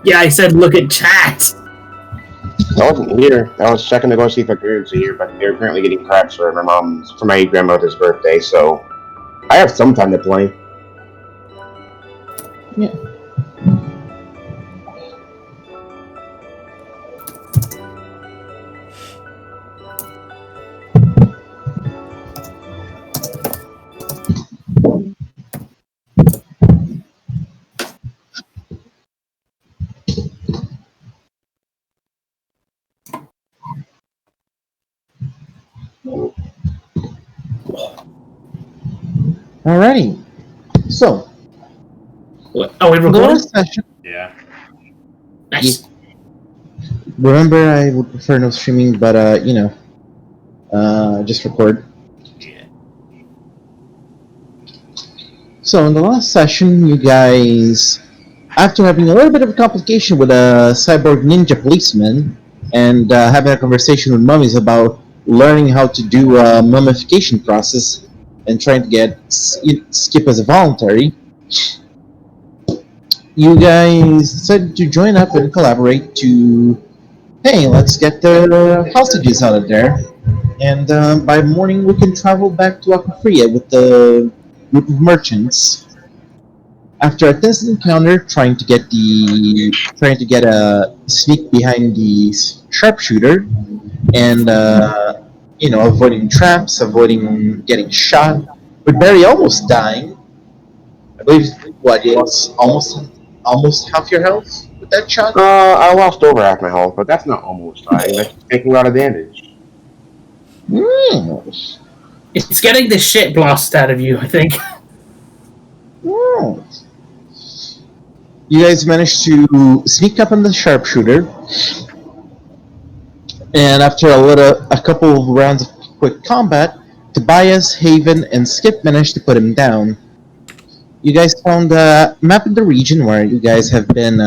Yeah, I said look at chat. I wasn't here. I was checking to go see if my parents are here, but they're currently getting crabs for my grandmother's birthday, so I have some time to play. Yeah. Alrighty. So, Oh, we the recording? last session. Yeah. Nice. Remember, I would prefer no streaming, but just record. Yeah. So, in the last session, you guys, after having a little bit of a complication with a cyborg ninja policeman, and having a conversation with mummies about learning how to do a mummification process, and trying to get Skip as a voluntary, you guys decided to join up and collaborate to, hey, let's get the hostages out of there, and by morning we can travel back to Aquafria with the group of merchants. After a tense encounter trying to get a sneak behind the sharpshooter, and avoiding traps, avoiding getting shot, with Barry almost dying. I believe what it's almost half your health with that shot. I lost over half my health, but that's not almost dying. That's taking a lot of damage. Mm. It's getting the shit blasted out of you, I think. Mm. You guys managed to sneak up on the sharpshooter, and after a couple of rounds of quick combat, Tobias, Haven, and Skip managed to put him down. You guys found a map in the region where you guys have been,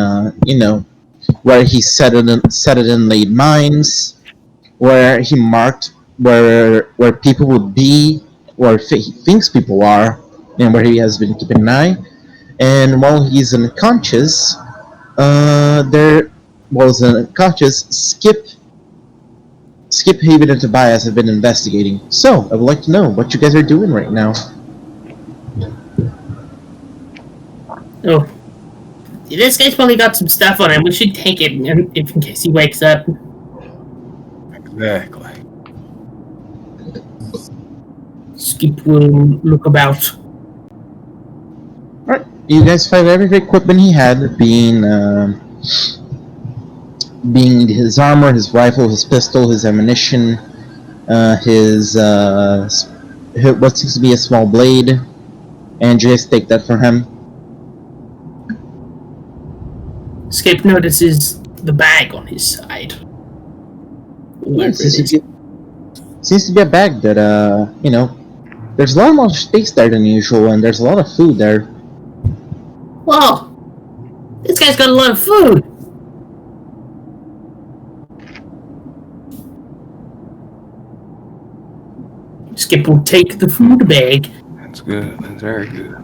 where he set it in laid mines, where he marked where people would be, or he thinks people are, and where he has been keeping an eye. And while he's unconscious, Skip, Haven, and Tobias have been investigating. So, I would like to know what you guys are doing right now. Oh. This guy's probably got some stuff on him. We should take it in case he wakes up. Exactly. Skip will look about. Alright, you guys find every equipment he had, being his armor, his rifle, his pistol, his ammunition, his what seems to be a small blade, and you guys take that from him. Skip notices the bag on his side. Yeah, seems to be a bag that, there's a lot more space there than usual, and there's a lot of food there. Whoa! This guy's got a lot of food! Skip will take the food bag. That's good. That's very good.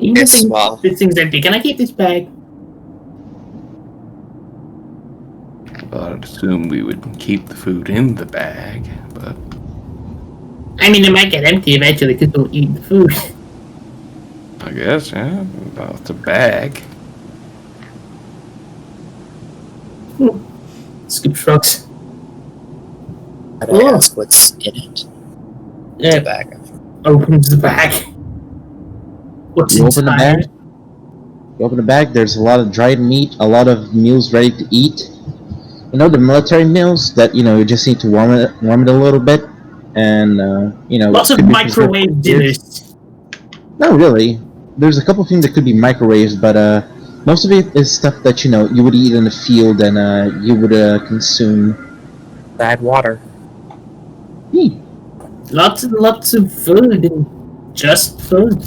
This thing's empty. Can I keep this bag? Well, I'd assume we would keep the food in the bag, but... I mean, it might get empty eventually because we'll eat the food. I guess, yeah. Well, it's a bag. Skip shrugs. I'd ask what's in it. Yeah. The bag. Opens the bag. What's You inside? open the bag. You open the bag. There's a lot of dried meat, a lot of meals ready to eat. You know, the military meals that you just need to warm it a little bit, and lots of microwave dinners. No, really. There's a couple of things that could be microwaved, but most of it is stuff that you would eat in the field and you would consume. Bad water. Lots and lots of food and just food.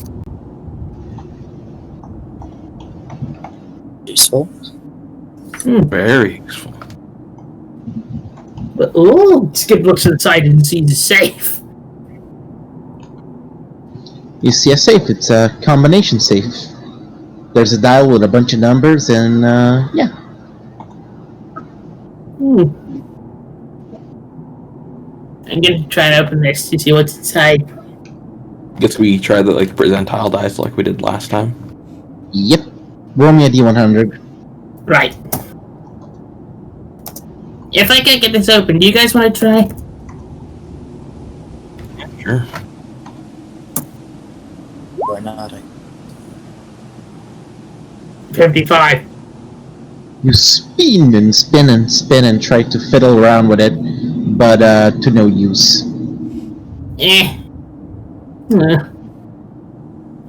Useful. Very useful. But Skip looks inside and sees a safe. You see a safe. It's a combination safe. There's a dial with a bunch of numbers, and yeah. I'm gonna try and open this to see what's inside. Guess we try the percentile dice like we did last time. Yep. Roll me a D100. Right. If I can't get this open, do you guys want to try? Sure. Why not? 55. You spin and spin and spin and try to fiddle around with it, but to no use. Eh. Do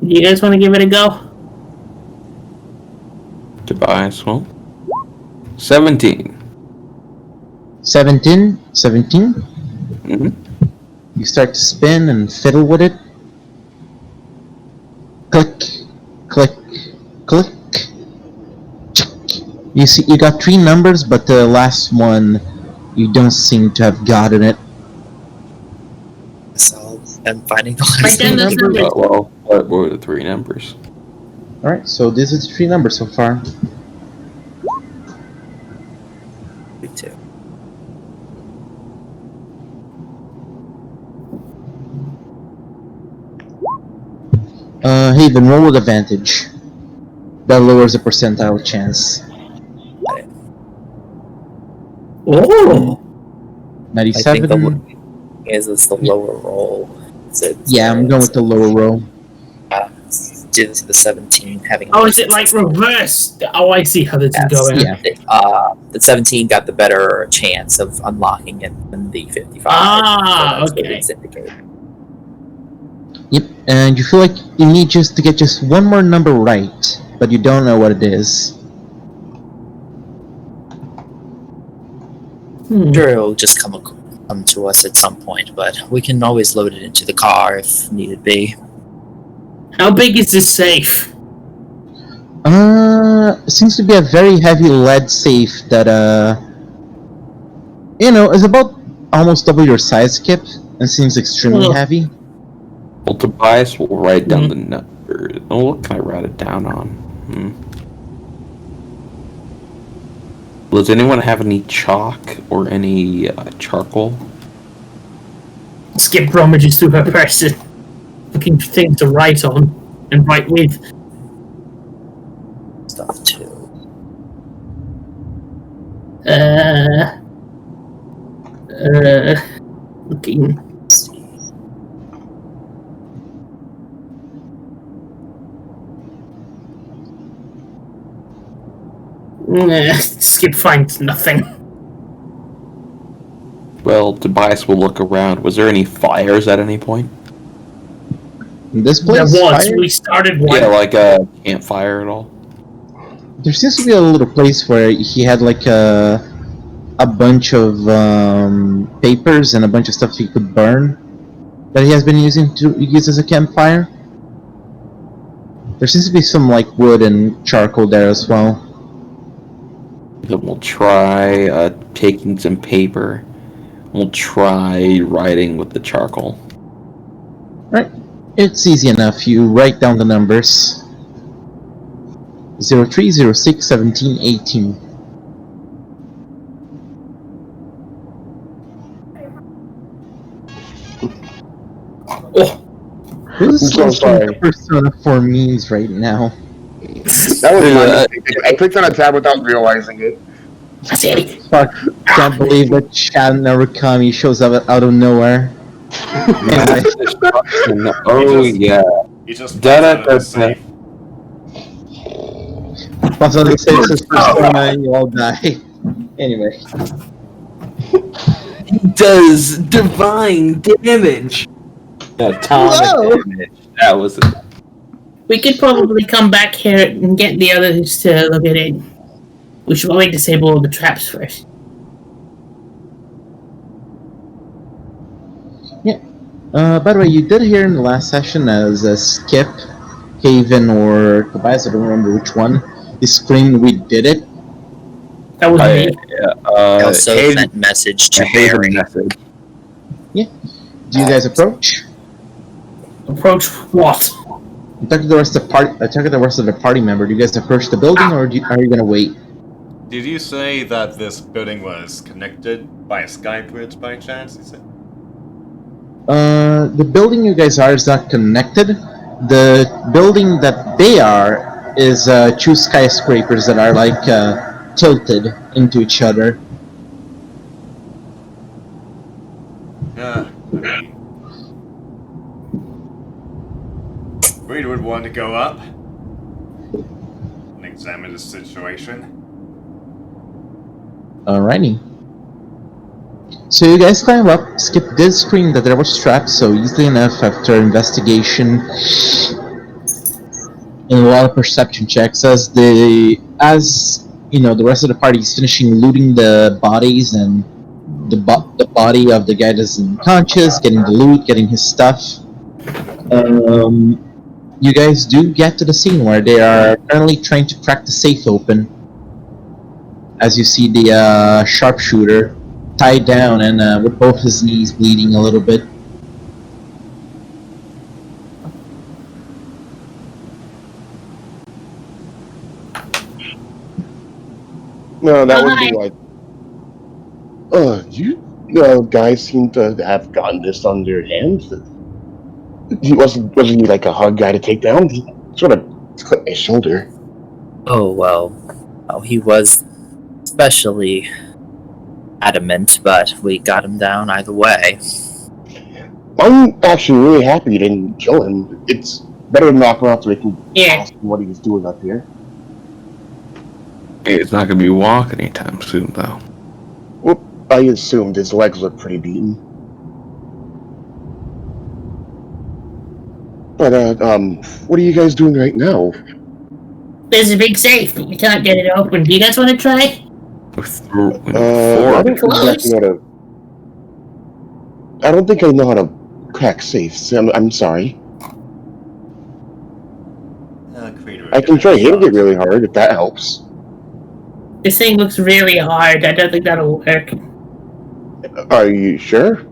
you guys want to give it a go? Tobias, well, 17. 17? 17? Mm-hmm. You start to spin and fiddle with it. Click, click, click. You see, you got 3 numbers, but the last one, you don't seem to have gotten it. So I'm finding the Right last then, that's number. it. Well, what were the 3 numbers? Alright, so this is 3 numbers so far. Me too. Haven, roll with advantage. That lowers the percentile chance. Oh! 97. It's the lower roll. Yeah, I'm going with the lower roll. Due to the 17 having. Oh, is it like reversed? Oh, I see how this is going. Yeah. The 17 got the better chance of unlocking it than the 55. Ah, that's what okay. it's indicating. Yep, and you feel like you need just to get just one more number right, but you don't know what it is. Sure, it'll just come to us at some point, but we can always load it into the car if needed be. How big is this safe? It seems to be a very heavy lead safe that, is about almost double your size, Kip, and seems extremely Oh. heavy. Well, Tobias will write down the number. Oh, what can I write it down on? Does anyone have any chalk or any charcoal? Skip rummages through her person, looking for things to write on and write with. Stuff too. Looking. Let's see. Skip finds nothing. Well, Tobias will look around. Was there any fires at any point? This There place, was. fire? We started one. Yeah, like a campfire at all? There seems to be a little place where he had like a bunch of papers and a bunch of stuff he could burn that he has been using to use as a campfire. There seems to be some like wood and charcoal there as well. Then we'll try taking some paper. We'll try writing with the charcoal. Right. It's easy enough. You write down the numbers. 03, 06, 17, 18. Oh, This is so what sorry. Persona 4 means right now. That was my mistake. I clicked on a tab without realizing it. that's it. Fuck, can't believe that Shan Narukami shows up out of nowhere. Anyway, Oh, just- yeah. You just Da-da-da-da. plus on the saves as Persona and you all die. Anyway. Does divine damage. Atomic damage. That was it. We could probably come back here and get the others to look at it. We should probably disable all the traps first. By the way, you did hear in the last session as Skip, Haven, or Tobias, I don't remember which one, is screamed, "We did it." That was me. I also Hayden- sent message to Hayden Barry. message. Do you guys approach? Approach what? Attack the rest of the party. Attack the rest of the party member. Do you guys approach the building, or are you gonna wait? Did you say that this building was connected by a sky bridge by chance? You said? The building you guys are is not connected. The building that they are is two skyscrapers that are like tilted into each other. I mean, Reed would want to go up and examine the situation. Alrighty. So you guys climb up. Skip did scream that there was traps, so easily enough after investigation and a lot of perception checks as the rest of the party is finishing looting the bodies and the body of the guy that's unconscious, getting the loot, getting his stuff. You guys do get to the scene where they are currently trying to crack the safe open. As you see the sharpshooter tied down and with both his knees bleeding a little bit. No, that would be like, you guys seem to have gotten this on their hands. He wasn't he like a hard guy to take down? He sort of clipped my shoulder. Oh, well, he was especially adamant, but we got him down either way. I'm actually really happy you didn't kill him. It's better to knock him out so we can ask him what he was doing up here. It's not going to be walking anytime soon, though. Well, I assumed his legs look pretty beaten. But, what are you guys doing right now? There's a big safe, but we can't get it open. Do you guys want to try? I don't exactly know how to... I don't think I know how to crack safes. I'm sorry. I can try hitting it really hard if that helps. This thing looks really hard. I don't think that'll work. Are you sure?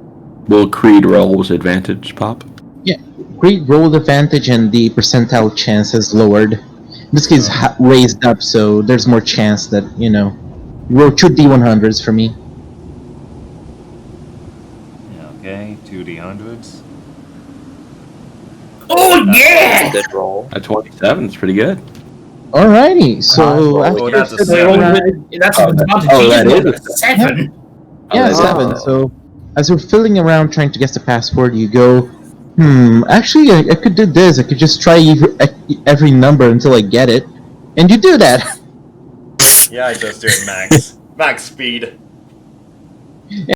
Will Creed roll with advantage, Pop? Yeah, Creed rolled advantage and the percentile chance is lowered. In this case, raised up, so there's more chance that, roll 2 D100s for me. Okay, 2 D100s. Oh, yeah! That's a good roll. A 27 is pretty good. Alrighty, so after that's a you said 7. That's Oh, that is a 7. Yeah, Oh. 7. So, as you're fiddling around trying to guess the password, you go, actually, I could do this. I could just try every number until I get it. And you do that. Yeah, I just do it max. Max speed.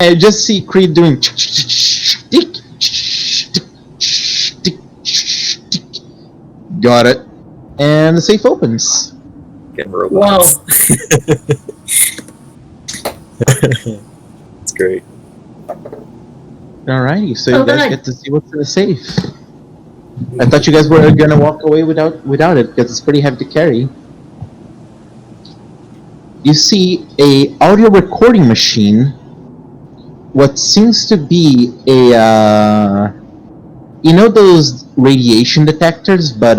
And you just see Creed doing. Got it. And the safe opens. Getting robots. Whoa. It's great. Alrighty, so you guys good. get to see what's in the safe. I thought you guys were gonna walk away without it because it's pretty heavy to carry. You see a audio recording machine. What seems to be a those radiation detectors, but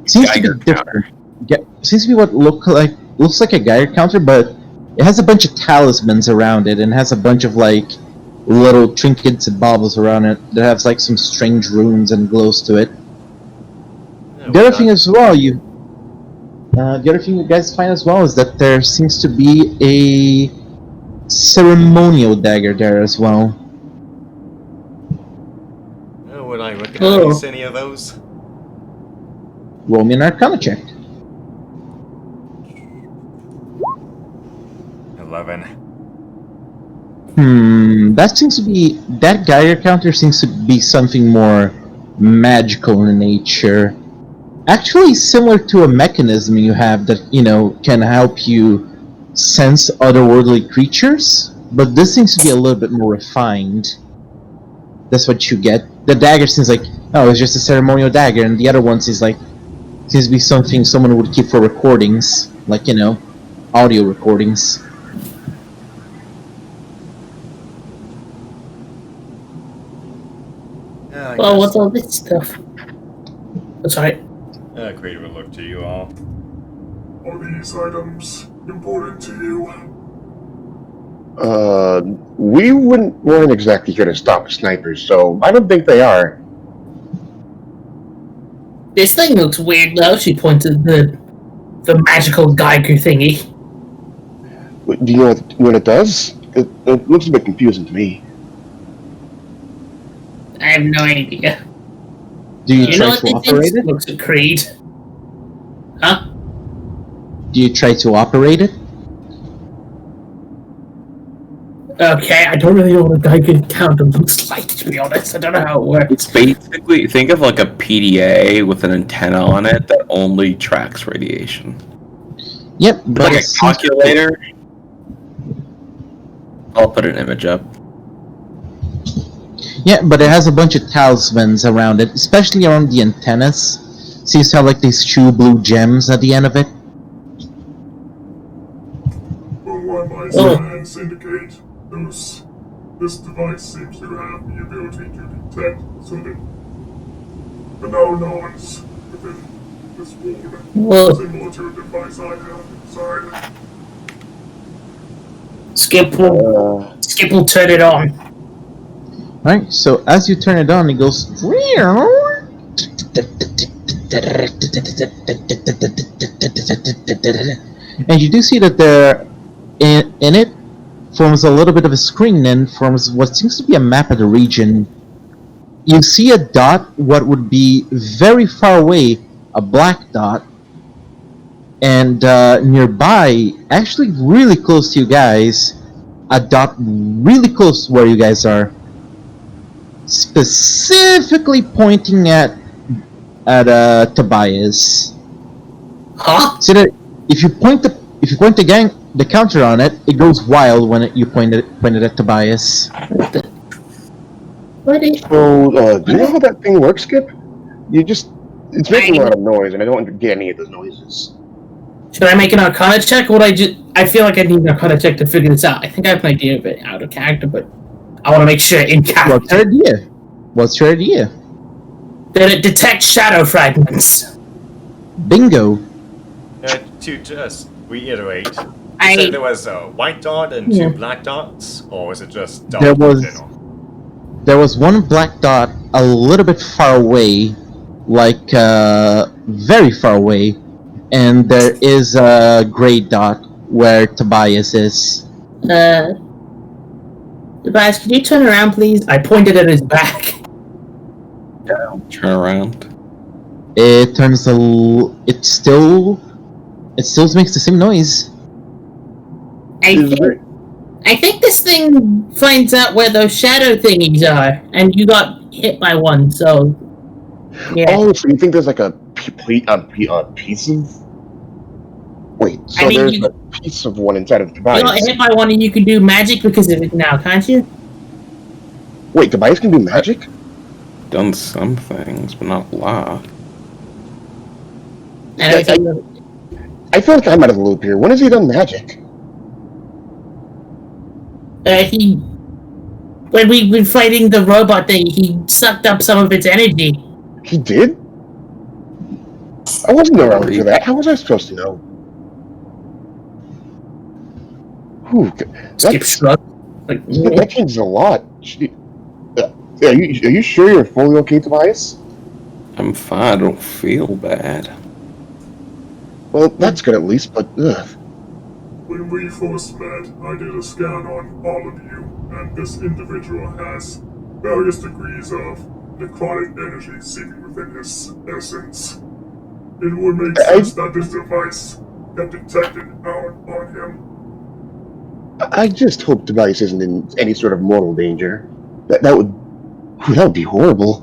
seems Geiger to be different. Seems to be what looks like a Geiger counter, but it has a bunch of talismans around it and has a bunch of little trinkets and baubles around it that has some strange runes and glows to it. The other thing as well, the other thing you guys find as well is that there seems to be a ceremonial dagger there as well. Would I recognize any of those? Roll me an Arcana check. 11. That Geiger counter seems to be something more magical in nature. Actually similar to a mechanism you have that, can help you sense otherworldly creatures, but this seems to be a little bit more refined. That's what you get. The dagger seems like, oh, it's just a ceremonial dagger, and the other one seems to be something someone would keep for recordings, audio recordings. Well, what's all this stuff? Sorry. Creed will look to you all. Are these items important to you? We weren't exactly here to stop snipers, so I don't think they are. This thing looks weird though. She pointed the magical Geiger thingy. Do you know what it does? It looks a bit confusing to me. I have no idea. Do you You know try what to this operate thing it? looks at Creed? Huh? Do you try to operate it? Okay, I don't really know what a Geiger counter looks like, to be honest. I don't know how it works. It's basically, think of like a PDA with an antenna on it that only tracks radiation. Yep, It's but like a it seems- calculator. I'll put an image up. Yeah, but it has a bunch of talismans around it, especially around the antennas. Seems to have like these two blue gems at the end of it. From what my Oh. scans indicate, this device seems to have the ability to detect phenomenons within this world, Whoa. similar to a device I have inside. Skip will turn it on. Alright, so as you turn it on, it goes. And you do see that there, in it, forms a little bit of a screen and forms what seems to be a map of the region. You see a dot, what would be very far away, a black dot, and nearby, actually really close to you guys, a dot really close to where you guys are, specifically pointing at Tobias. Huh? So that if you point the counter on it, it goes wild when you point it at Tobias. What is... So, do you know how that thing works, Skip? It's making a lot of noise, and I don't get any of those noises. Should I make an Arcana check? Or I feel like I need an Arcana check to figure this out. I think I have an idea of it out of character, but I want to make sure in What's your character. idea? What's your idea? That it detects shadow fragments. Bingo. To just reiterate, you I- said there was a white dot and Yeah. two black dots, or was it just dot There in was- general? There was one black dot a little bit far away, like very far away, and there is a gray dot where Tobias is. Tobias, could you turn around, please? I pointed at his back. Turn around. It turns it still makes the same noise. I think this thing finds out where those shadow thingies are, and you got hit by one, so yeah. Oh, so you think there's like a piece of? Wait, so I mean, there's you- a piece of one inside of You got Tobias. hit by one, and you can do magic because of it now, can't you? Wait, Tobias can do magic? Done some things, but not a lot. And I think that- I feel like I'm out of the loop here. When has he done magic? when we were fighting the robot thing, he sucked up some of its energy. He did? I wasn't around for that. How was I supposed to know? Whew, Skip shrugged. Like, that changes a lot. Are you sure you're fully okay, Tobias? I'm fine. I don't feel bad. Well, that's good at least, but ugh. When we first met, I did a scan on all of you, and this individual has various degrees of necrotic energy seeping within his essence. It would make sense that this device got detected on him. I just hope Tobias isn't in any sort of mortal danger. That would be horrible.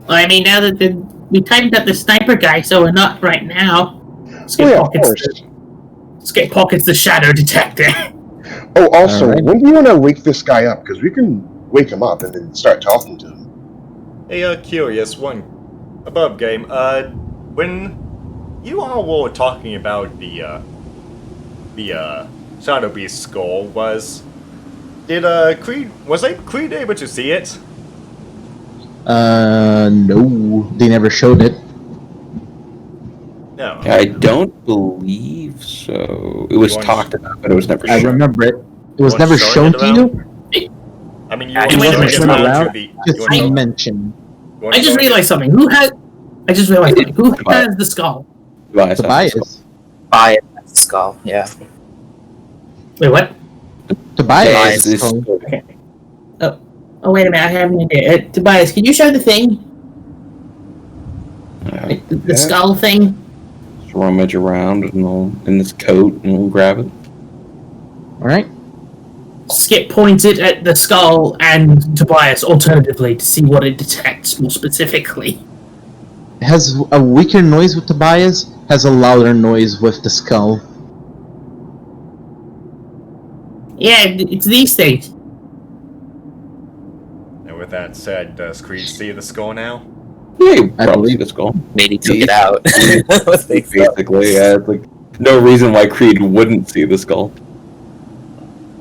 I mean, now that we tightened up the sniper guy, so we're not right now. Skip Oh yeah, of pockets course. Skip pockets the shadow detector. Oh, also, Alright. when do you want to wake this guy up? Because we can wake him up and then start talking to him. Hey, curious one. Above game, when you all were talking about the Shadow Beast skull, was Creed able to see it? No, they never showed it. No. I don't believe so. It was You want- talked about, but it was never I shown. remember it. It was want never showing shown it to around? you. I mean, you It want wasn't showing it shown around around, to the. You Just want show- mentioned. you want I just showing it- realized something. Who has the skull? Tobias has the skull. Tobias. Buy it as a skull. Yeah. Wait, what? Tobias. Is- skull. Oh, wait a minute. I have an idea. Tobias, can you show the thing? The skull thing? Just rummage around and we'll, in this coat and we'll grab it. All right. Skip pointed at the skull and Tobias alternatively to see what it detects more specifically. It has a weaker noise with Tobias. Has a louder noise with the skull. Yeah, it's these things. And with that said, does Creed see the skull now? Yeah, you I probably believe- see the skull. Maybe took it out. Basically, yeah. It's like no reason why Creed wouldn't see the skull.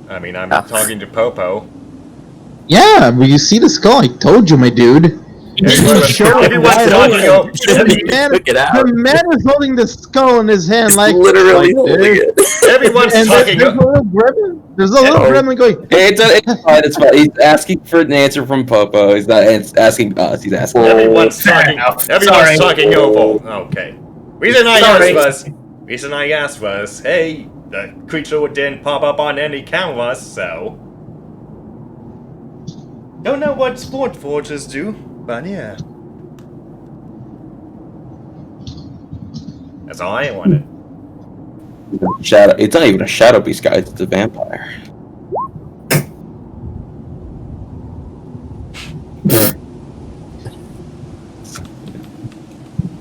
I mean, I'm Ah. talking to Popo. Yeah, but you see the skull. I told you, my dude. Everyone's Show it everyone's wide talking. open. Maybe Man, took it out. the man is holding the skull in his hand, like Literally like holding this. it. Everyone's And talking. there's a little gremlin. There's a little Oh. gremlin going. It's fine. It's fine. He's asking for an answer from Popo. He's not asking us. He's asking. Everyone's Fair talking. enough. Everyone's Sorry. talking Oval. Okay. Reason I Sorry. asked was, hey, the creature didn't pop up on any cameras, so don't know what sport forges do, but yeah. That's all I wanted. Shadow. It's not even a shadow beast, guys. It's a vampire.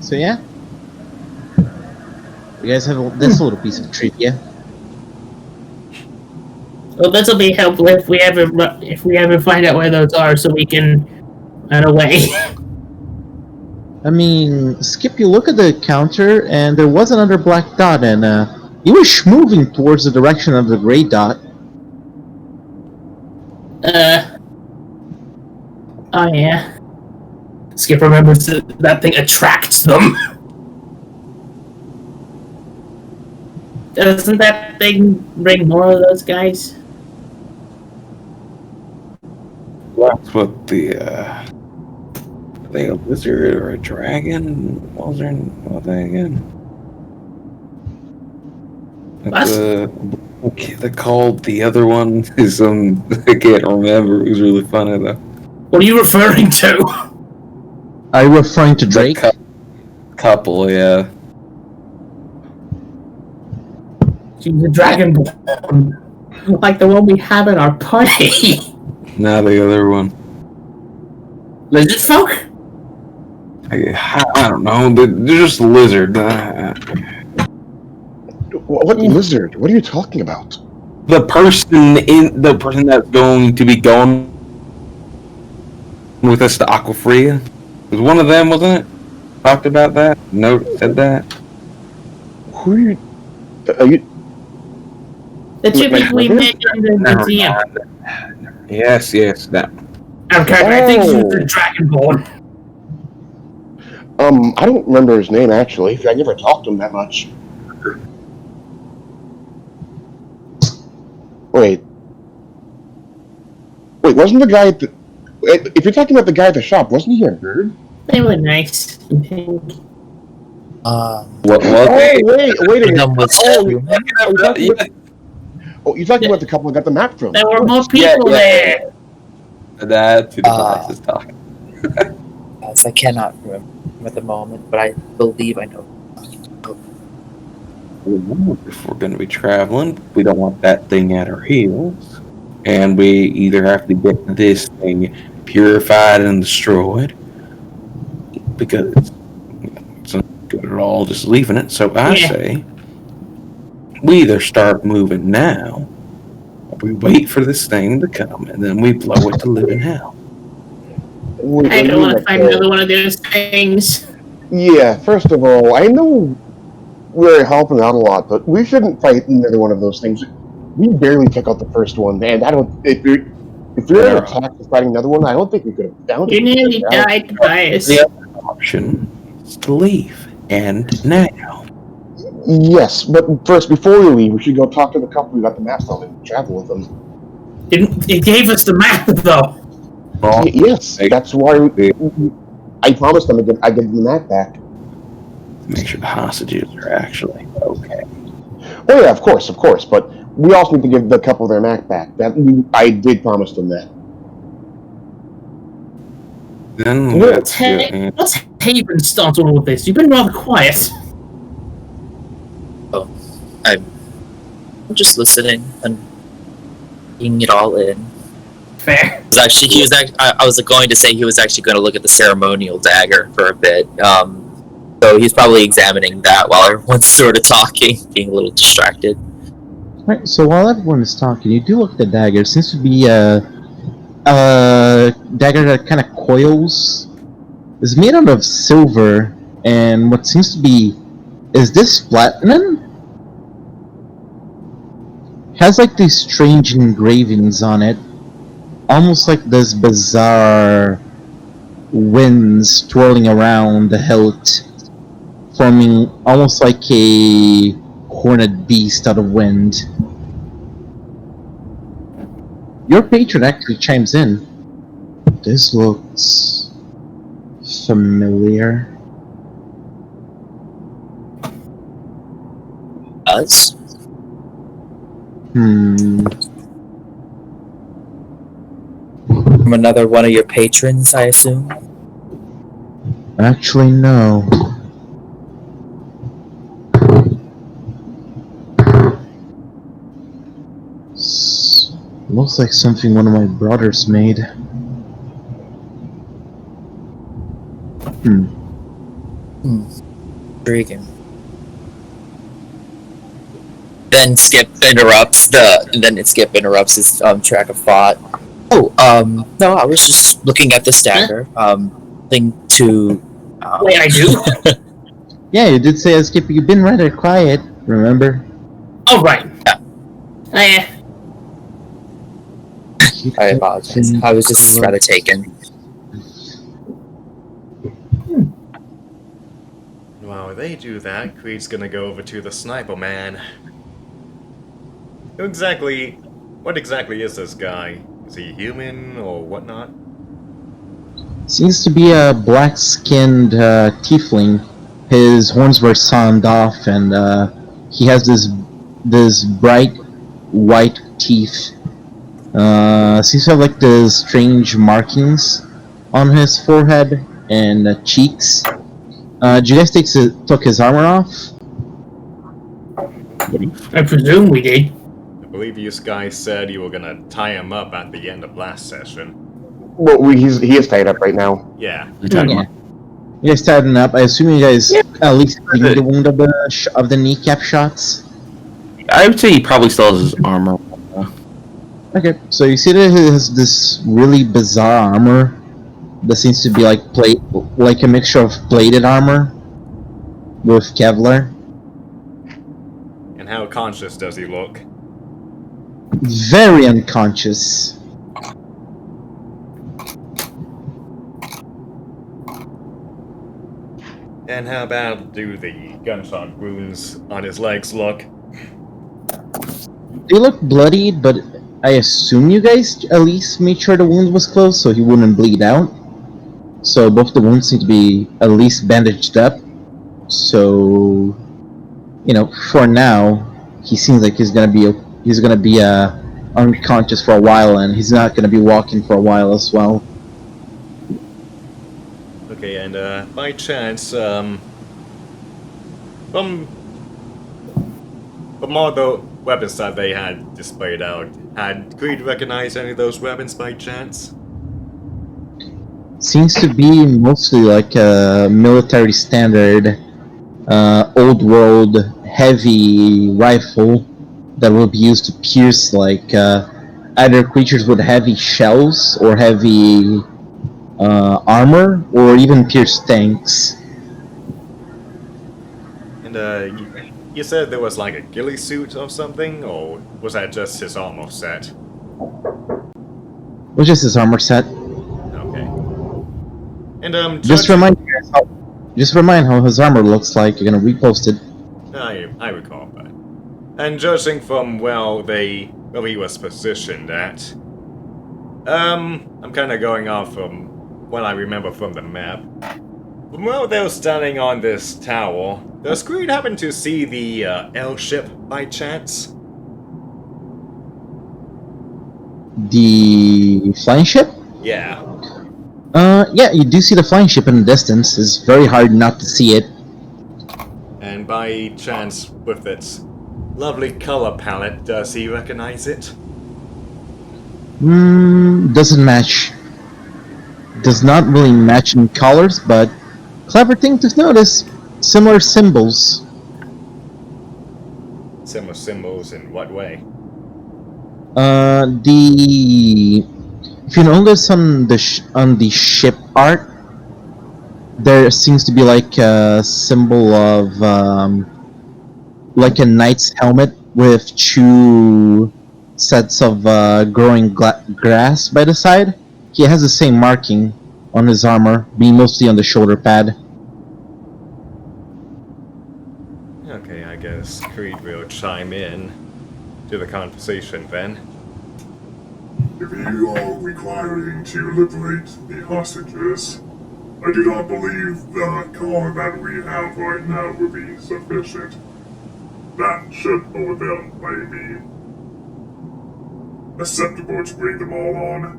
So yeah, you guys have this little piece of trivia. Well, this will be helpful if we ever find out where those are, so we can run away. I mean, Skip, you look at the counter, and there was another black dot, and you were moving towards the direction of the gray dot. Oh yeah. Skip remembers that thing attracts them. Doesn't that thing bring more of those guys? That's what the are they a lizard or a dragon? What was they again? They're called the other one is I can't remember. It was really funny though. What are you referring to? Are you referring to Drake? Couple, yeah. She's a dragonborn. Like the one we have in our party. Now the other one. Lizard folk? I don't know. They're just a lizard. What lizard? What are you talking about? The person that's going to be going with us to Aquafria was one of them, wasn't it? Talked about that. Note said that. Who are you? Are you? The two people we met in the Never museum. mind. Yes, that. Okay, I think she's the dragonborn. I don't remember his name actually. I never talked to him that much. Wait, wasn't the guy at the... If you're talking about the guy at the shop, wasn't he a bird? They were nice, I think. What? Oh, wait a minute. You're talking about the couple I got the map from. There were more people there. That's who the box is talking. Yes, I cannot remember at the moment, but I believe I know. If we're going to be traveling, we don't want that thing at our heels. And we either have to get this thing purified and destroyed, because it's not good at all just leaving it. So I say, we either start moving now, or we wait for this thing to come, and then we blow it to live in hell. I don't want to find another one of those things. Yeah, first of all, I know we're helping out a lot, but we shouldn't fight another one of those things. We barely took out the first one, and I don't... If we were attacked and fighting another one, I don't think we could have. I don't You think we could nearly have died, Tobias. The other option is to leave. And now. Yes, but first, before we leave, we should go talk to the couple we got the maps on and travel with them. It gave us the map, though. Well, Yes, that's why I promised them I'd give them the map back. make sure the hostages are actually okay. Oh yeah, of course, but we also need to give the couple their map back. I did promise them that. Then Yeah. let's go. What's Haven's start on all of this? You've been rather quiet. I'm just listening and taking it all in. Fair. I was going to say he was actually going to look at the ceremonial dagger for a bit. So he's probably examining that while everyone's sort of talking, being a little distracted. Right, so while everyone is talking, you do look at the dagger. It seems to be a dagger that kind of coils. It's made out of silver, and what seems to be... Is this platinum? Has like these strange engravings on it. Almost like this bizarre winds twirling around the hilt, forming almost like a horned beast out of wind. Your patron actually chimes in. This looks familiar. Us? From another one of your patrons, I assume? Actually, no. Looks like something one of my brothers made. Intriguing. Then Skip interrupts his track of thought. No, I was just looking at this dagger. Thing to. Wait, I do? Yeah, you did say, Skip, you've been rather quiet, remember? Oh, right. Yeah. I apologize. I was just rather taken. While they do that, Creed's gonna go over to the sniper man. What exactly is this guy? Is he human or whatnot? Seems to be a black-skinned tiefling. His horns were sawned off, and he has this bright white teeth. Seems to have like the strange markings on his forehead and cheeks. Did you guys took his armor off? I presume we did. I believe you guys said you were gonna tie him up at the end of last session. Well, he is tied up right now. Yeah. Yeah. You guys tied him up. I assume you guys at least cleaned the wound of the kneecap shots. I would say he probably still has his armor. Okay, so you see that he has this really bizarre armor that seems to be like a mixture of plated armor with Kevlar. And how conscious does he look? Very unconscious. And how bad do the gunshot wounds on his legs look? They look bloodied, but I assume you guys at least made sure the wound was closed so he wouldn't bleed out. So both the wounds seem to be at least bandaged up. So, for now, he seems like he's gonna be unconscious for a while, and he's not gonna be walking for a while as well. Okay, and by chance, from all the weapons that they had displayed out, had Creed recognized any of those weapons by chance? Seems to be mostly like a military standard, old world heavy rifle that will be used to pierce either creatures with heavy shells or heavy armor, or even pierce tanks. And you said there was like a ghillie suit or something, or was that just his armor set? was just his armor set. Okay. And Just judging- remind how his armor looks like. You're gonna repost it. I recall that. And judging from where he was positioned at, I'm kind of going off from what I remember from the map. From where they were standing on this tower, does Creed happen to see the L-ship by chance? The flying ship? Yeah. Yeah, you do see the flying ship in the distance. It's very hard not to see it. And by chance, with its lovely color palette, does he recognize it? Doesn't match. Does not really match in colors, but clever thing to notice. Similar symbols. Similar symbols in what way? If you notice on the ship art, there seems to be like a symbol of like a knight's helmet with two sets of growing grass by the side. He has the same marking on his armor, being mostly on the shoulder pad. Okay, I guess Creed will chime in to the conversation then. If you are requiring to liberate the hostages, I do not believe the car that we have right now will be sufficient. That ship over there may be acceptable to bring them all on.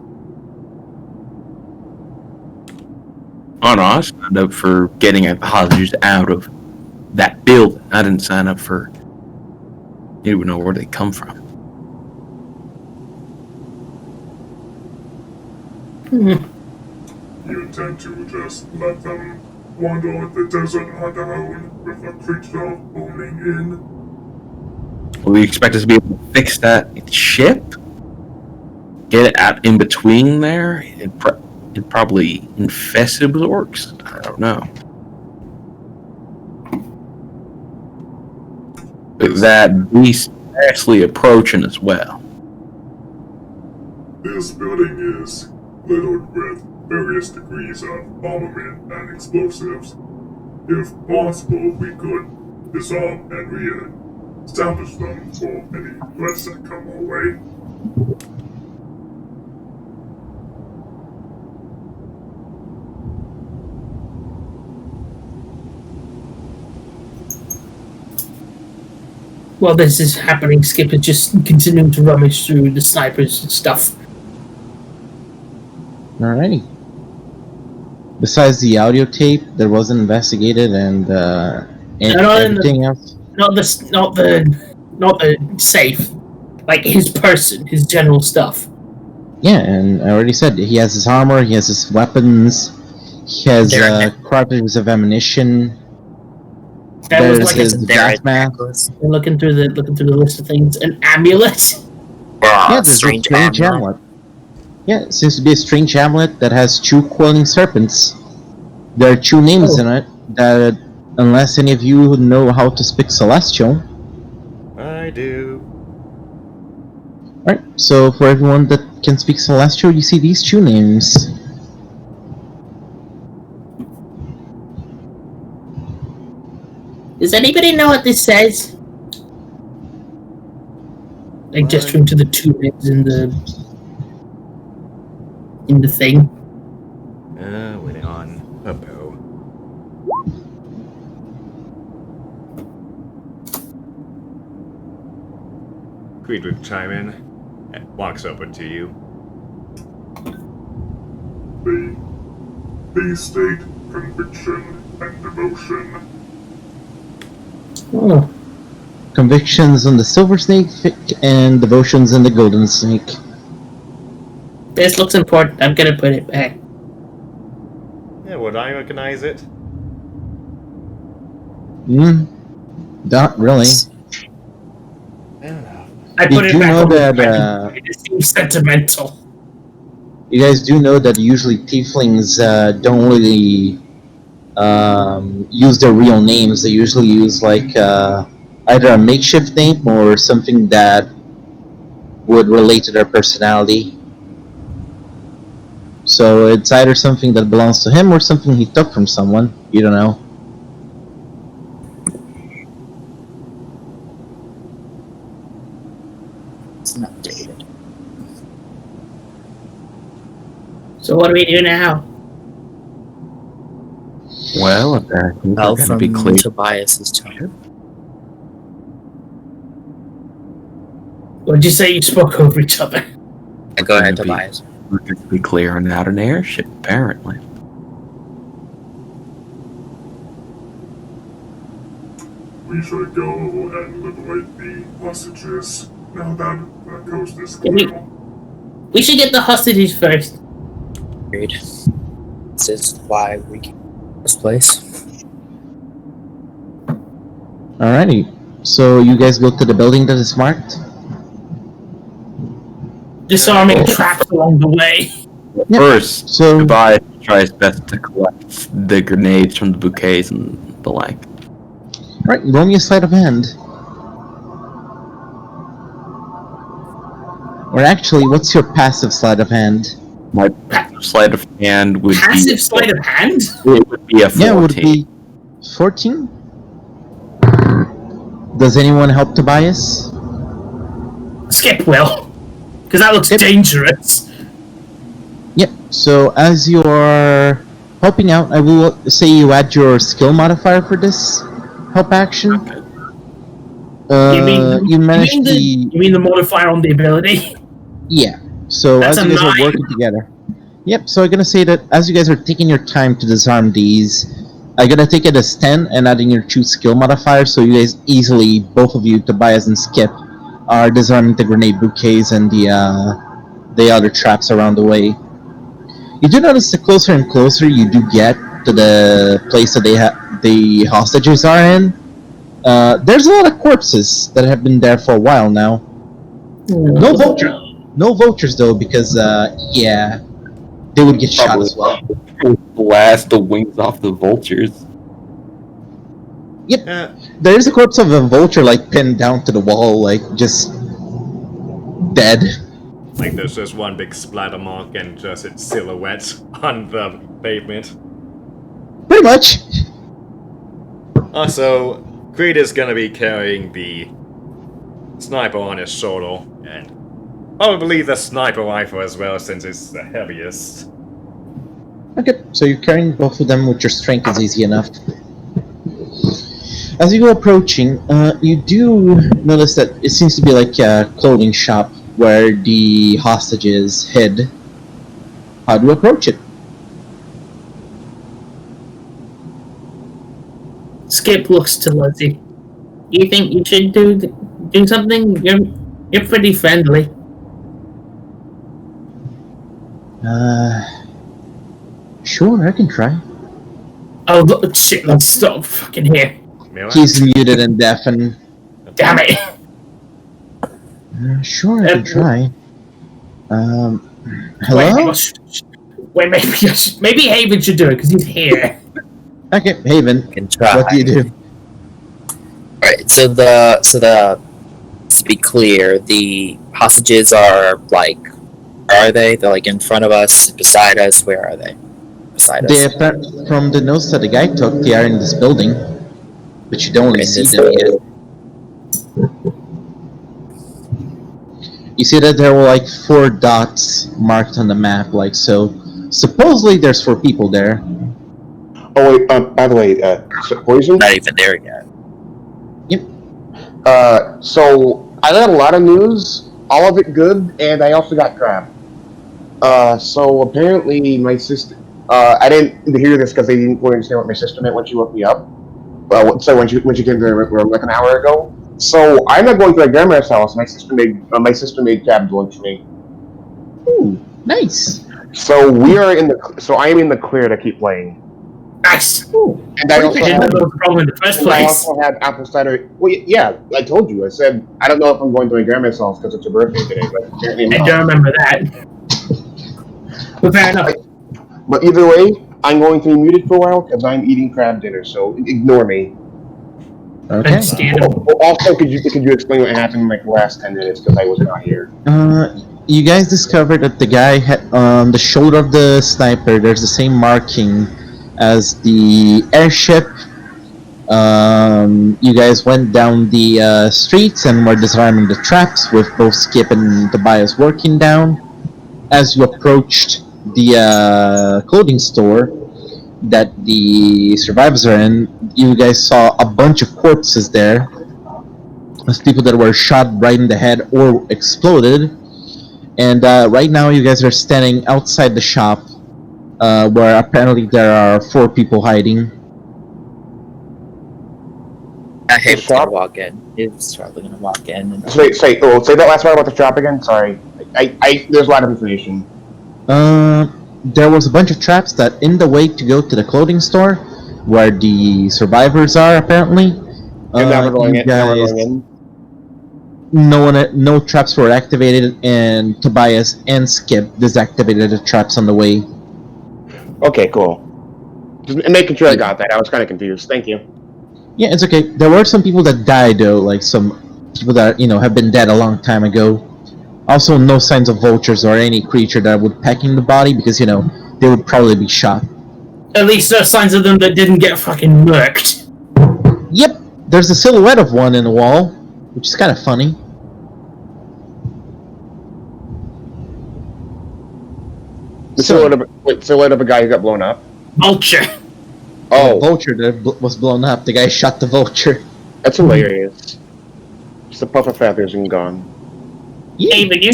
Oh no, I signed up for getting the hostages out of that building. I didn't sign up for. You would know where they come from. You intend to just let them wander the desert on their own with a creature owning in? We expect us to be able to fix that ship, get it out in between there. It probably infested with orcs. I don't know. But that beast actually approaching as well. This building is littered with various degrees of armament and explosives. If possible, we could disarm and re-establish them for any threats that come our way. While this is happening, Skip is just continuing to rummage through the snipers and stuff. Alrighty. Besides the audio tape that wasn't investigated and everything else. Not the safe, like his person, his general stuff. Yeah, and I already said he has his armor, he has his weapons, he has cartridges of ammunition. That was There's like his gas mask. looking through the list of things. An amulet. Yeah, there's a strange strange amulet. Yeah, it seems to be a strange amulet that has two coiling serpents. There are two names in it that, unless any of you know how to speak Celestial. I do. Alright, so for everyone that can speak Celestial, you see these two names. Does anybody know what this says? Like gesturing to the two names in the thing. Wait on. Purple. Creed will chime in and walks over to you. The state, conviction, and devotion. Oh, Convictions on the Silver Snake and devotions in the Golden Snake. this looks important. I'm gonna put it back. Yeah, would I recognize it? Not really. Fair enough. I put You it do back. know on the that, back. It seems sentimental. You guys do know that usually tieflings don't really use their real names. They usually use like either a makeshift name or something that would relate to their personality. So it's either something that belongs to him or something he took from someone. You don't know. It's not dated. So what do we do now? Well, if they're Well, going to from be clear. Tobias's tone. Or did you say you spoke over each other? Yeah, go ahead, Gonna be- Tobias. We're going to be clearing out an airship, apparently. We should go and liberate the hostages now that the coast is Yeah, clear. We should get the hostages first. Agreed. This is why we came to this place. Alrighty. So you guys go to the building that is marked? Disarming traps along the way. Yep. First, So Tobias tries best to collect the grenades from the bouquets and the like. right, roll me a sleight of hand. Or actually, what's your passive sleight of hand? My sleight of hand would Passive be sleight of hand? it would be a 14. Yeah, would it be 14? Does anyone help Tobias? Skip will. Because that looks Skip. dangerous. Yep. So as you are helping out, I will say you add your skill modifier for this help action. You managed you mean the modifier on the ability? Yeah. So That's as a you guys are 9. working together. Yep. So I'm gonna say that as you guys are taking your time to disarm these, I'm gonna take it as 10 and adding your 2 skill modifier. So you guys easily, both of you, Tobias and Skip, are disarming the grenade bouquets and the other traps around the way. You do notice the closer and closer you do get to the place that the hostages are in, there's a lot of corpses that have been there for a while now. No vultures though, because yeah, they would get shot as well. Blast the wings off the vultures. There is a corpse of a vulture like pinned down to the wall, like just dead. Like there's just one big splatter mark and just its silhouette on the pavement. Pretty much. Also, Creed is gonna be carrying the sniper on his shoulder, and probably the sniper rifle as well, since it's the heaviest. Okay, so you're carrying both of them, with your strength is easy enough. As you go approaching, you do notice that it seems to be like a clothing shop where the hostages hid. How do you approach it? Skip looks to Lizzie. You think you should do something? You're pretty friendly. Sure, I can try. Oh look, shit! Let's stop fucking here. He's muted and deafened. Damn it! Sure, I can try. Wait, Hello? wait, maybe Haven should do it because he's here. Okay, Haven, Can try. what do you do? Alright, so the to be clear, the hostages are like, where are they? They're like in front of us, beside us. Where are they? Beside us. From the notes that the guy took, they are in this building, but you don't really In see this them yet. You see that there were like 4 dots marked on the map, like so. Supposedly there's 4 people there. Oh wait, by the way, poison. Not even there yet. So I got a lot of news, all of it good, and I also got crap. So apparently my sister, I didn't hear this because they didn't really understand what my sister meant when she woke me up. So when she came to the room like an hour ago. So I'm not going to my grandma's house. My sister made crab lunch for me. Ooh, nice. So we are so I am in the clear to keep playing. Nice. And I I also didn't know had. there was a problem in the first And I place. also had apple cider. Well, yeah, I told you. I said I don't know if I'm going to my grandma's house because it's her birthday today, but apparently I'm I not. don't remember that. But fair enough. But either way, I'm going to be muted for a while because I'm eating crab dinner. So ignore me. Okay. Understandable. Also, could you explain what happened in like the last 10 minutes because I was not here? You guys discovered that the guy had on the shoulder of the sniper. There's the same marking as the airship. You guys went down the streets and were disarming the traps with both Skip and Tobias working down. As you approached the clothing store that the survivors are in, you guys saw a bunch of corpses there. Of people that were shot right in the head or exploded. And right now you guys are standing outside the shop where apparently there are 4 people hiding. I hate to shop? walk in. He's probably gonna walk in. And... Say that last part about the shop again. Sorry, there's a lot of information. There was a bunch of traps that in the way to go to the clothing store where the survivors are apparently. And now we're going in. No traps were activated, and Tobias and Skip deactivated the traps on the way. Okay, cool. Just making sure I got that. I was kind of confused. Thank you. Yeah, it's okay. There were some people that died though, like some people that have been dead a long time ago. Also, no signs of vultures or any creature that would peck in the body because they would probably be shot. At least there's signs of them that didn't get fucking murked. Yep, there's a silhouette of one in the wall, which is kind of funny. The silhouette of a guy who got blown up. Vulture. Oh, The vulture that was blown up. The guy shot the vulture. that's hilarious. Just a puff of feathers and gone. Yeah. Hey, but you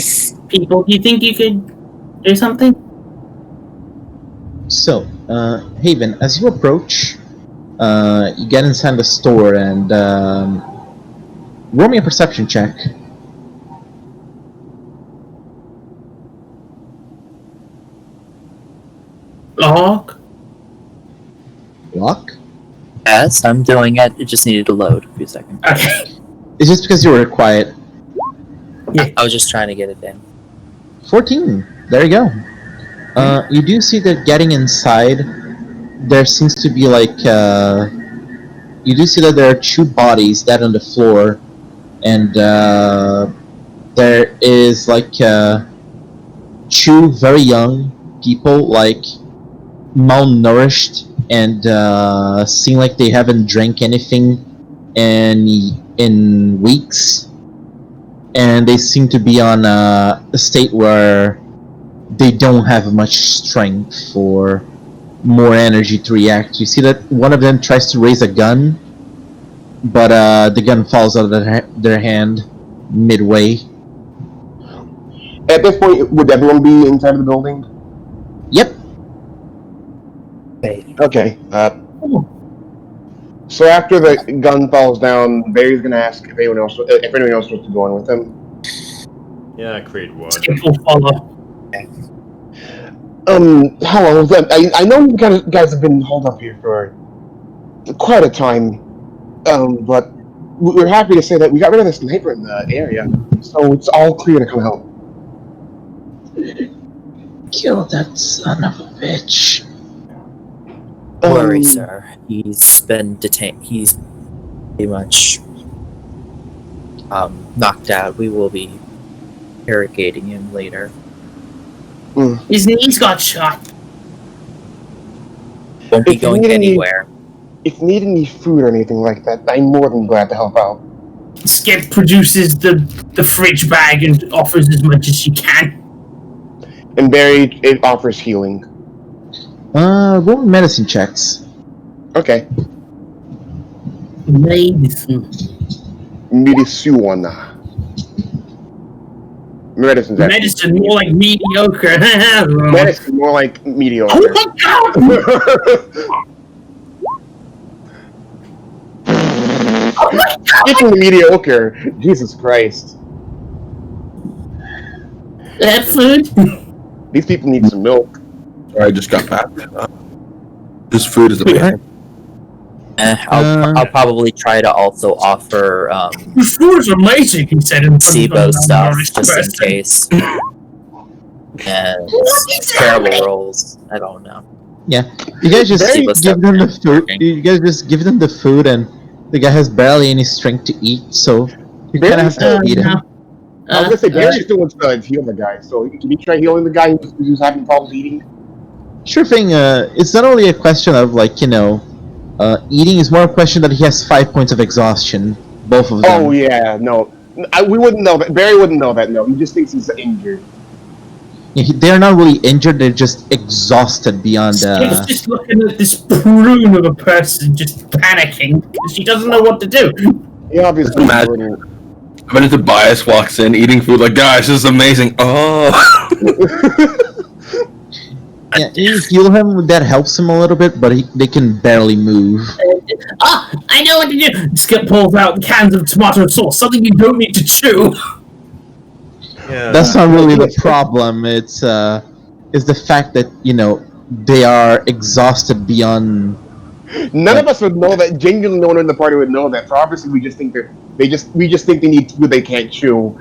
people, do you think you could do something? So, Haven, as you approach, you get inside the store and roll me a perception check. Lock. Lock? Yes, I'm doing it. It just needed to load a few seconds. Okay. It's just because you were quiet. I was just trying to get it in. 14. There you go. You do see that getting inside, there seems to be like you do see that there are 2 bodies dead on the floor, and there is like 2 very young people, like malnourished and seem like they haven't drank anything in weeks. And they seem to be on a state where they don't have much strength or more energy to react. You see that one of them tries to raise a gun, but the gun falls out of their hand midway. At this point, would everyone be inside of the building? Yep. Okay. So after the gun falls down, Barry's gonna ask if anyone else wants to go on with him. Yeah, Creed would. Skip will follow. Hello. I know you guys have been holed up here for quite a time, but we're happy to say that we got rid of the sniper in the area, so it's all clear to come help. Kill that son of a bitch. Don't worry, sir. He's been detained. He's pretty much knocked out. We will be interrogating him later. His knees got shot. Won't be If you going need any- anywhere. If you need any food or anything like that, I'm more than glad to help out. Skip produces the fridge bag and offers as much as she can. And Barry, it offers healing. Roll medicine checks. Okay. Medicine. Medicine. Medicine's actually- Medicine, more like mediocre. Medicine, more like mediocre. Oh my god! Oh my god! Speaking of mediocre, Jesus Christ. That food? These people need some milk. Sorry, I just got back. This food is amazing. I'll probably try to also offer This food is amazing, he said in front of SIBO the stuff malnourished just in person. case. And What is terrible that? rolls. I don't know. Yeah, you guys just Very- give them the food. You guys just give them the food, and the guy has barely any strength to eat, so you kind of have to feed him. I was gonna say Barry still wants to heal the guy, so can you try healing the guy who's having problems eating? Sure thing. It's not only a question of eating is more a question that he has 5 points of exhaustion, both of them. Oh yeah, no, we wouldn't know that. Barry wouldn't know that. No, he just thinks he's injured. Yeah, they're not really injured; they're just exhausted beyond. He's just looking at this prune of a person, just panicking because she doesn't know what to do. Yeah, obviously. But if Tobias walks in eating food, like, guys, this is amazing. Oh. Yeah, you heal him. That helps him a little bit, but they can barely move. I know what to do. Skip pulls out cans of tomato sauce, something you don't need to chew. Yeah. That's not really the problem. It's the fact that they are exhausted beyond. None of us would know that. Genuinely, no one in the party would know that. So obviously, we just think we just think they need food they can't chew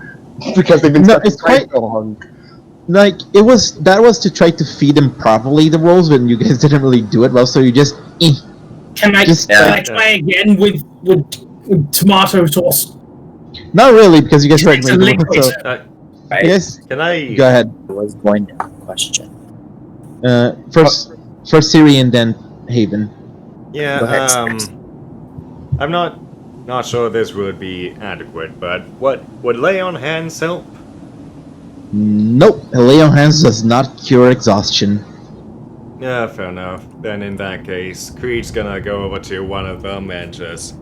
because they've been stuck inside so long. Like that was to try to feed them properly the rolls, but you guys didn't really do it well. So you just. Can I try again with tomato sauce? Not really, because you guys tried. It's a liquid. Yes. Can I Go ahead. I was going to question. First Siri and then Haven. Yeah, Go ahead. I'm not sure this would be adequate, but would lay on hands help? Nope. Lay on hands does not cure exhaustion. Yeah, fair enough. Then in that case, Creed's gonna go over to one of them and just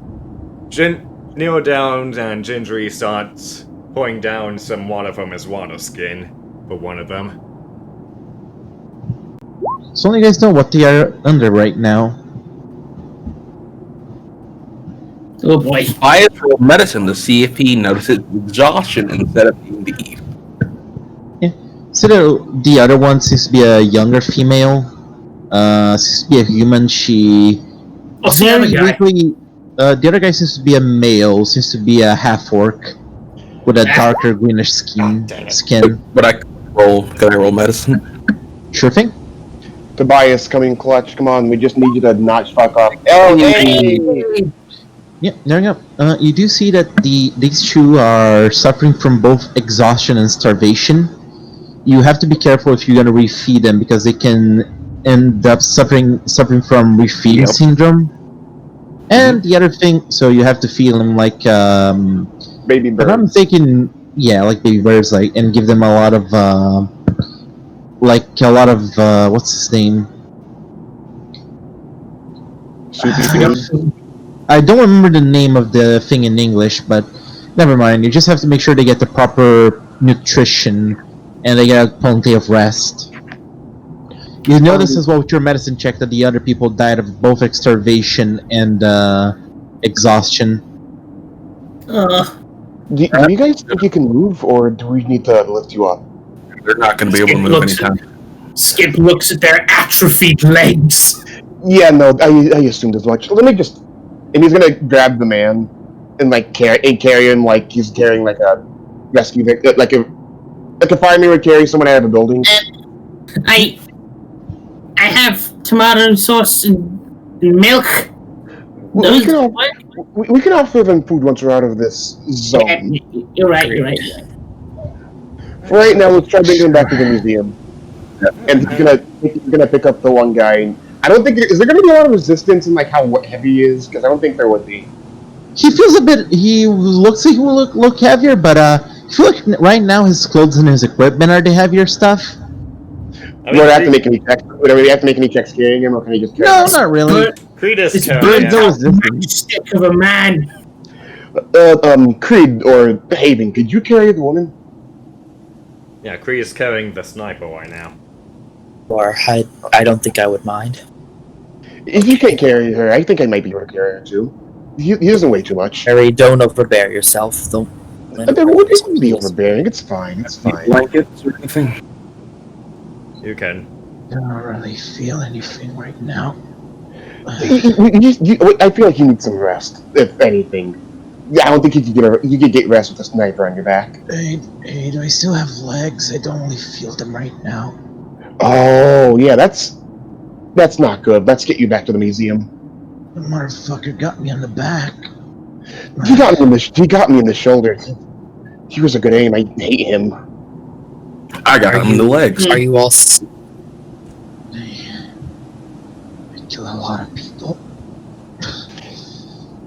kneel down and gingerly starts pouring down some water from his water skin for one of them. So you guys know what they are under right now. Oh boy. Tobias rolled medicine to see if he notices exhaustion instead of being beat. So the other one seems to be a younger female. Seems to be a human. What's the other guy? The other guy seems to be a male. Seems to be a half orc with a darker greenish skin. But can I roll medicine? Sure thing. Tobias, coming clutch. Come on, we just need you to notch fuck off. Oh, hey! Yeah, there you go. You do see that these two are suffering from both exhaustion and starvation. You have to be careful if you're going to refeed them because they can end up suffering from refeeding syndrome. And the other thing, so you have to feed them like Baby birds. If I'm thinking, yeah, like baby birds, and give them a lot of what's his name? I don't remember the name of the thing in English, but never mind. You just have to make sure they get the proper nutrition and they get plenty of rest. You notice as well with your medicine check that the other people died of both starvation and exhaustion. Do you guys think you can move, or do we need to lift you up? They're not going to be able to move anytime. Skip looks at their atrophied legs. Yeah, no, I assumed as much. Let me just... And he's gonna grab the man and carry him like he's carrying like a rescue victim, like a fireman would carry someone out of a building. I have tomato sauce and milk. We can offer them food once we're out of this zone. Yeah, you're right. For right now, let's try bringing him back to the museum. And he's gonna pick up the one guy. I don't think is there gonna be a lot of resistance in like how heavy he is, because I don't think there would be. He feels a bit. He looks like he will look heavier, but I feel like right now his clothes and his equipment are the heavier stuff. Do we have to make any checks? Would we have to make any checks carrying him, or can he just carry him? No, not really. Creed is It's carrying burnt him. out stick of a man. Creed or Haven, could you carry the woman? Yeah, Creed is carrying the sniper right now. Or I don't think I would mind. If you can't carry her, I think I might be able to carry her too. He doesn't weigh too much. Harry, don't overbear yourself. Don't. But then what is be overbearing? It's fine. It's fine. Blankets or anything? You can. I don't really feel anything right now. I feel like you need some rest, if anything. Yeah, I don't think you could get rest with a sniper on your back. Hey, do I still have legs? I don't really feel them right now. Oh, yeah, that's not good. Let's get you back to the museum. The motherfucker got me on the back. He got me in the shoulder. He was a good aim. I hate him. I got him in the legs. Are you all? I kill a lot of people.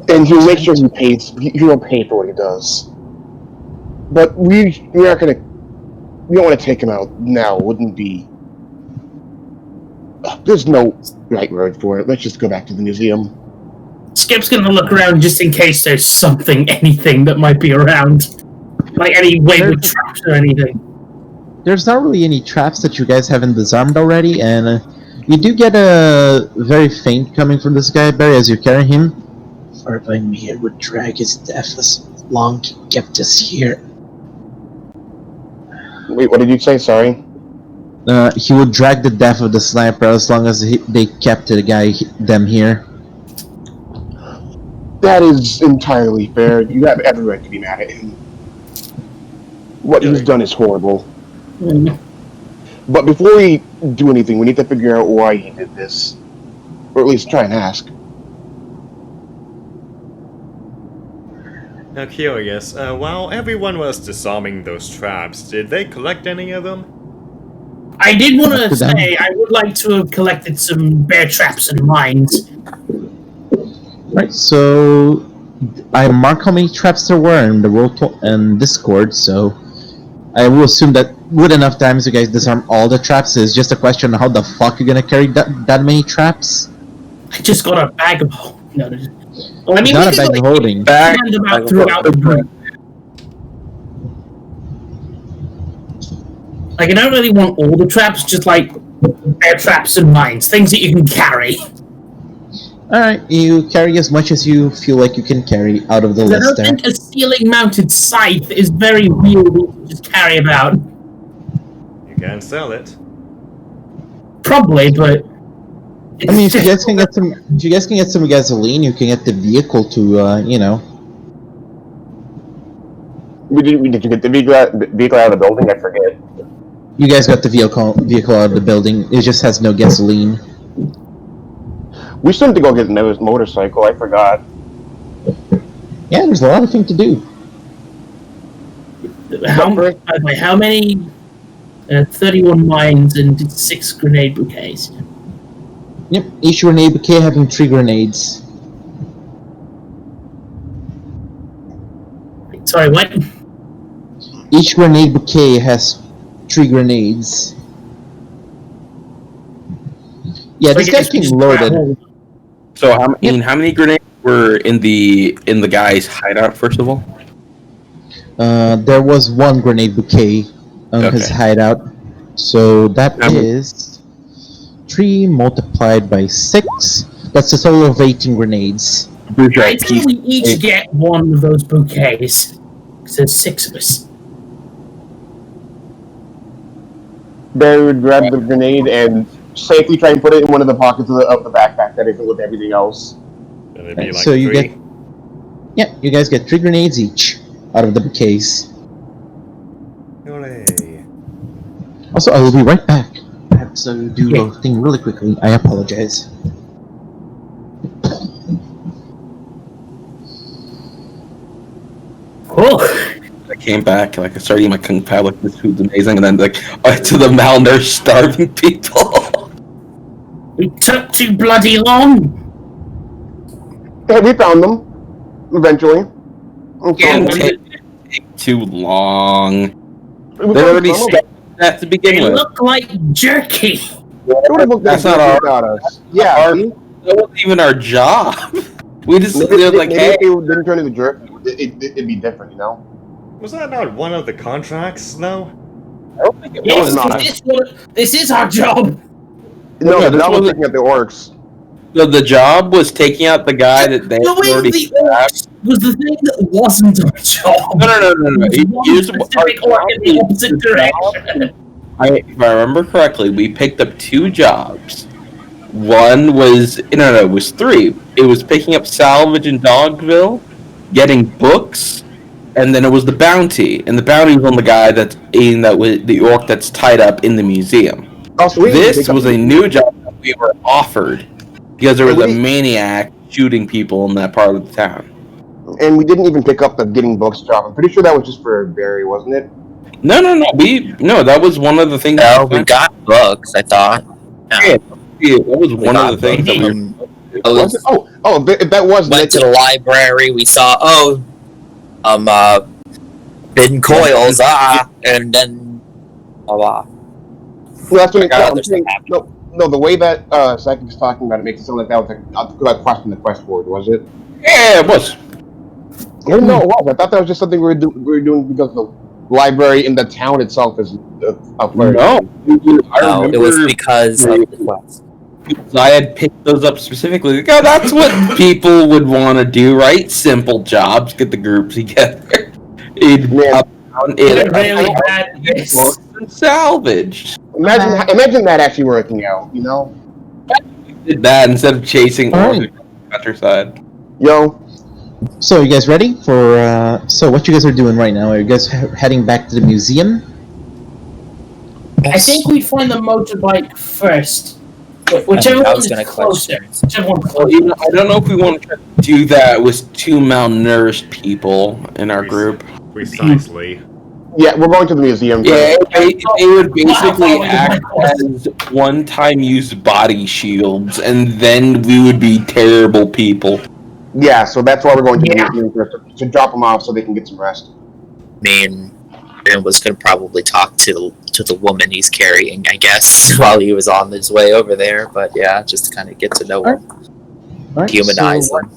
And he'll make sure he pays. He'll pay for what he does. But we're not gonna. We don't want to take him out now. Wouldn't be. There's no right word for it. Let's just go back to the museum. Skip's gonna look around just in case there's anything that might be around. Like any wayward traps or anything. There's not really any traps that you guys haven't disarmed already, and you do get a very faint coming from this guy, Barry, as you carry him. For by me, it would drag his deathless long kept us here. Wait, what did you say? Sorry. He would drag the death of the sniper as long as they kept them here. That is entirely fair. You have every right to be mad at him. What he's done is horrible. Mm. But before we do anything, we need to figure out why he did this. Or at least try and ask. Now, curious, while everyone was disarming those traps, did they collect any of them? I did want Up to to them. say I would like to have collected some bear traps and mines. Right, so I mark how many traps there were in the roll and Discord, so I will assume that with enough times you guys disarm all the traps. It's just a question of how the fuck you're gonna carry that many traps. I just got a bag of. No, well, I mean, Not we a could, bag like, of holding. hand them out throughout the group. Like, I don't really want all the traps, just like bear traps and mines, things that you can carry. Alright, you carry as much as you feel like you can carry out of the I list don't there. think a ceiling-mounted scythe is very real to just carry about. You can sell it. Probably, but I mean, if you guys can get some gasoline, you can get the vehicle to, Did you get the vehicle out of the building? I forget. You guys got the vehicle out of the building. It just has no gasoline. We still have to go get Noah's motorcycle. I forgot. Yeah, there's a lot of things to do. By the way, how many? 31 mines and 6 grenade bouquets. Yep, each grenade bouquet having 3 grenades. Sorry, what? Each grenade bouquet has 3 grenades. Yeah, this guy came loaded. So how many grenades were in the guy's hideout? First of all, There was 1 grenade bouquet on his Okay. hideout. So that How many- is 3 multiplied by 6. That's a total of 18 grenades. I'd say we each get one of those bouquets. Because there's 6 of us. Barry would grab the grenade and safely try and put it in one of the pockets of the backpack that isn't with everything else. Then it'd be like So you 3. you guys get 3 grenades each out of the bouquets. Hooray. Also, I will be right back. I have to do Yeah. a thing really quickly. I apologize. Oh, I came back, like I started eating my kung pao, like this food's amazing, and then like to the malnourished, starving people. we took too bloody long. Hey, we found them. Eventually. Yeah, Didn't take too long. We They found already some of started that to They begin with. look like jerky. them. That's not our- us. Yeah, our- see? That wasn't even our job. We just Maybe, they're like, maybe hey, if they didn't turn into jerk, it'd be different, you know? Was that not one of the contracts, though? I don't think it Yes, was. not. this is our job. No, Yeah, this that was wasn't- looking at the orcs. The job was taking out the guy that they Knowing already the stabbed. orcs was the thing that wasn't our job. No. It was one Here's specific orc in the opposite direction. If I remember correctly, we picked up 2 jobs. One was it was 3. It was picking up salvage in Dogville, getting books, and then it was the bounty. And the bounty was on the guy that's the orc that's tied up in the museum. Also, we didn't This pick was up- a new job that we were offered because there was a We- maniac shooting people in that part of the town. And we didn't even pick up the getting books job. I'm pretty sure that was just for Barry, wasn't it? No. That was one of the things. No, we got books. I thought. Yeah, that was one of the got things that we. Was it? That was went to the library. We saw hidden coils. And then No, that's what got other stuff happening. No, the way that Psychic's talking about it makes it sound like that was a quest from the quest board, was it? Yeah, it was. I didn't know it was. I thought that was just something we were doing because the library in the town itself is up there. No, it was because of the quest. I had picked those up specifically. Like, oh, that's what people would want to do, right? Simple jobs, get the group together. Really bad this. Salvaged. Imagine that actually working out, you know? Did that instead of chasing Alright. countryside. Yo, So you guys ready for? So what you guys are doing right now? Are you guys heading back to the museum? I think we find the motorbike first. Whichever I one was is gonna closer. question. Whichever one Well, closer. I don't know if we want to do that with two malnourished people in our group. Precisely. yeah, we're going to the museum. Yeah, they would basically Wow. act as one-time used body shields, and then we would be terrible people. Yeah, so that's why we're going to the Yeah. museum first, to drop them off so they can get some rest. I mean, Ben was gonna probably talk to the woman he's carrying, I guess, while he was on his way over there. But yeah, just to kind of get to know him, Alright, humanize so, him.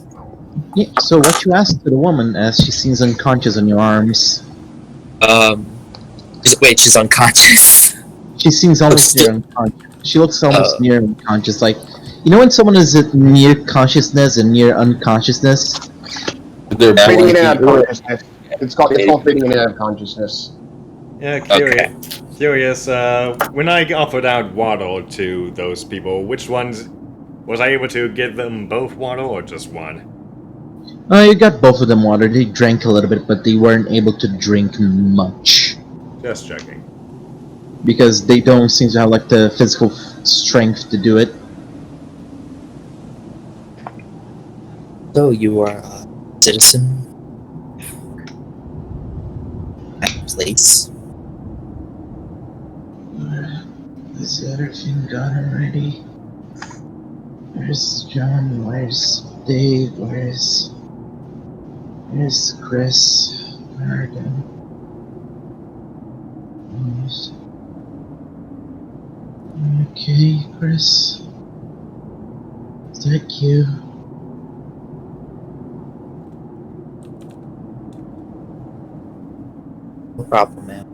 Yeah, so what you asked to the woman as she seems unconscious in your arms? Wait, she's unconscious. She seems almost near unconscious. She looks almost near unconscious. Like, you know when someone is at near consciousness and near unconsciousness? They're Fading in and out of blinking. consciousness. It's called fading in and out of consciousness. Yeah, curious. When I offered out water to those people, which ones was I able to give them both water or just one? You got both of them water. They drank a little bit, but they weren't able to drink much Just checking. because they don't seem to have like the physical strength to do it. So you are a citizen? That place. Is everything done already? Where's John? Where's Dave? Where's Chris? Where are they? Okay, Chris. Is that you? No problem, man.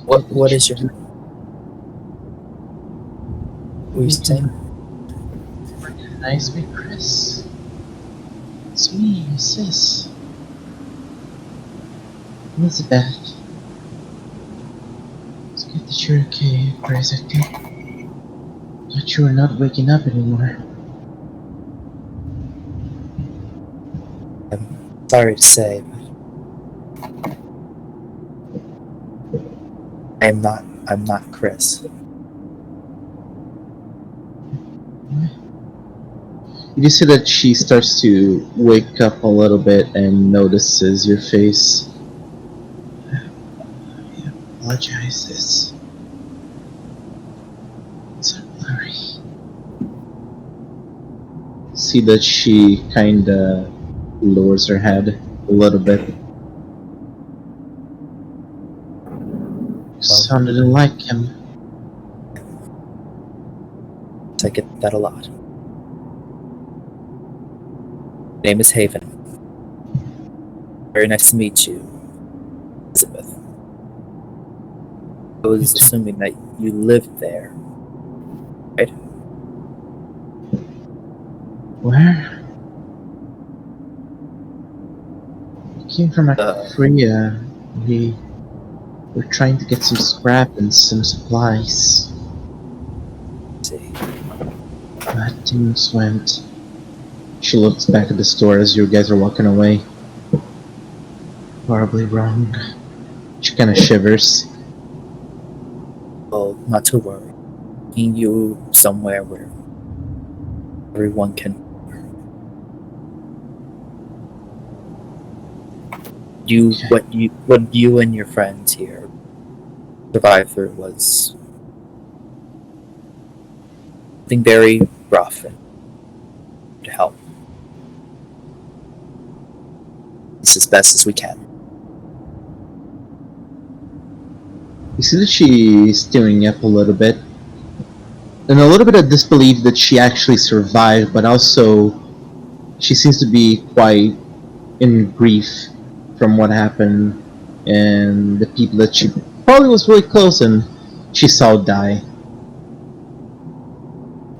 What is your... What are you saying? Recognize me, Chris? It's me, your sis. Elizabeth. It's good that you're okay, Chris. I thought you were not waking up anymore. I'm sorry to say, but I'm not Chris. You see that she starts to wake up a little bit and notices your face. I apologize, it's so blurry. See that she kinda lowers her head a little bit. Sounded like him. I get that a lot. Name is Haven. Very nice to meet you, Elizabeth. I was assuming that you lived there, right? Where? We came from Korea. We were trying to get some scrap and some supplies. Let's see. But things went. She looks back at the store as you guys are walking away. Horribly wrong. She kind of shivers. Well, not to worry. Taking you somewhere where everyone can. what you and your friends here survived through was something very rough and to help. It's as best as we can. You see that she's tearing up a little bit, and a little bit of disbelief that she actually survived, but also she seems to be quite in grief from what happened and the people that she probably was really close and she saw die.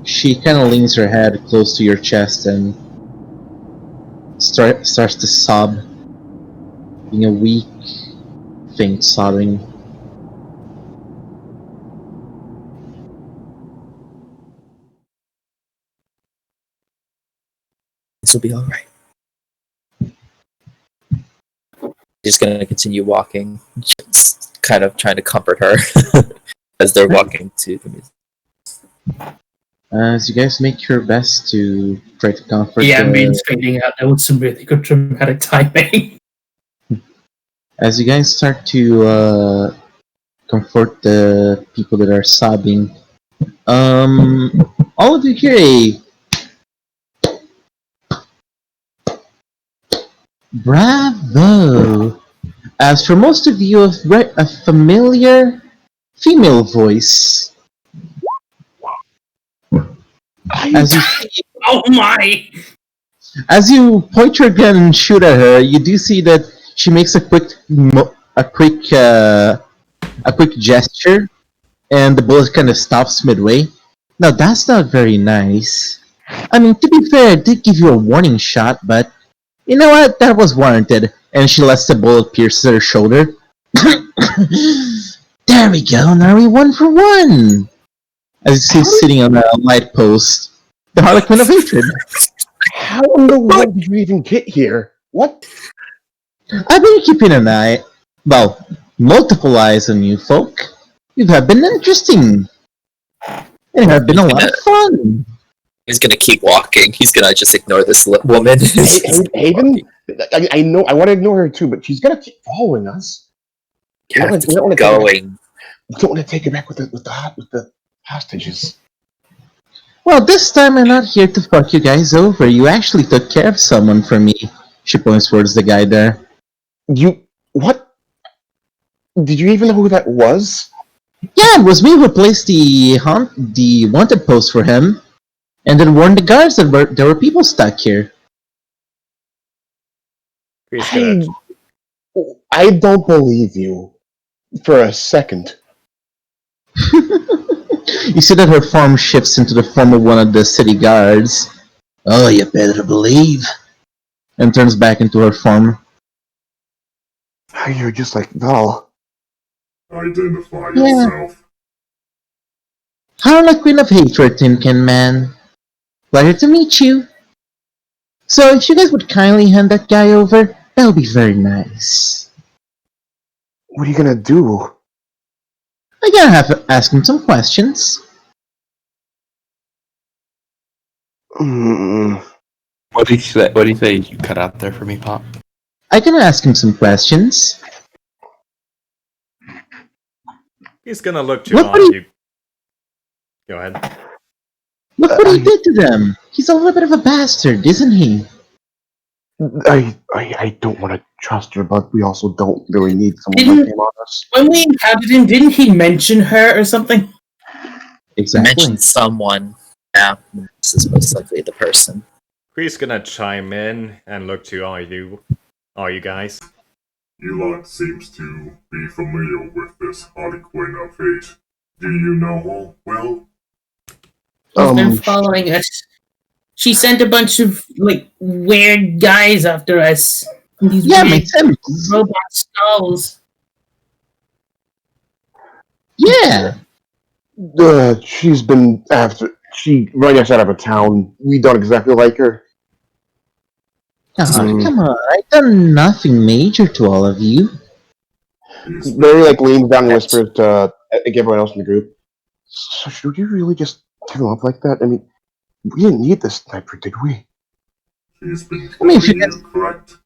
She kind of leans her head close to your chest and starts to sob, being a weak, faint sobbing. This will be all right. Just gonna continue walking, just kind of trying to comfort her as they're walking to the music. As you guys make your best to try to comfort Yeah, Bean's fading out. That was some really good dramatic timing. as you guys start to comfort the people that are sobbing, all of you hear a bravo. As for most of you, a familiar female voice. As you Oh my! As you point your gun and shoot at her, you do see that she makes a quick gesture, and the bullet kind of stops midway. Now that's not very nice. I mean, to be fair, it did give you a warning shot, but you know what? That was warranted. And she lets the bullet pierce her shoulder. There we go. Now we 1-for-1. As she's sitting on a light post, the Harlequin of Hatred. How in the world did you even get here? What? I've been keeping an eye, well, multiple eyes on you folk. You have been interesting. And have been a lot of fun. He's gonna keep walking. He's gonna just ignore this woman. Haven? I know, I want to ignore her too, but she's gonna keep following us. You have to keep going. We don't want to take her back with the hostages. Well, this time I'm not here to fuck you guys over. You actually took care of someone for me. She points towards the guy there. What? Did you even know who that was? Yeah, it was me who placed the wanted post for him, and then warned the guards that there were people stuck here. I don't believe you for a second. You see that her form shifts into the form of one of the city guards. Oh, you better believe. And turns back into her form. You're just like Val. Identify yourself. Harlequin of Hatred, Tin Can Man. Pleasure to meet you. So, if you guys would kindly hand that guy over, that would be very nice. What are you gonna do? I gotta have to ask him some questions. What do you say? What do you say? You cut out there for me, Pop. I can ask him some questions. He's gonna look to you. Go ahead. Look what he did to them. He's a little bit of a bastard, isn't he? I don't want to trust her, but we also don't really need someone like him on us. When we encountered him, didn't he mention her or something? Exactly. Mention someone. Yeah, this is most likely the person. He's gonna chime in and look to all you guys. Elon seems to be familiar with this Harlequin of Hate. Do you know her well? She's been following us. She sent a bunch of weird guys after us. These makes sense. Robot skulls. Yeah. She's been she running us out of a town. We don't exactly like her. Come on, I've done nothing major to all of you. Barry leans down and whispers to everyone else in the group. So should you really just give him up like that? I mean, we didn't need this sniper, did we? She's been I mean, if you following you, correct?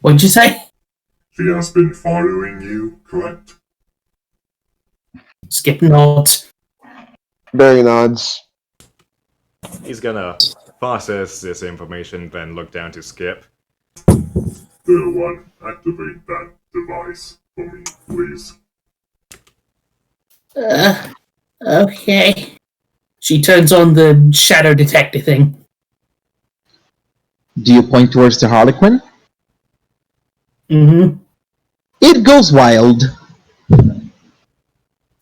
What'd you say? She has been following you, correct? Skip nods. Barry nods. He's gonna process this information, then look down to Skip. Little one, activate that device for me, please. Okay. She turns on the shadow detector thing. Do you point towards the Harlequin? Mm-hmm. It goes wild.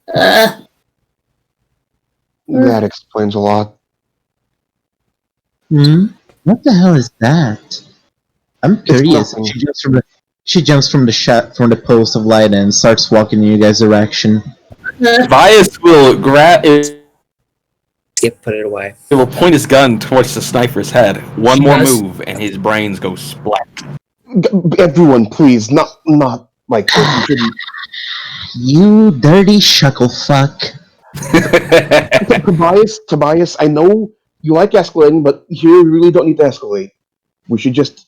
That explains a lot. What the hell is that? I'm curious. nothing. She jumps from the post of light and starts walking in you guys' direction. Tobias will grab it. Skip put it away. He will point his gun towards the sniper's head. One He more does. move, and his brains go splat. Everyone, please, not like this. You shouldn't. You dirty shuckle fuck. Tobias, I know you like escalating, but here we really don't need to escalate. We should just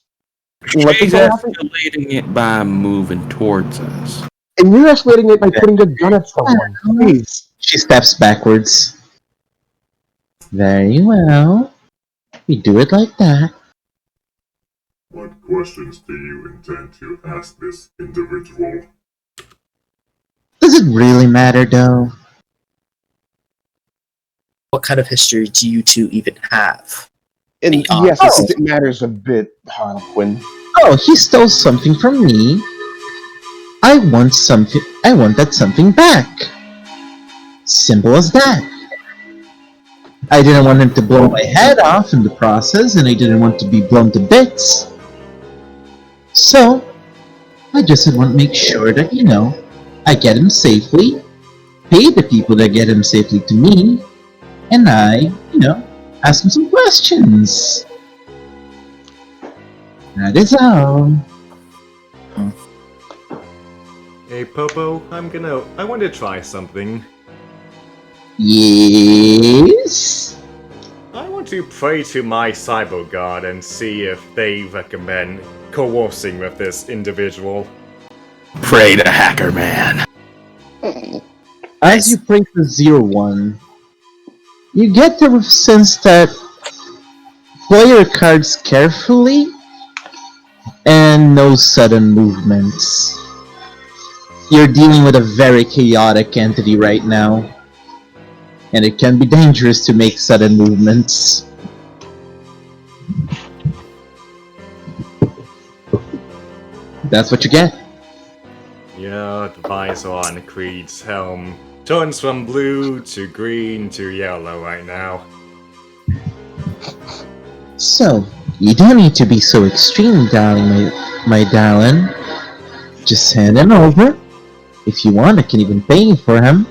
let She's this all happen. escalating it by moving towards us. And you're escalating it by putting a gun at someone. Please. She steps backwards. Very well. We do it like that. What questions do you intend to ask this individual? Does it really matter, though? What kind of history do you two even have? And The yes, honest. it matters a bit, Harlequin. Oh, he stole something from me. I want that something back. Simple as that. I didn't want him to blow my head off in the process, and I didn't want to be blown to bits. So, I just want to make sure that, I get him safely, pay the people that get him safely to me, and I, ask him some questions. That is all. Hey, Popo, I want to try something. Yes? I want to pray to my cyber god and see if they recommend coercing with this individual. Pray to Hacker Man. As you pray for 01, you get the sense that play your cards carefully and no sudden movements. You're dealing with a very chaotic entity right now, and it can be dangerous to make sudden movements. That's what you get. Yeah, the visor on Creed's helm turns from blue to green to yellow right now. So, you don't need to be so extreme, darling, my darling. Just hand him over. If you want, I can even pay you for him.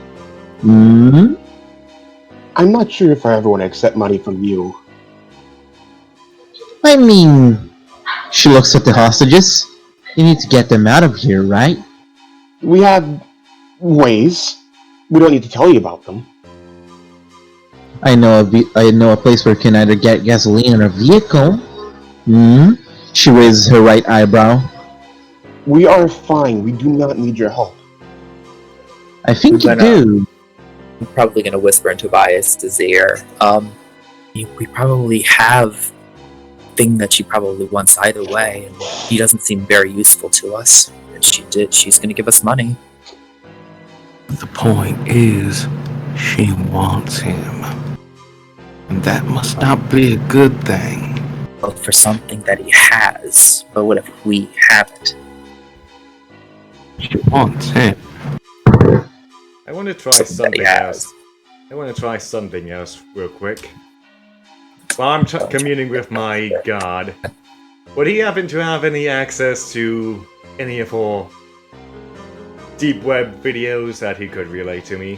I'm not sure if I ever want to accept money from you. I mean, she looks at the hostages. You need to get them out of here, right? We have ways. We don't need to tell you about them. I know a place where you can either get gasoline in a vehicle. She raises her right eyebrow. We are fine. We do not need your help. I think you do. I'm probably gonna whisper in Tobias' ear. We probably have thing that she probably wants either way, and he doesn't seem very useful to us. And she's gonna give us money. The point is, she wants him. And that must not be a good thing. Well, for something that he has, but what if we have it? She wants him. I want to try Something that he something has. else. I want to try something else real quick. While I'm communing with my god, would he happen to have any access to any of our deep web videos that he could relay to me?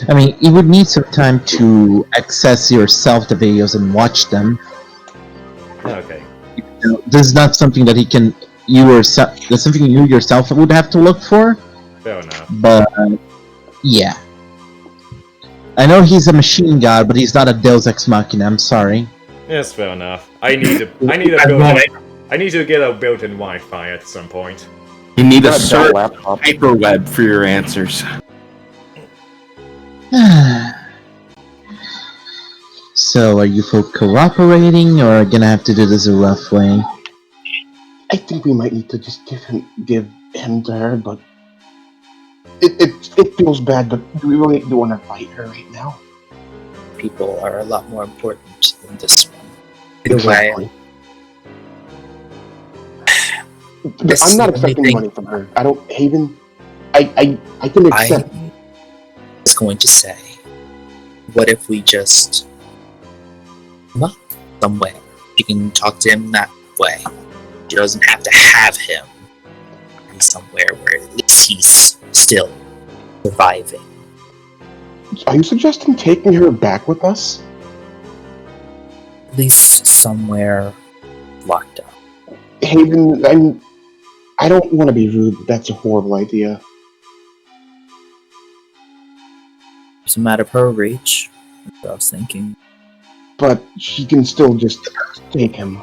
I mean, you would need some time to access yourself the videos and watch them. Okay. This is not something that he can. That's something you yourself would have to look for. Fair enough. But yeah, I know he's a machine god, but he's not a Deus Ex Machina. I'm sorry. Yes, fair enough. I need to build I need to get a built-in Wi-Fi at some point. You need a Got a Dell search laptop. hyperweb for your answers. So, are you folk cooperating, or gonna have to do this a rough way? I think we might need to just give him to her, but it feels bad. But do we really want to fight her right now? People are a lot more important than this one. Either way, I'm not accepting money from her. I don't, Haven. I can accept. I was going to say, what if we just look somewhere? You can talk to him that way. She doesn't have to have him. Be somewhere where at least he's still surviving. Are you suggesting taking her back with us? At least somewhere locked up. Haven, I don't want to be rude, but that's a horrible idea. It's a matter of her reach. That's what I was thinking. But she can still just take him.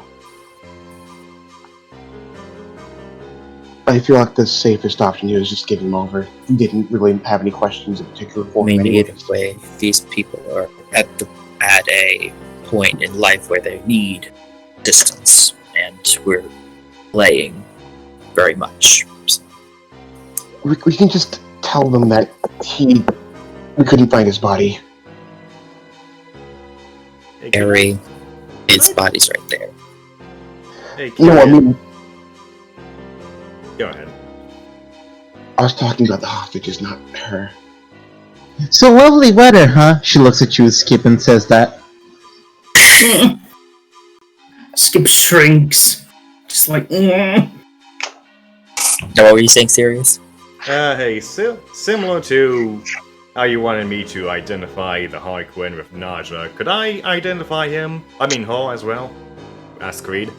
I feel like the safest option here is just give him over. We didn't really have any questions in particular I for him. mean, either anyways. way, these people are at a point in life where they need distance, and we're playing very much. So, We can just tell them that we couldn't find his body. Hey, Harry, his body's right there. Hey, No, I Kieran. mean, Go ahead. I was talking about the hostages, not her. So lovely weather, huh? She looks at you, Skip, and says that. Skip shrinks. Just like, Now, what were you saying, Sirius? Hey, similar to how you wanted me to identify the Harlequin with Naja, could I identify him? I mean, her as well? Asked Creed.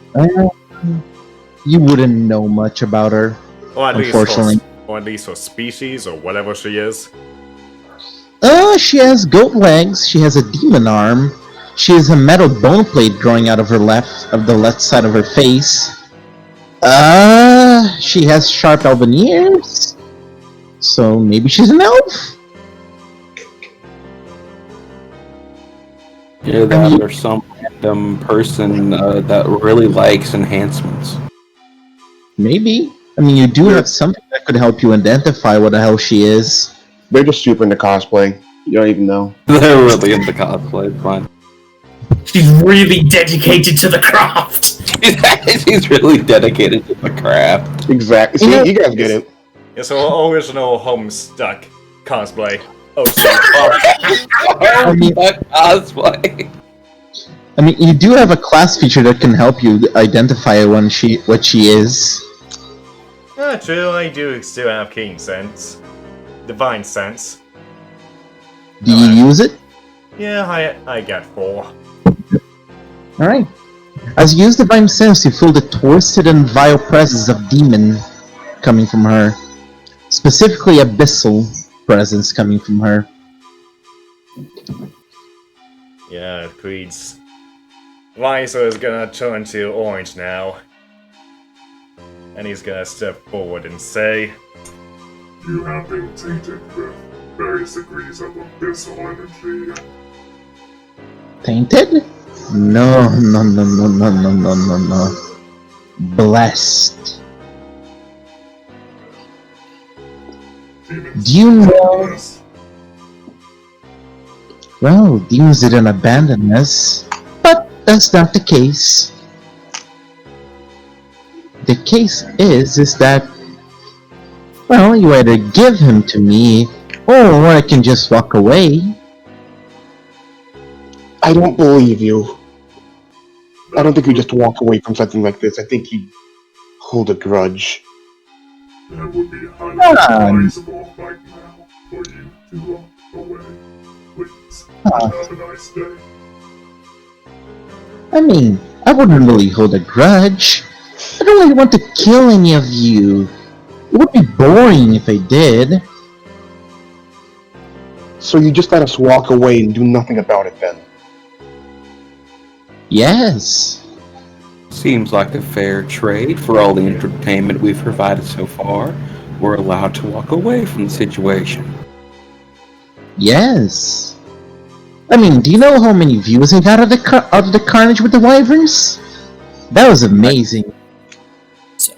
You wouldn't know much about her. Or at Unfortunately. least her species, or whatever she is. She has goat legs. She has a demon arm. She has a metal bone plate growing out of the left side of her face. She has sharp elven ears. So maybe she's an elf? Yeah, that or some random person that really likes enhancements. Maybe. I mean, you do have something that could help you identify what the hell she is. They're just super into cosplay. You don't even know. They're really into cosplay. It's fine. she's really dedicated to the craft. She's really dedicated to the craft. Exactly. See, you guys get it. Yeah, so original Homestuck cosplay. Oh, I mean, Cosplay. I mean, you do have a class feature that can help you identify what she is. true, I do still have keen sense. Divine sense. Do you use it? Yeah, I get 4. Alright. As you use Divine Sense, you feel the twisted and vile presence of demon coming from her. Specifically, abyssal presence coming from her. Yeah, Creed's visor is gonna turn to orange now. And he's gonna step forward and say, You have been tainted with various degrees of abyssal energy. Tainted? No. Blessed. Demons Do you know? bless. Well, demons didn't abandon us, but that's not the case. The case is that, well, you either give him to me, or I can just walk away. I don't believe you. I don't think you just walk away from something like this. I think you hold a grudge. That would be highly Um. advisable right now for you to walk away. Please, have a nice day. I mean, I wouldn't really hold a grudge. I don't really want to kill any of you. It would be boring if I did. So you just let us walk away and do nothing about it then? Yes. Seems like a fair trade for all the entertainment we've provided so far. We're allowed to walk away from the situation. Yes. I mean, do you know how many views I got out of the carnage with the wyverns? That was amazing. So,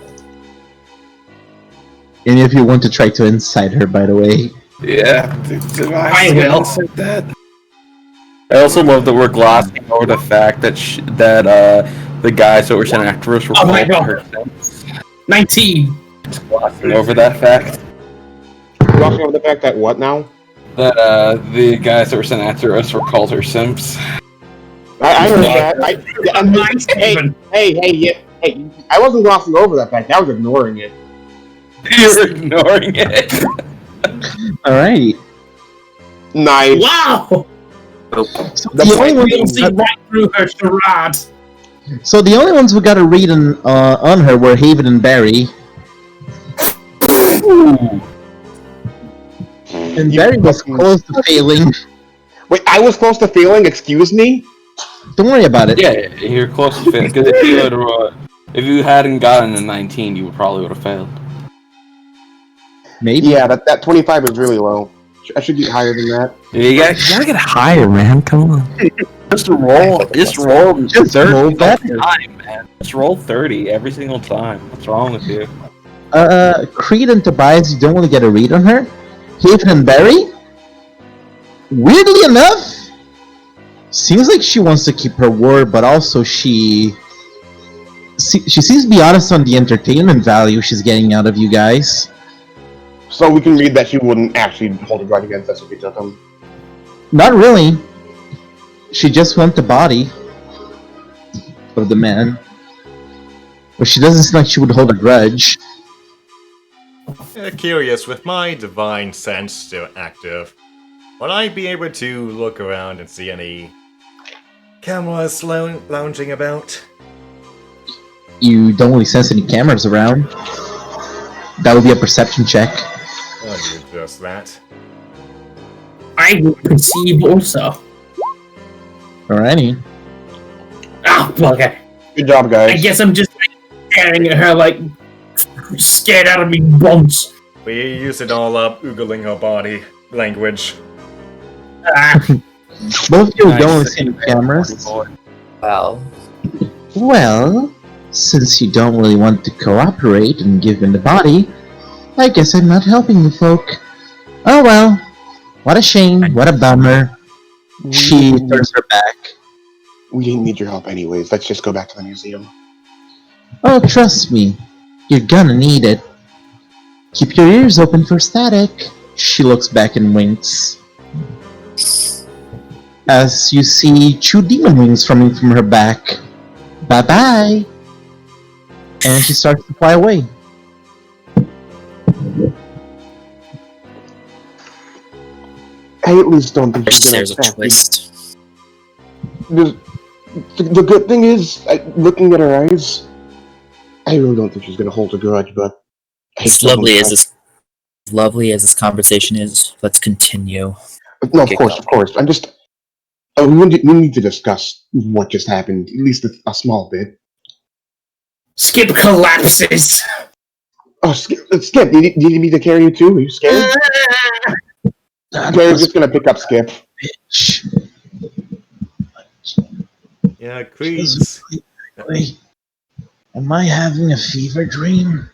And if you want to try to incite her, by the way. Yeah, I will. That. I also love that we're glossing over the fact that the guys that were sent after us were Oh my called God. her. 19. Just glossing over that fact. Glossing over the fact that what now? That the guys that were sent after us were called her simps. I heard that. Hey, I wasn't glossing over that fact. I was ignoring it. You're ignoring it. Alright. Nice. Wow! So The the, only You'll ones, see right through her charade. so the only ones we got to read on her were Haven and Barry. Ooh. And You Barry was fucking- close to failing. Wait, I was close to failing. Excuse me. Don't worry about it. Yeah, you're close to fail. Because if you hadn't gotten a 19, you probably would have failed. Maybe. Yeah, that 25 is really low. I should get higher than that. You gotta get higher, man. Come on. Just roll. Just roll. Just 30 roll all the better. time, man. Just roll 30 every single time. What's wrong with you? Creed and Tobias, you don't want to get a read on her. Haven and Barry, weirdly enough, seems like she wants to keep her word, but also she seems to be honest on the entertainment value she's getting out of you guys. So we can read that she wouldn't actually hold a grudge against us if we took him. Not really. She just wants the body of the man. But she doesn't seem like she would hold a grudge. Curious, with my divine sense still active, would I be able to look around and see any cameras lounging about? You don't really sense any cameras around. That would be a perception check. I'll do just that. I will perceive also. Alrighty. Ah, bugger. Good job, guys. I guess I'm just like, staring at her like scared out of me bones. We use it all up, oogling her body language. Ah, Both of you Nice. don't really see any cameras. well, Well, since you don't really want to cooperate and give me the body, I guess I'm not helping you folk. Oh well. What a shame. What a bummer. She turns her back. We didn't need your help anyways. Let's just go back to the museum. Oh, trust me. You're gonna need it. Keep your ears open for static. She looks back and winks. As you see two demon wings coming from her back. Bye-bye. And she starts to fly away. I at least don't think she's gonna there's a attack me. twist. The good thing is, looking at her eyes, I really don't think she's gonna hold a grudge, but As lovely as this conversation is, let's continue. No, of course. I'm just. We need to discuss what just happened, at least a small bit. Skip collapses. Oh, Skip, do you need me to carry you too? Are you scared? Gary's just gonna pick up Skip. Bitch. Yeah, Creeds. Wait. Am I having a fever dream?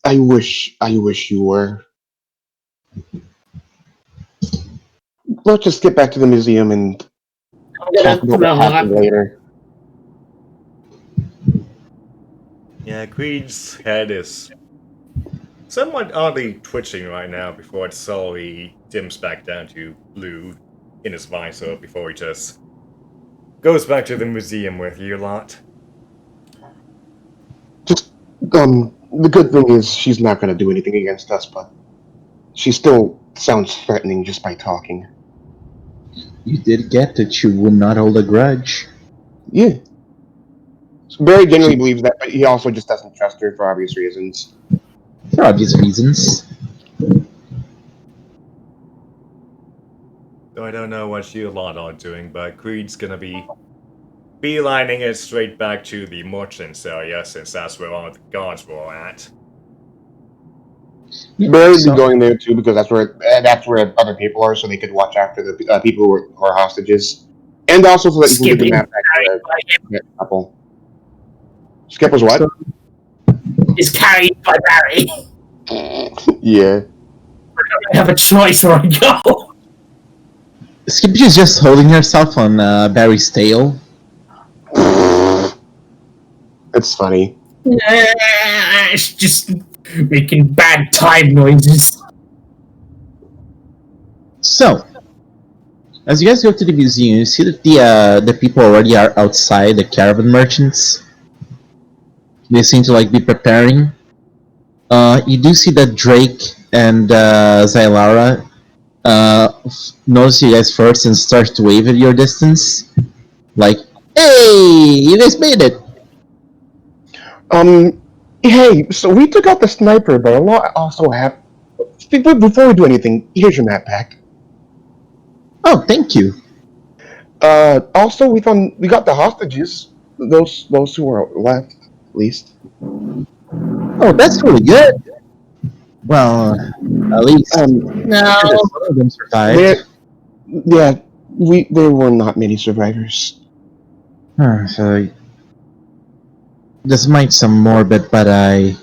I wish you were. Let's just get back to the museum and I'm gonna talk about what happened later. Yeah, Creed's head is somewhat oddly twitching right now before it slowly dims back down to blue in his visor before he just goes back to the museum with you lot. Just the good thing is she's not gonna do anything against us, but she still sounds threatening just by talking. You did get that you would not hold a grudge. Yeah. Barry genuinely believes that, but he also just doesn't trust her for obvious reasons. For obvious reasons. So I don't know what you lot are doing, but Creed's gonna be beelining it straight back to the merchant's area, since that's where all the guards were at. Barry'd So- be going there too because that's where other people are, so they could watch after the people who are hostages, and also so that you can get the Skipping map back carried to by him the couple. Skip was what? So- is carried by Barry. Yeah. I have a choice where I go. Skippy is just holding herself on Barry's tail. It's funny. It's just making bad time noises. So, as you guys go to the museum, you see that the people already are outside, the caravan merchants. They seem to be preparing. You do see that Drake and Xylara notice you guys first and start to wave at your distance. Like, hey, you guys made it! Hey, so we took out the sniper, but a lot also happened. Before we do anything, here's your map pack. Oh, thank you. Also we got the hostages. Those who are left, at least. Oh, that's really good. Well, at least No. some of them survived. There were not many survivors. So this might sound morbid, but I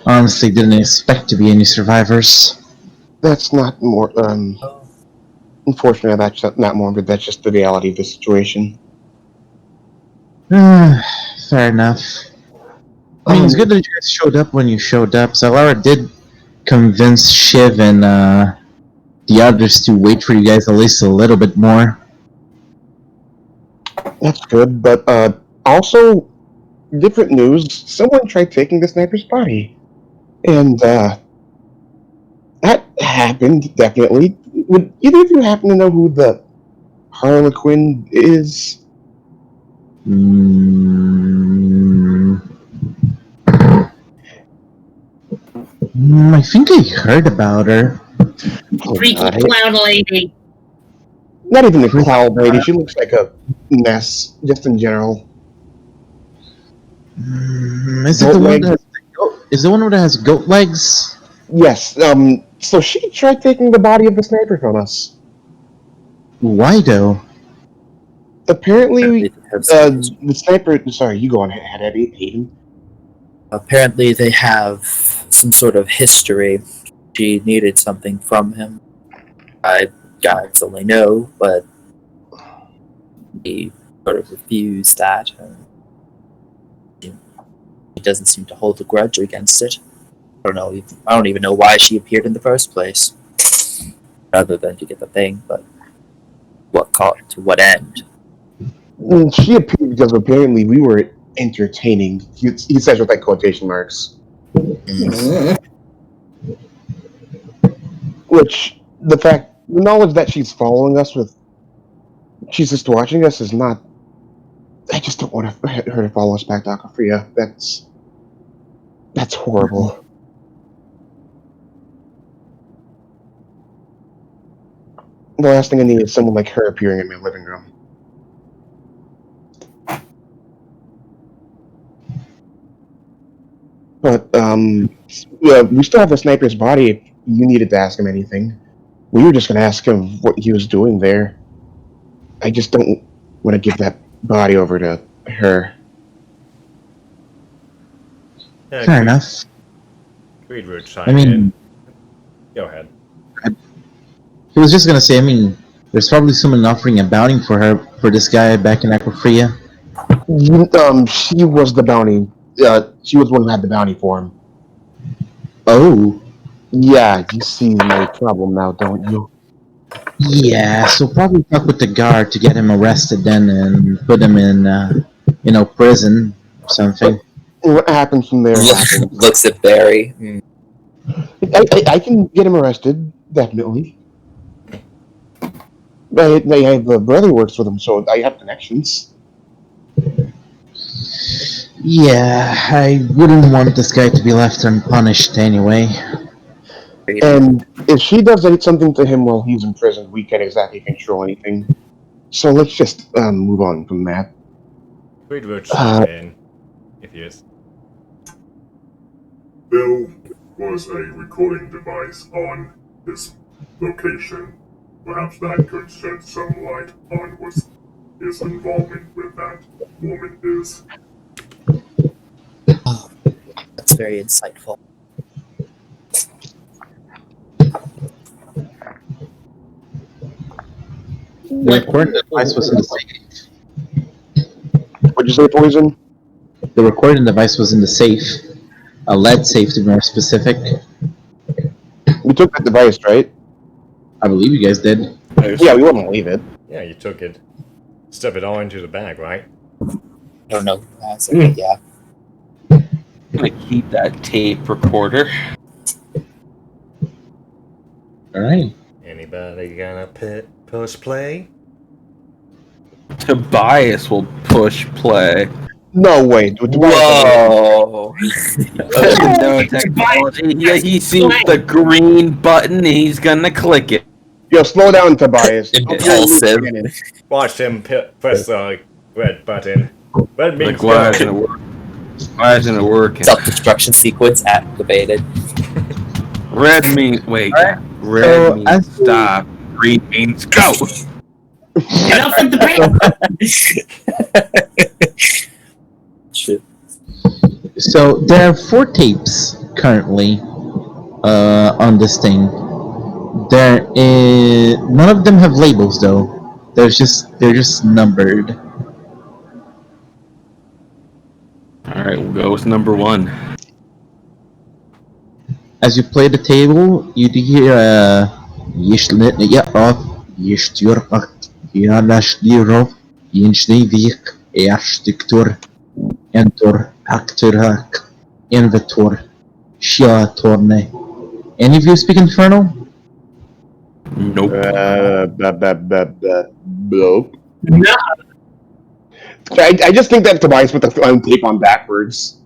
honestly didn't expect to be any survivors. That's not more. Unfortunately, that's not morbid. That's just the reality of the situation. Fair enough. I mean, it's good that you guys showed up when you showed up. So Lara did convince Shiv and the others to wait for you guys at least a little bit more. That's good, but also different news. Someone tried taking the sniper's body, and that happened definitely. Would either of you happen to know who the Harlequin is? I think I heard about her. Freaky clown lady. Not even a cloud lady. She looks like a mess, just in general. Is it the one that has is the one that has goat legs? Yes. So she tried taking the body of the sniper from us. Why though? Apparently, the sniper. Sorry, you go on ahead, Hayden. Apparently, they have some sort of history. She needed something from him. Gods only know, but he sort of refused that. He doesn't seem to hold a grudge against it. I don't even know why she appeared in the first place, other than to get the thing. But to what end? She appeared because apparently we were entertaining. He says with quotation marks. Which the knowledge that she's following us with, she's just watching us is not. I just don't want her to follow us back to Akafria. That's horrible. The last thing I need is someone like her appearing in my living room. But we still have the sniper's body. If you needed to ask him anything, we were just going to ask him what he was doing there. I just don't want to give that body over to her. Yeah, Fair enough. Creed would chime I mean, in. Go ahead. he was just gonna say. I mean, there's probably someone offering a bounty for this guy back in Aquafria. She was the bounty. She was the one who had the bounty for him. Oh. Yeah, you see my problem now, don't you? Yeah, so probably talk with the guard to get him arrested then and put him in, prison or something. What happens from there happens. Looks at Barry. I can get him arrested, definitely. I have a brother who works for them, so I have connections. Yeah, I wouldn't want this guy to be left unpunished anyway. And if she does something to him while he's in prison, we can't exactly control anything. So let's just move on from that. Reed will chime in if he is. There was a recording device on this location. Perhaps that could shed some light on what his involvement with that woman is. Oh, that's very insightful. The recording device was in the safe. What'd you say, Poison? The recording device was in the safe. A lead safe, to be more specific. We took that device, right? I believe you guys did. Yeah, we wouldn't leave it. Yeah, you took it. Stuff it all into the bag, right? I don't know who has it, but yeah. I'm gonna keep that tape recorder. Alright. Anybody gonna push play? Tobias will push play. No way. Whoa! No technology. Yeah, he sees the green button and he's gonna click it. Yo, slow down, Tobias. Impulsive. Watch him press the red button. Red means Like, why go. isn't it working? Why isn't it working? Self-destruction sequence activated. Red means wait. Alright, Red so means as we- stop. Green means go. Get off with the paper! Shit. So there are 4 tapes currently on this thing. There is none of them have labels though. They're just numbered. All right, we'll go with number 1. As you play the table, you hear Any of you speak Infernal? Nope. Nope. No. I just think that Tobias put the tape on backwards.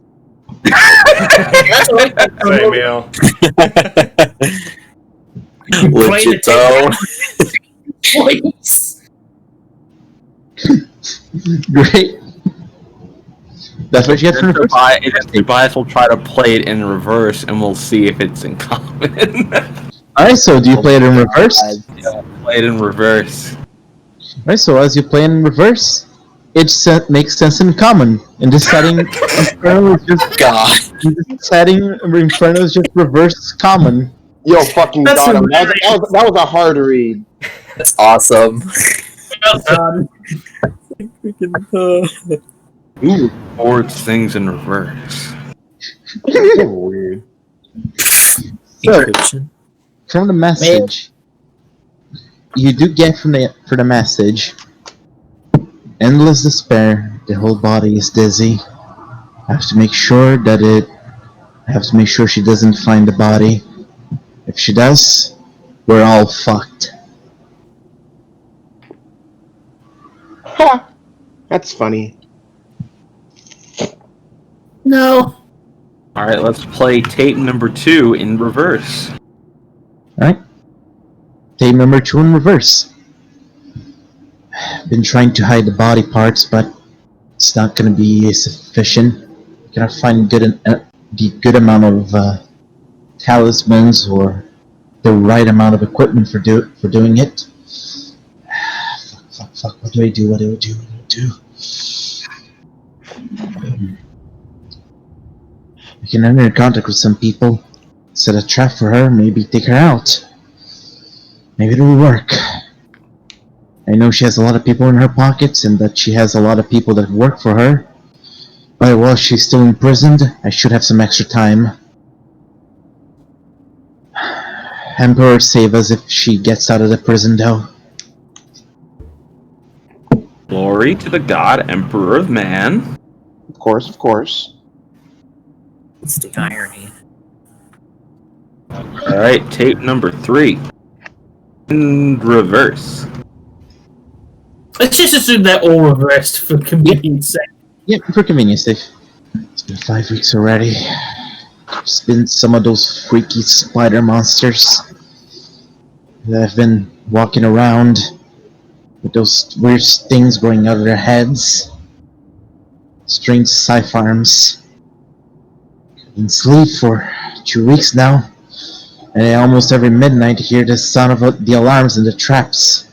That's what Same meal. Legit though. Please. Great. That's what you get from the first. Tobias will try to play it in reverse, and we'll see if it's in common. Alright, so do you play it in reverse? Play it in reverse. Alright, so as you play in reverse, it makes sense in common. In this setting, Inferno is just God. in this setting, Inferno is just reverse common. Yo, fucking That's got him. hilarious. That was a hard read. That's awesome. Well done. Who records things in reverse? Weird. So, Encryption. from the message, you do get for the message, endless despair, the whole body is dizzy. I have to make sure she doesn't find the body. If she does, we're all fucked. Ha! That's funny. No. All right, let's play tape number 2 in reverse. Alright? Tape number 2 in reverse. Been trying to hide the body parts, but it's not gonna be sufficient. Cannot find the good amount of talismans or the right amount of equipment for doing it. Fuck, what do I do? I can enter in contact with some people, set a trap for her, maybe take her out. Maybe it'll work. I know she has a lot of people in her pockets and that she has a lot of people that work for her. But while she's still imprisoned, I should have some extra time. Emperor save us if she gets out of the prison though. Glory to the God, Emperor of Man. Of course. It's the irony. All right, tape number 3 in reverse. Let's just assume they're all reversed for convenience sake. Yep, for convenience sake. It's been 5 weeks already. It's been some of those freaky spider monsters that have been walking around with those weird things growing out of their heads. strange sci-farms. In sleep for 2 weeks now, and almost every midnight I hear the sound of the alarms and the traps.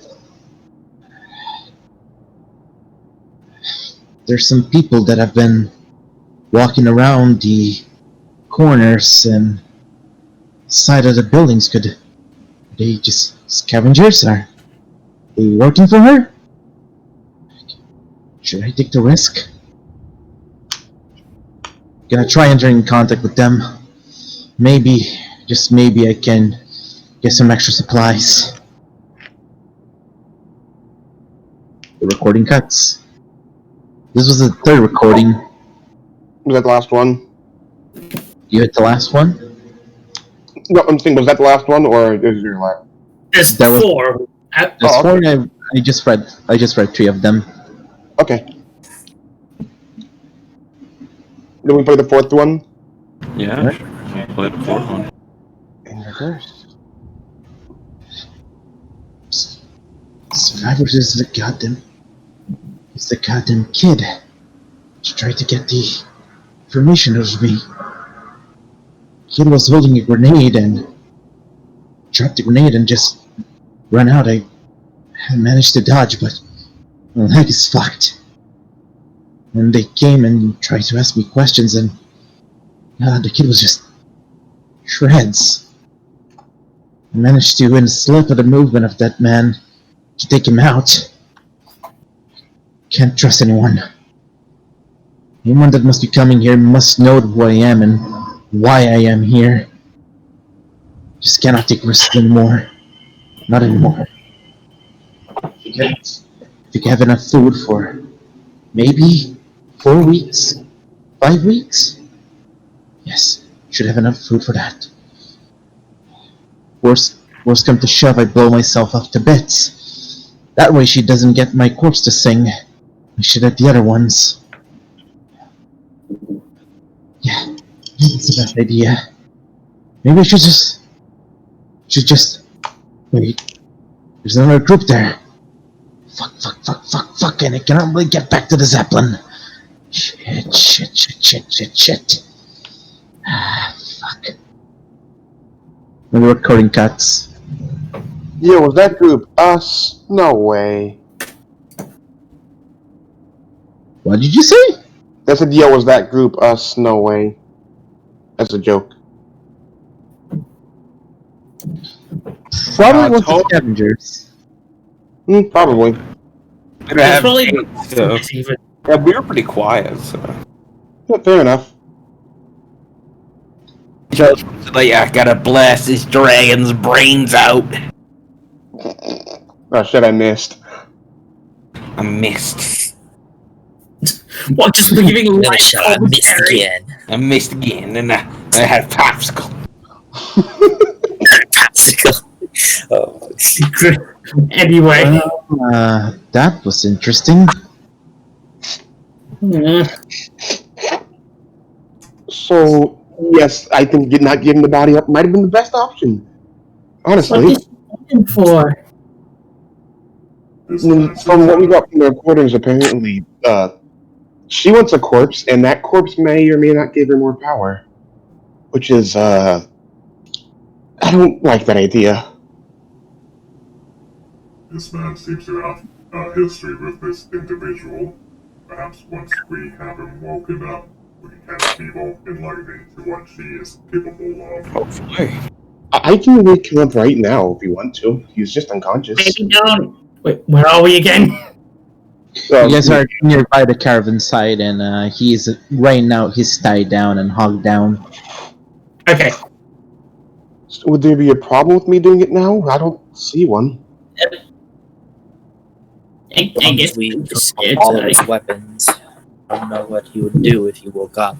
There's some people that have been walking around the corners and side of the buildings. Could they just scavengers? Are they working for her? Should I take the risk? Gonna try entering contact with them. Maybe, just maybe, I can get some extra supplies. The recording cuts. This was the third recording. Was that the last one? You hit the last one? No, I'm saying, was that the last one, or is your last? There's That was- 4. There's four. I just read 3 of them. Okay. Did we play the 4th one? Yeah, sure. I'll play the 4th one. In reverse. Survivors is the goddamn. It's the goddamn kid. She tried to get the information out of me. Kid was holding a grenade and dropped the grenade and just ran out. I managed to dodge, but my leg is fucked. And they came and tried to ask me questions, and the kid was just shreds. I managed to, in the slip of the movement of that man, to take him out. Can't trust anyone. Anyone that must be coming here must know who I am and why I am here. Just cannot take risks anymore. Not anymore. If you have enough food for maybe 4 weeks, 5 weeks? Yes, should have enough food for that. Worst come to shove, I blow myself up to bits. That way she doesn't get my corpse to sing. I should have the other ones. Yeah, that's a bad idea. Maybe I should just wait. There's another group there. Fuck, and I cannot really get back to the Zeppelin. Shit. Fuck. The recording cuts. Yo, was that group us? No way. What did you say? That's a yo, was that group us? No way. That's a joke. Probably was the told- scavengers. Probably. It's probably So, even. yeah, we were pretty quiet, so. Yeah, fair enough. Just like, I gotta blast this dragon's brains out. Oh shit, I missed. I missed. What, just giving Another light shot. I missed commentary? again. I missed again, and I had popsicle. Popsicle. Oh, Anyway. That was interesting. So, yes, I think not giving the body up might have been the best option. What Honestly. is he looking for? From what we got from the recordings, apparently, she wants a corpse, and that corpse may or may not give her more power. Which is, I don't like that idea. This man seems to have a history with this individual. Perhaps once we have him woken up, we can be more enlightening to what she is capable of. Hopefully. I can wake him up right now if you want to. He's just unconscious. Maybe don't. Wait, where are we again? You guys are nearby the caravan side, and he's right now. He's tied down and hogged down. Okay. Would there be a problem with me doing it now? I don't see one. I guess we it's took all of his weapons. I don't know what he would do if he woke up.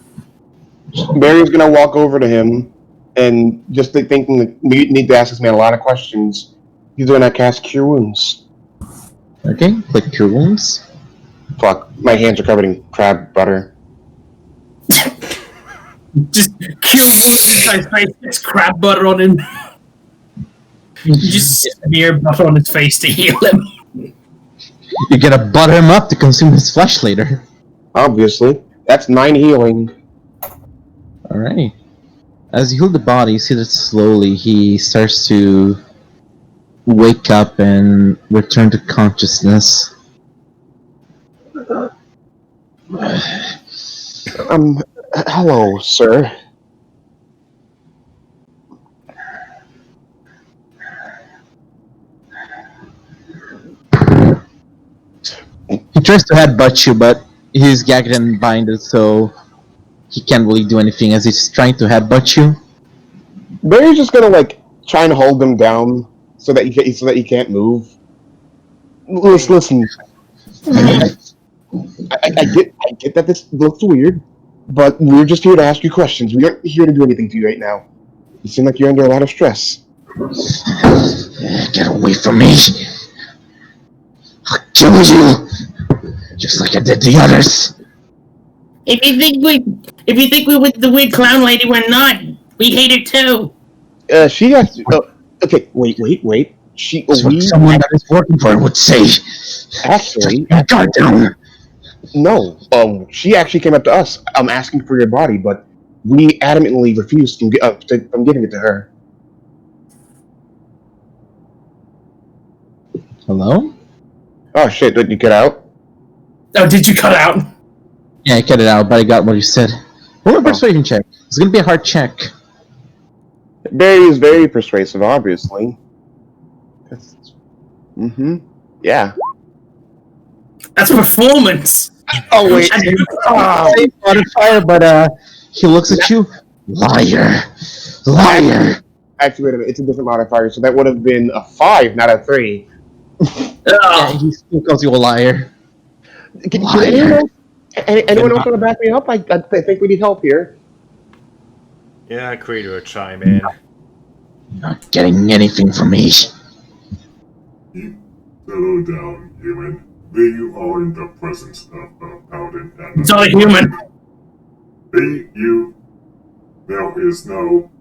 Barry's gonna walk over to him, and just thinking that we need to ask this man a lot of questions. He's gonna cast Cure Wounds. Okay, click Cure Wounds. Fuck, my hands are covered in crab butter. just cure wounds inside his face. It's crab butter on him. You just smear butter on his face to heal him. You're gonna butter him up to consume his flesh later. Obviously. That's 9 healing. Alright. As you heal the body, you see that slowly he starts to wake up and return to consciousness. Hello, sir. He tries to headbutt you, but he's gagged and binded, so he can't really do anything as he's trying to headbutt you. Barry's just gonna try and hold him down so that he can't move. Listen. I get that this looks weird, but we're just here to ask you questions. We aren't here to do anything to you right now. You seem like you're under a lot of stress. Get away from me! I'll kill you! Just like I did the others! If you think we with the weird clown lady, we're not. We hate her too. She has. Okay, wait. That's what someone that is working for her would say. Actually, Guard down. no. She actually came up to us, asking for your body, but we adamantly refused from giving it to her. Hello? Oh shit! Did you get out? Oh, did you cut out? Yeah, I cut it out, but I got what you said. Roll a persuasion check. It's gonna be a hard check. Barry is very persuasive, obviously. Yeah. That's performance. Oh wait. Same modifier, but he looks at you. Liar. Actually, wait a minute. It's a different modifier, so that would have been a 5, not a 3. Yeah, he still calls you a liar. Can anyone else want to back me up? I think we need help here. Yeah, Creed will chime in. Not getting anything from me. Settle down, human. We are in the presence of a paladin and It's all human. There is no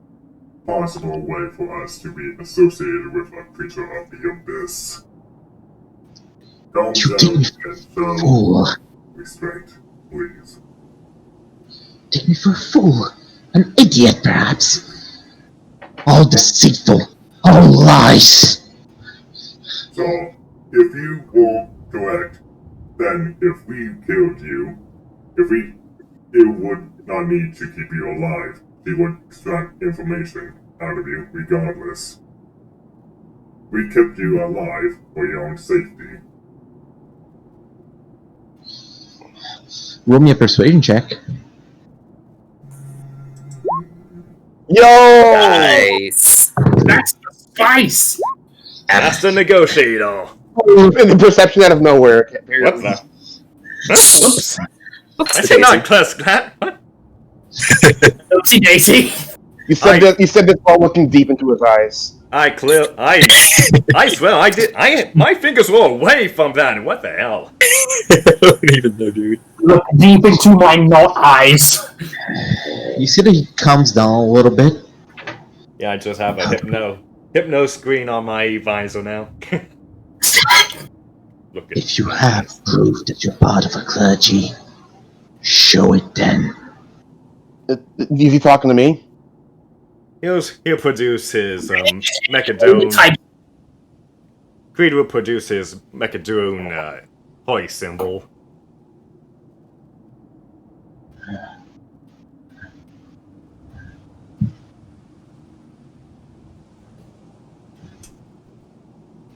possible way for us to be associated with a creature of the abyss. Calm You down take me and for a show fool. restraint, please. Take me for a fool. An idiot, perhaps. All deceitful. All lies. So, if you were correct, then if we killed you, it would not need to keep you alive. It would extract information out of you regardless. We kept you alive for your own safety. Roll me a persuasion check. Yo! Nice. That's the spice. That's the negotiator. The perception out of nowhere. What the? Whoops. I did not press that. What? Oopsie daisy. You said this while looking deep into his eyes. I swear I did. My fingers were away from that. What the hell? I don't even know, dude. Look deep into my eyes. You see that he calms down a little bit. Yeah, I just have a hypno screen on my visor now. Look at If you have proof that you're part of a clergy, show it then. Is he talking to me? He'll produce his Mechadone. Creed will produce his Mechadone hoy symbol.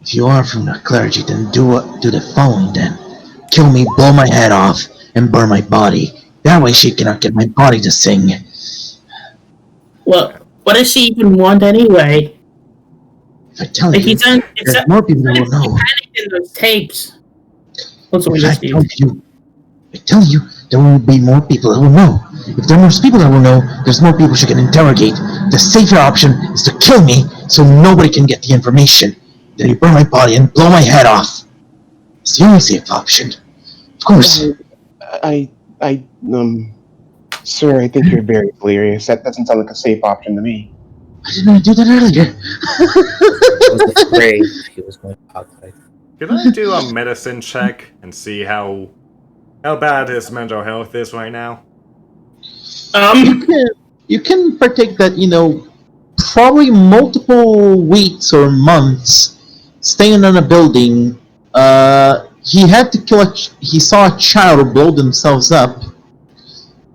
If you are from the clergy, then do the following then. Kill me, blow my head off, and burn my body. That way she cannot get my body to sing. Well, what does she even want anyway? If I tell Like you, there's more people that will know. Panicked in those tapes. What's the way If to I tell you, there will be more people that will know. If there are more people that will know, there's more people she can interrogate. The safer option is to kill me so nobody can get the information. Then you burn my body and blow my head off. It's the only safe option. Of course. Sir, I think you're very delirious. That doesn't sound like a safe option to me. I did not do that earlier. I was afraid he was going to outside. Can I do a medicine check and see how How bad his mental health is right now? You can partake that, probably multiple weeks or months staying in a building. He had to kill he saw a child blow themselves up.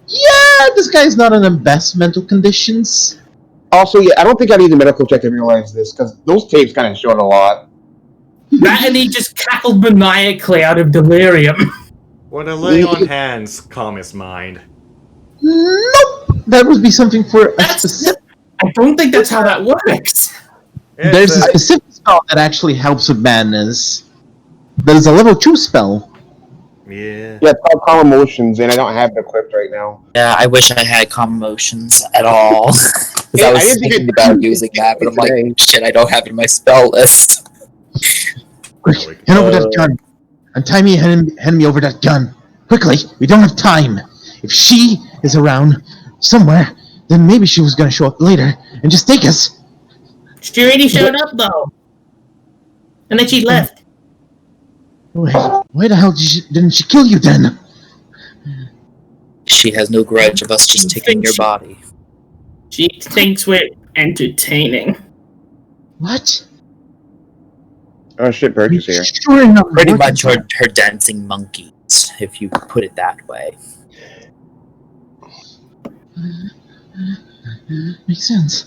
Yeah, this guy's not in the best mental conditions. Also, yeah, I don't think I need a medical check to realize this, because those tapes kind of showed a lot. That and he just cackled maniacally out of delirium. Would a lay on hands calm his mind? Nope! That would be something for a That's- specific... I don't think that's how that works. There's a specific spell that actually helps with madness. There's a level 2 spell. Yeah. Yeah, it's called Calm Emotions, and I don't have it equipped right now. Yeah, I wish I had calm emotions at all. Because Yeah, I I was didn't think thinking it- about using that, but I'm like, today. shit, I don't have it in my spell list. Quick, hand over that gun. Untie me and hand me over that gun. Quickly, we don't have time. If she is around somewhere, then maybe she was gonna show up later and just take us. She already showed up, though. And then she left. Wait, why the hell didn't she kill you then? She has no grudge of us just taking your body. She thinks we're entertaining. What? Oh shit, Birch is here. Sure enough, Pretty much her dancing monkeys, if you put it that way. Makes sense.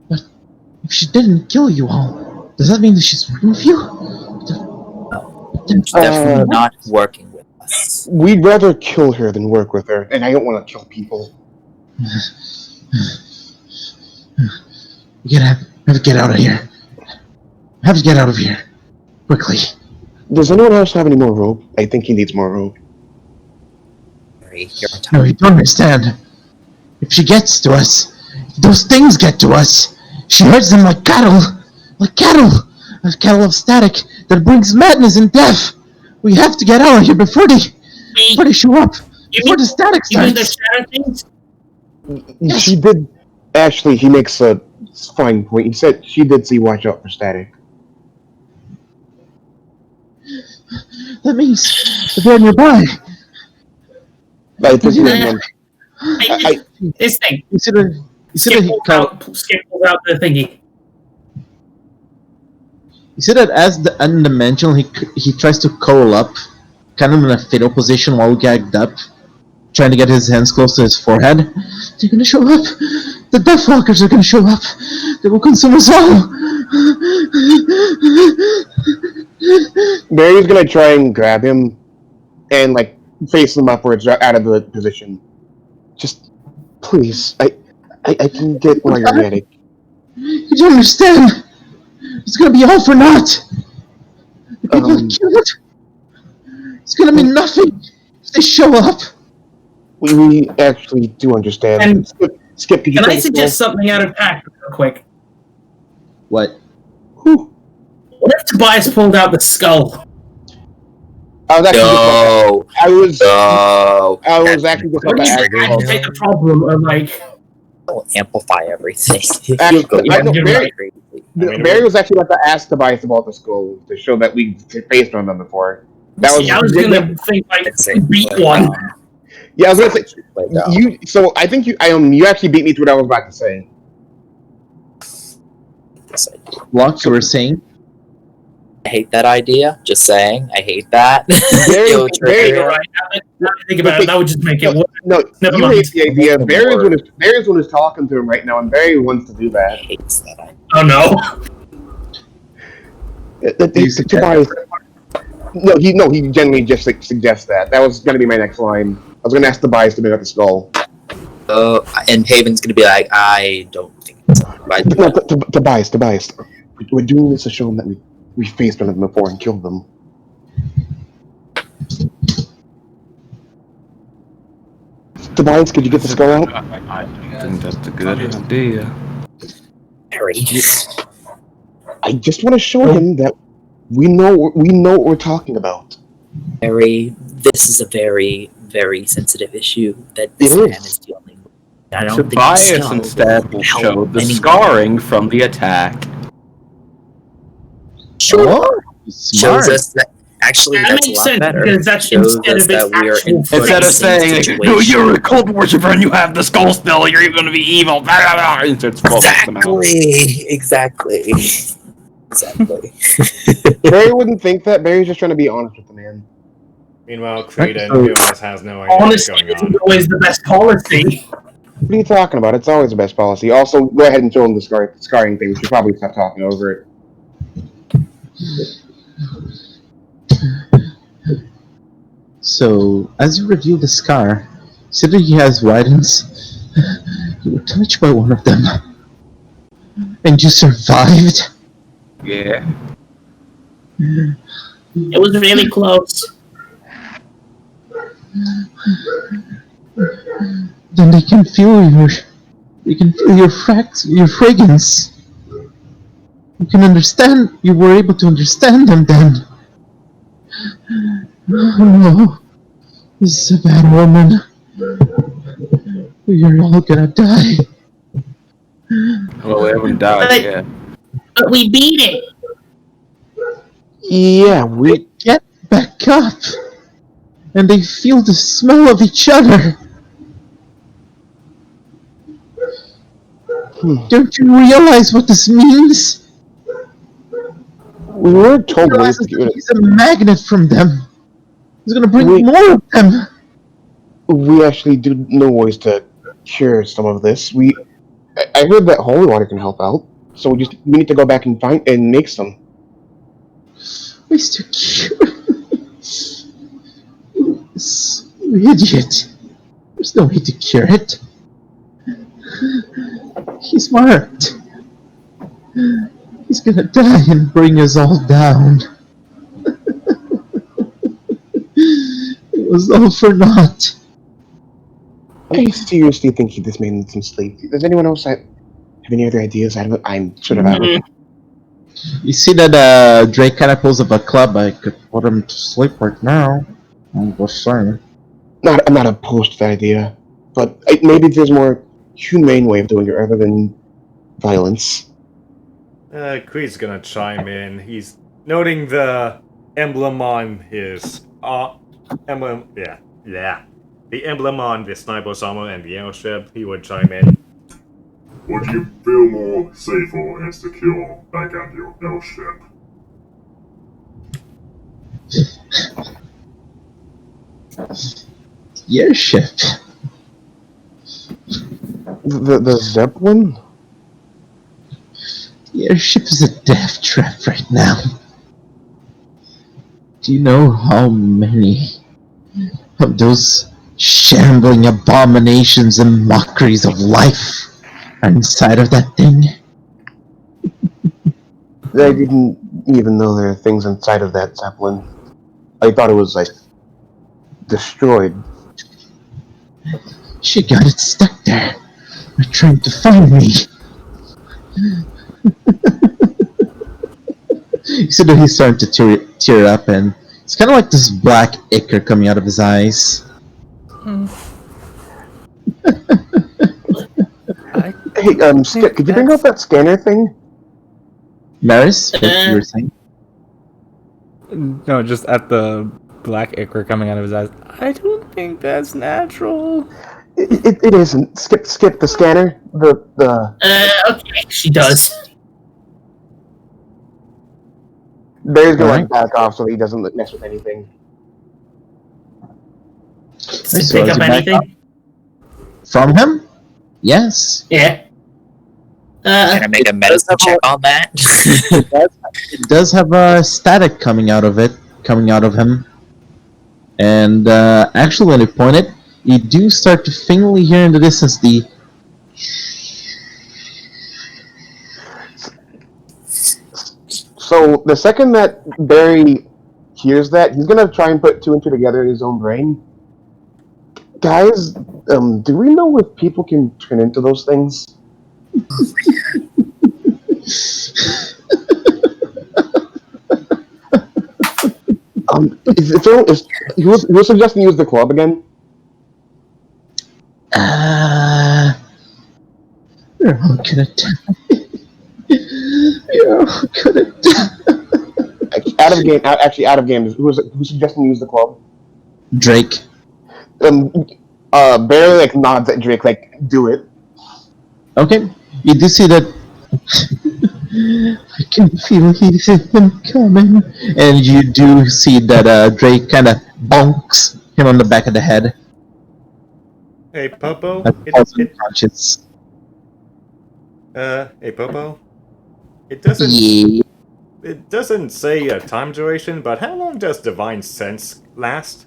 But if she didn't kill you all, does that mean that she's working with you? She's definitely not working with us. We'd rather kill her than work with her, and I don't want to kill people. We have to get out of here. I have to get out of here. Quickly. Does anyone else have any more rope? I think he needs more rope. Sorry, you're on No, time. you don't understand. If she gets to us, if those things get to us, she herds them like cattle. Like cattle. A cattle of static that brings madness and death. We have to get out of here before they show up. Before the static You mean the starts. shadow things? Yes. She did. Actually, he makes a fine point. He said she did say watch out for static. That means that they're nearby. I think This thing. You said that he Skip out the thingy. You said that as the undimensional, he tries to curl up, kind of in a fetal position while gagged up, trying to get his hands close to his forehead. They're gonna show up. The Deathwalkers are gonna show up. They will consume us all. Barry's gonna try and grab him and like face him upwards out of the position. Just please, I can get while you're ready. You don't understand. It's gonna be all for naught. The people are killed. It's gonna mean nothing if they show up. We actually do understand. And- Skip, could you Can I take suggest something out of pack real quick? What? What if Tobias pulled out the skull? I was actually No. I was That's actually just What about if to you ask agitate the problem of like... Will amplify everything. Actually, You'll go I know, crazy. Barry was actually about to ask Tobias about the skull to show that we faced on them before. That was, See, I was gonna think like That's it. beat one. yeah, I was gonna say Like, no. you. So I think you actually beat me to what I was about to say. Yes, I do. What you were saying? I hate that idea. Just saying, I hate that. Very- Yo, very- You're right. Now that I think about it, that would just make it worse. No, Never you mind. hate the idea. Barry's one is talking to him right now, and Barry wants to do that. hates that idea. Oh no. Tobias. No, he genuinely just suggests that. That was gonna be my next line. I was gonna ask Tobias to bring up the skull. And Haven's gonna be like, I don't think it's right. No, Tobias. We're doing this to show them that we faced one of them before and killed them. Tobias, could you get the skull out? I think that's a good idea. Harry. I just want to show him that we know what we're talking about. Harry, this is a very, very sensitive issue that this It man is. is dealing with. I don't Tobias think the skull instead will help show the anyone. scarring from the attack. Sure. Oh, Shows smart. us that Actually, That that's a makes lot sense, better. because that's Shows instead us of that its we are actual embracing Instead of the saying, no, situation. you're a cold worshiper and you have the skull still, you're going to be evil. Instead, focus them out. Exactly. Exactly. Barry wouldn't think that. Barry's just trying to be honest with the man. Meanwhile, Creed and So- realize has no idea what's Honesty going on. isn't always the best policy. What are you talking about? It's always the best policy. Also, go ahead and fill in the scarring thing. We should probably stop talking over it. So, as you review the scar, see that he has widens. You were touched by one of them. And you survived? Yeah. It was really close. Then they can feel your fragrance. You can understand, you were able to understand them then. Oh no, this is a bad woman. You're all gonna die. Well, we haven't died yet. But we beat it. Yeah, we. Get back up. And they feel the smell of each other. Don't you realize what this means? We were told You ways realize to get rid of. he's a magnet from them. He's gonna bring We- more of them. We actually do know ways to cure some of this. I heard that holy water can help out. So we need to go back and find and make some. Ways to cure. You idiot. There's no way to cure it. He's marked. He's gonna die and bring us all down. It was all for naught. I seriously think this man needs some sleep. Does anyone else have any other ideas? I'm sort of out of it. You see that Drake kind of pulls up a club. I could put him to sleep right now. I'm just saying. I'm not opposed to that idea, but maybe there's more humane way of doing it rather than violence. Creed's gonna chime in. He's noting the emblem on his emblem. Yeah. The emblem on the sniper's armor and the airship. He would chime in. Would you feel more safer and secure back at your airship? Your ship. The Zeppelin? Your ship is a death trap right now. Do you know how many of those shambling abominations and mockeries of life are inside of that thing? I didn't even know there are things inside of that Zeppelin. I thought it was like destroyed. She got it stuck there. They're trying to find me. You see that he's starting to tear up, and it's kind of like this black ichor coming out of his eyes. Hey, Skip, could you bring up that scanner thing? Maris, what you were saying? No, just at the black ichor coming out of his eyes. I don't think that's natural. It isn't. Skip the scanner. The Okay, she does. Barry's gonna Alright. back off so he doesn't mess with anything. Does So it pick is up it back anything? From him? Yes. Yeah. Can I make a medicine check on that? It does have a static coming out of him. And actually, when you point it, you do start to faintly hear in the distance the. So the second that Barry hears that, he's gonna try and put two and two together in his own brain. Guys, do we know if people can turn into those things? Who was suggesting use the club again? You're all gonna die. You're all gonna die. out of game. Actually, out of game. Who's suggesting you use the club? Drake. Barely like nods at Drake, like do it. Okay, you do see that. I can feel him coming, and you do see that Drake kind of bonks him on the back of the head. Hey, Popo. That falls unconscious. Hey, Popo. It doesn't. Yeah. It doesn't say a time duration, but how long does Divine Sense last?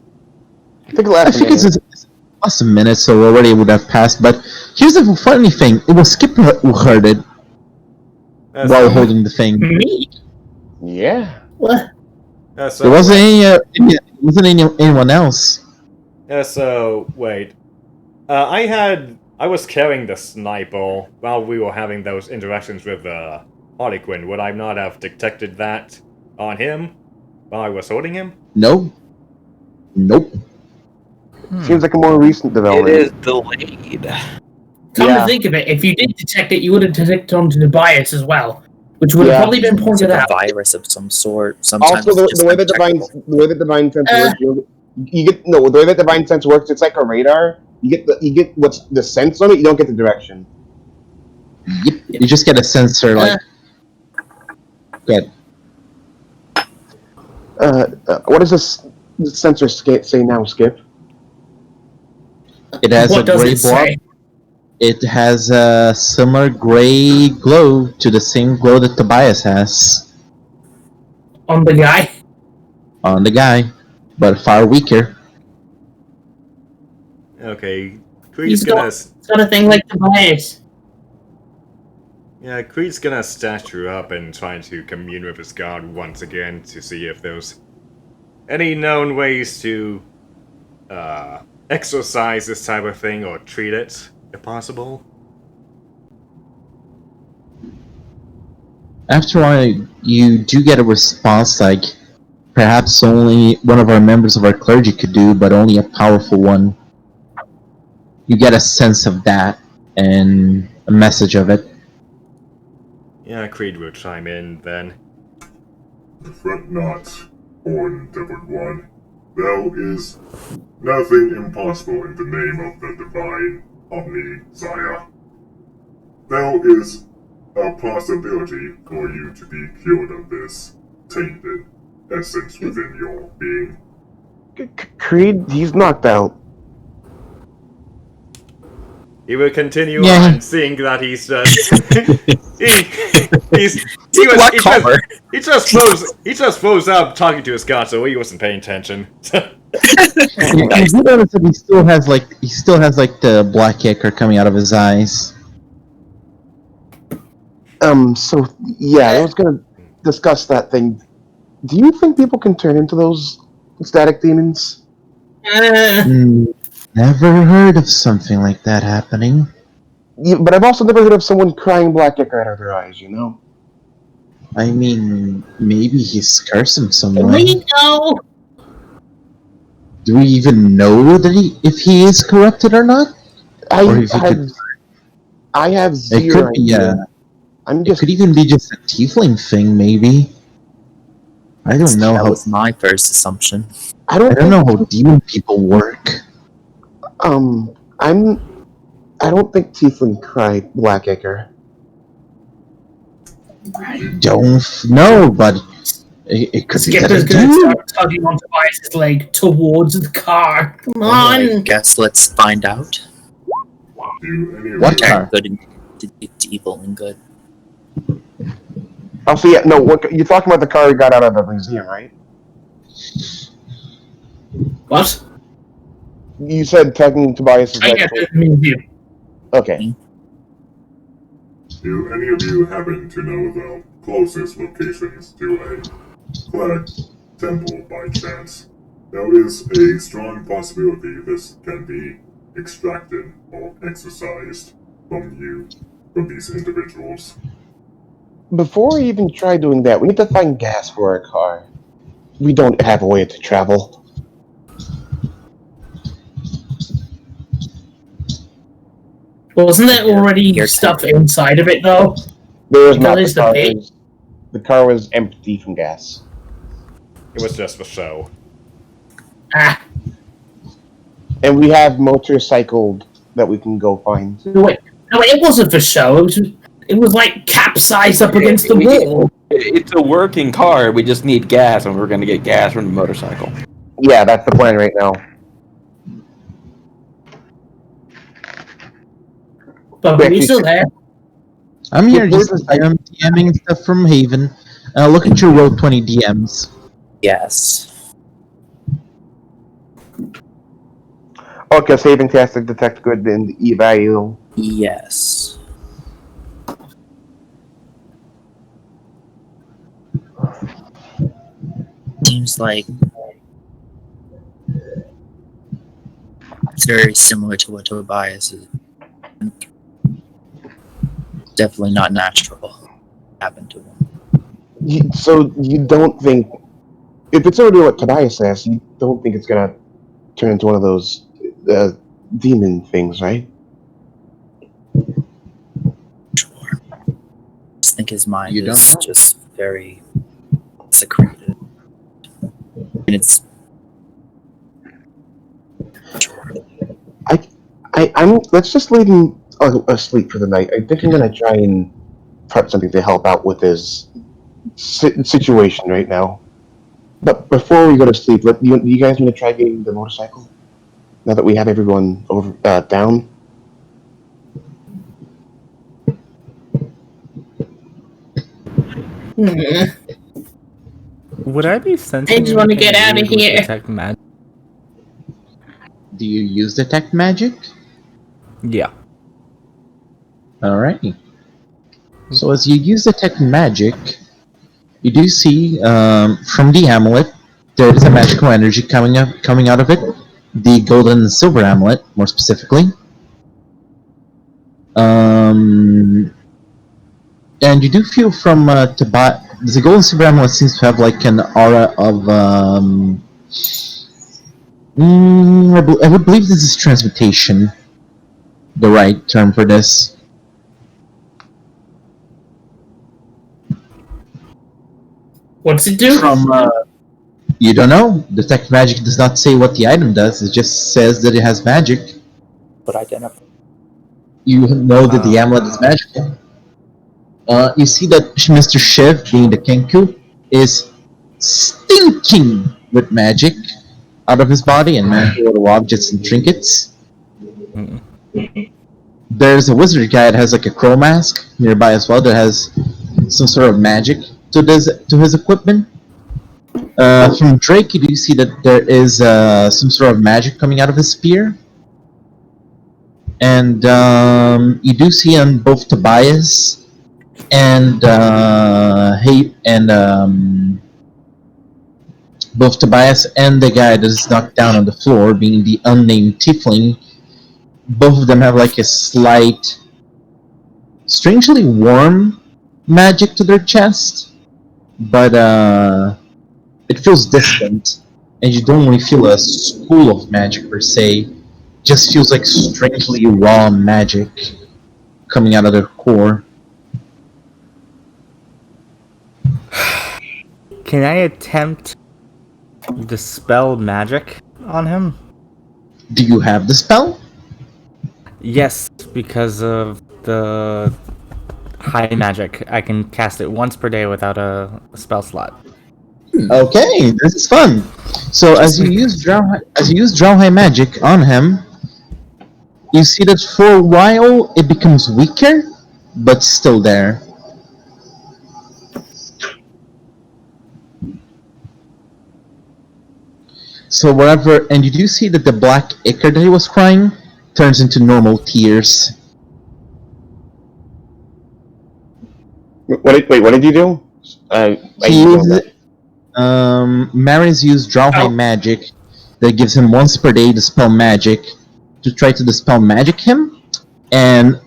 I think I last think minute. it's last a minute, so already it would have passed. But here's the funny thing: it was Skip who heard it while holding the thing. Me? Yeah. What? So, There wasn't anyone else. So wait. I was carrying the sniper while we were having those interactions with Harlequin. Would I not have detected that on him while I was holding him? Nope. Seems like a more recent It development. is delayed. Come Yeah. to think of it, if you did detect it, you would have detected onto the bias as well, which would have Yeah. probably been It's pointed like a out. virus of some sort. Sometimes Also, it's just the way that divine sense works, you get the way that divine sense works. It's like a radar. You get what's the sense on it. You don't get the direction. Yep. You just get a sensor like. Good. What does this sensor say now, Skip? It has What a does gray it blob. say? It has a similar gray glow to the same glow that Tobias has On the guy? on the guy, but far weaker. Okay, Creed's He's got a thing like the bias. Yeah, Creed's gonna statue up and try to commune with his god once again to see if there's any known ways to exorcise this type of thing or treat it, if possible. After a while, you do get a response like perhaps only one of our members of our clergy could do, but only a powerful one. You get a sense of that and a message of it. Yeah, Creed will chime in then. Fret not, born Devil One. There is nothing impossible in the name of the divine Omni-Zaya. There is a possibility for you to be cured of this tainted essence within your being. Creed, he's knocked out. He will continue Yeah. on, seeing that he's just he just froze up talking to his god, so he wasn't paying attention. You do notice that he still has like the black ichor coming out of his eyes. So yeah, I was gonna discuss that thing. Do you think people can turn into those static demons? Never heard of something like that happening. Yeah, but I've also never heard of someone crying black ichor out of their eyes. You know. I mean, maybe he's cursing someone. We know. Do we even know that if he is corrupted or not? Or if he could, I have it zero could be idea. it could even be just a tiefling thing, maybe. I don't know That how. was my first assumption. I I don't know how demon people work. I don't think tiefling cry black ichor. Don't know, but it could be that Skipper's they gonna do. start tugging on Tobias' leg towards the car. Come I on! guess let's find out. Do any of What you car? Good and evil and good. Oh, so yeah, no. What you're talking about the car we got out of the museum, right? What? You said tugging Tobias' I leg. got the museum. Okay. Do any of you happen to know the closest locations to a flag temple by chance? There is a strong possibility this can be extracted or exorcised from these individuals. Before we even try doing that, we need to find gas for our car. We don't have a way to travel. Wasn't there already Here's stuff Henry. inside of it, though? There was That not. is the bait. The car was empty from gas. It was just for show. Ah, And we have motorcycled that we can go find. wait. No, it wasn't for show. It was like capsized up against the wall. It's a working car. We just need gas, and we're going to get gas from the motorcycle. Yeah, that's the plan right now. But are you still there? I'm here just I'm DMing stuff from Haven. Look at your Road 20 DMs. Yes. Okay, saving test to detect good in the eval. Yes. Seems like it's very similar to what Tobias is. Definitely not natural. Happened to him. So you don't think, if it's already what Tobias says, you don't think it's gonna turn into one of those demon things, right? Sure. I just think his mind You don't is know. just very secreted. And it's sure. I'm. Let's just leave him asleep for the night. I think I'm gonna try and prep something to help out with his situation right now. But before we go to sleep, you guys want to try getting the motorcycle? Now that we have everyone over down. Would I be sensing? I just want to anything get out of weird with here. Detect magic? Do you use detect magic? Yeah. Alright. So as you use detect magic, you do see from the amulet there is a magical energy coming out of it. The golden and silver amulet, more specifically. And you do feel from the golden silver amulet seems to have like an aura of I would believe this is transmutation, the right term for this. What's it do? You don't know. Detect magic does not say what the item does. It just says that it has magic. But identify. You know that the amulet is magical. You see that Mr. Shiv, being the Kenku, is stinking with magic out of his body and magical objects and trinkets. There's a wizard guy that has like a crow mask nearby as well that has some sort of magic to his equipment. From Drake, you do see that there is some sort of magic coming out of his spear. And you do see on both Tobias and both Tobias and the guy that is knocked down on the floor, being the unnamed tiefling, both of them have like a slight, strangely warm magic to their chest, but it feels distant, and you don't really feel a school of magic per se. Just feels like strangely raw magic coming out of their core. Can I attempt dispel magic on him? Do you have the spell? Yes, because of the high magic. I can cast it once per day without a spell slot. Okay, this is fun. So as you use drow high magic on him, you see that for a while it becomes weaker, but still there. So whatever, and you do see that the black ichor that he was crying turns into normal tears. What did you do? Marin's used draw high magic that gives him once per day dispel magic to try to dispel magic him, and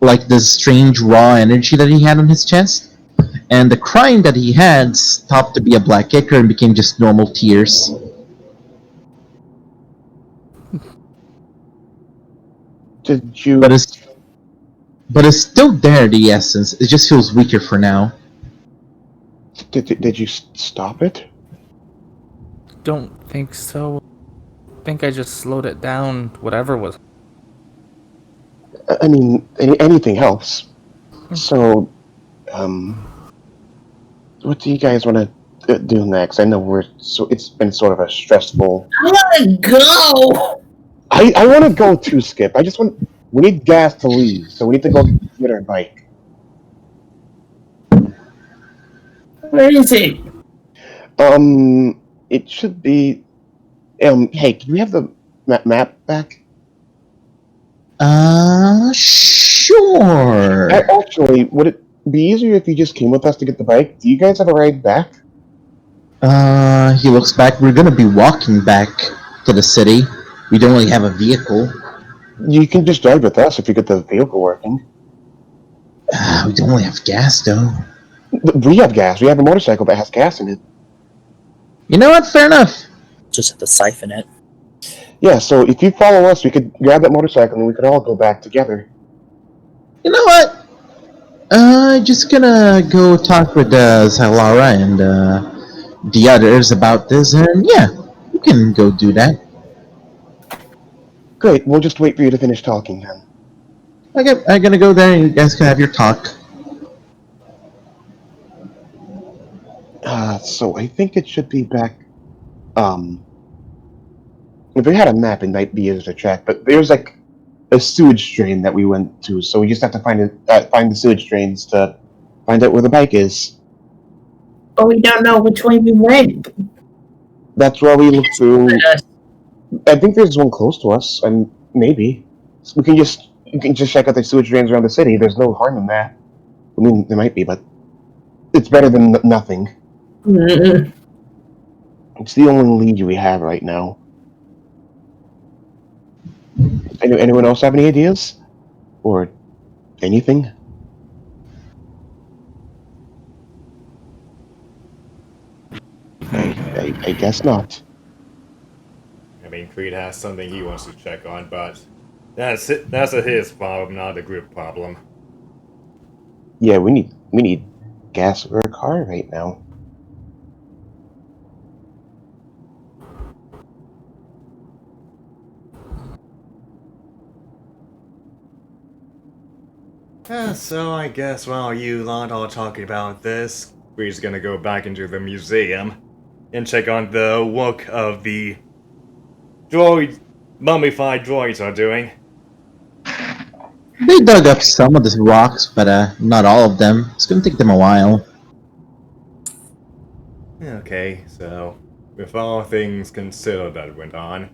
like the strange raw energy that he had on his chest, and the crying that he had stopped to be a black ichor and became just normal tears. Did you? But it's still there, the essence. It just feels weaker for now. Did you stop it? don't think so. I think I just slowed it down, whatever was. I mean, anything helps. So, what do you guys want to do next? I know it's been sort of a stressful. I want to go. I want to go too, Skip. We need gas to leave, so we need to go get our bike. Where is it? It should be. Hey, can we have the map back? Sure. Actually, would it be easier if you just came with us to get the bike? Do you guys have a ride back? He looks back. We're gonna be walking back to the city. We don't really have a vehicle. You can just drive with us if you get the vehicle working. We don't really have gas, though. We have gas. We have a motorcycle that has gas in it. You know what? Fair enough. Just have to siphon it. Yeah, so if you follow us, we could grab that motorcycle and we could all go back together. You know what? Just gonna go talk with Zalara and the others about this, and yeah, we can go do that. Great, we'll just wait for you to finish talking then. Okay, I'm gonna go there, and you guys can have your talk. So I think it should be back. If we had a map, it might be easier to track, but there's like a sewage drain that we went to, so we just have to find the sewage drains to find out where the bike is. But we don't know which way we went. That's why we look through. Us. I think there's one close to us, and maybe you can just check out the sewage drains around the city. There's no harm in that. I mean, there might be, but it's better than nothing. Mm-mm. It's the only lead we have right now. Anyone else have any ideas? Or anything? I guess not. I mean, Creed has something he wants to check on, but that's his problem, not a group problem. Yeah, we need gas for a car right now. So I guess while you lot are talking about this, Creed's gonna go back into the museum and check on the work of the mummified droids are doing. They dug up some of the rocks, but not all of them. It's gonna take them a while. Okay, so with all things considered that went on,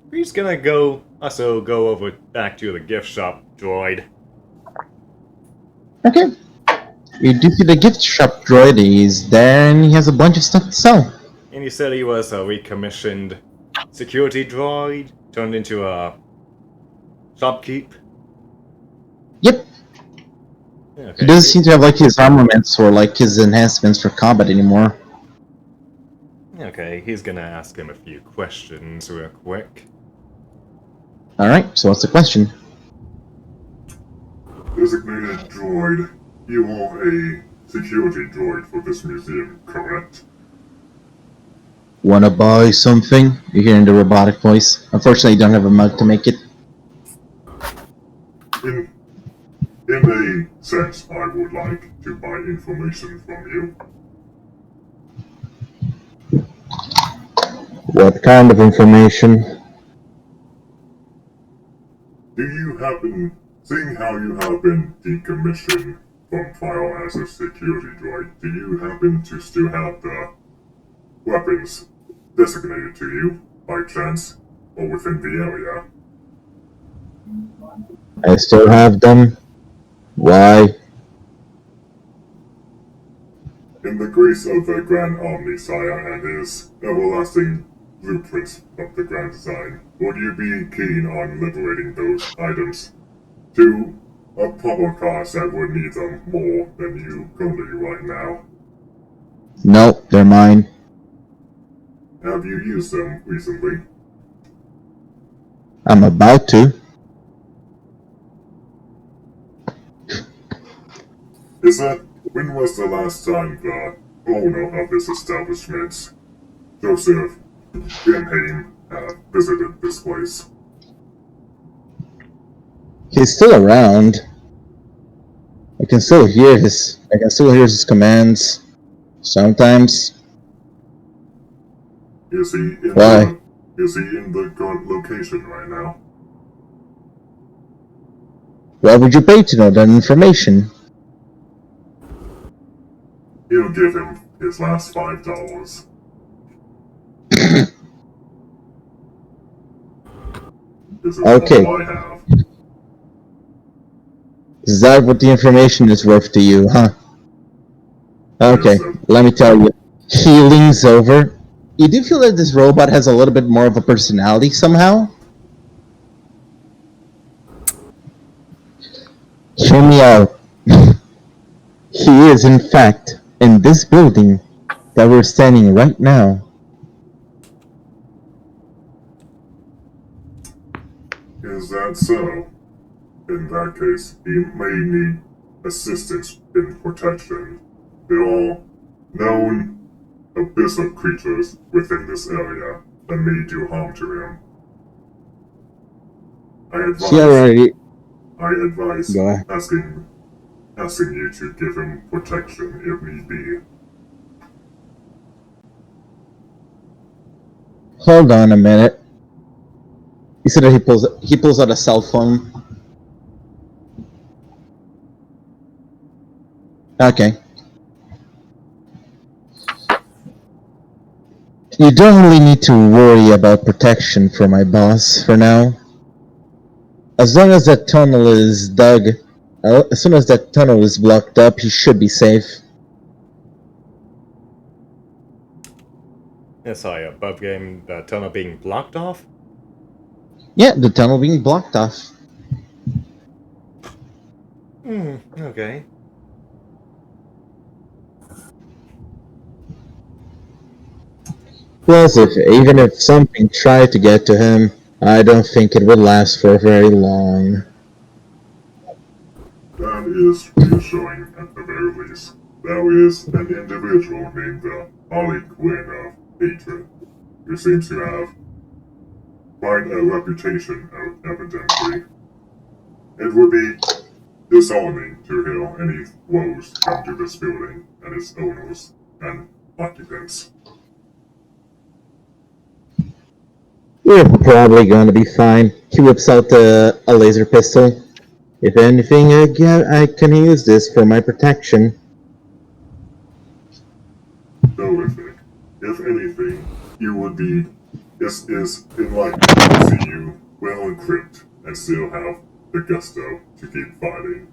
Creed's gonna go over back to the gift shop droid. Okay. You do see the gift shop droid. He's there, and he has a bunch of stuff to sell. And he said he was a recommissioned security droid turned into a shopkeep. Yep. Okay. He doesn't seem to have like his armaments or like his enhancements for combat anymore. Okay, he's gonna ask him a few questions real quick. Alright, so what's the question? Designated droid, you are a security droid for this museum, correct? Wanna buy something? You're hearing the robotic voice. Unfortunately, you don't have a mug to make it. In a sense, I would like to buy information from you. What kind of information? Do you happen, seeing how you have been decommissioned from file as a security droid, do you happen to still have the weapons designated to you, by chance, or within the area? I still have them. Why? In the grace of the Grand Omnisire and his everlasting blueprints of the Grand Design, would you be keen on liberating those items to a proper cause that would need them more than you currently do right now? Nope, they're mine. Have you used them recently? I'm about to. When was the last time the owner of this establishment Joseph and Hayne have visited this place. He's still around. I can still hear his commands. Sometimes. Is he in Why? the current location right now? Why would you pay to know that information? He'll give him his last $5. This is Okay. all I have. Is that what the information is worth to you, huh? Okay, Yes, sir. let me tell you. He leans over. You do feel that this robot has a little bit more of a personality somehow? Hear me out. He is, in fact, in this building that we're standing right now. Is that so? In that case, he may need assistance in protection. There are known abyssal creatures within this area that may do harm to him. He already... I advise Go ahead. asking you to give him protection if need be. Hold on a minute. He said that he pulls out a cell phone. Okay. You don't really need to worry about protection for my boss for now. As long as that tunnel is dug, as soon as that tunnel is blocked up, he should be safe. Sorry, above game, the tunnel being blocked off? Yeah, the tunnel being blocked off. Okay. Plus, even if something tried to get to him, I don't think it would last for very long. That is reassuring at the very least. There is an individual named the Harley Quinn of Hatred, who seems to have quite a reputation, evidently. It would be disarming to hear any woes come to this building and its owners and occupants. We're probably going to be fine. He whips out a laser pistol. If anything, I can use this for my protection. Terrific. If anything, you would be is enlightened to see you well equipped and still have the gusto to keep fighting.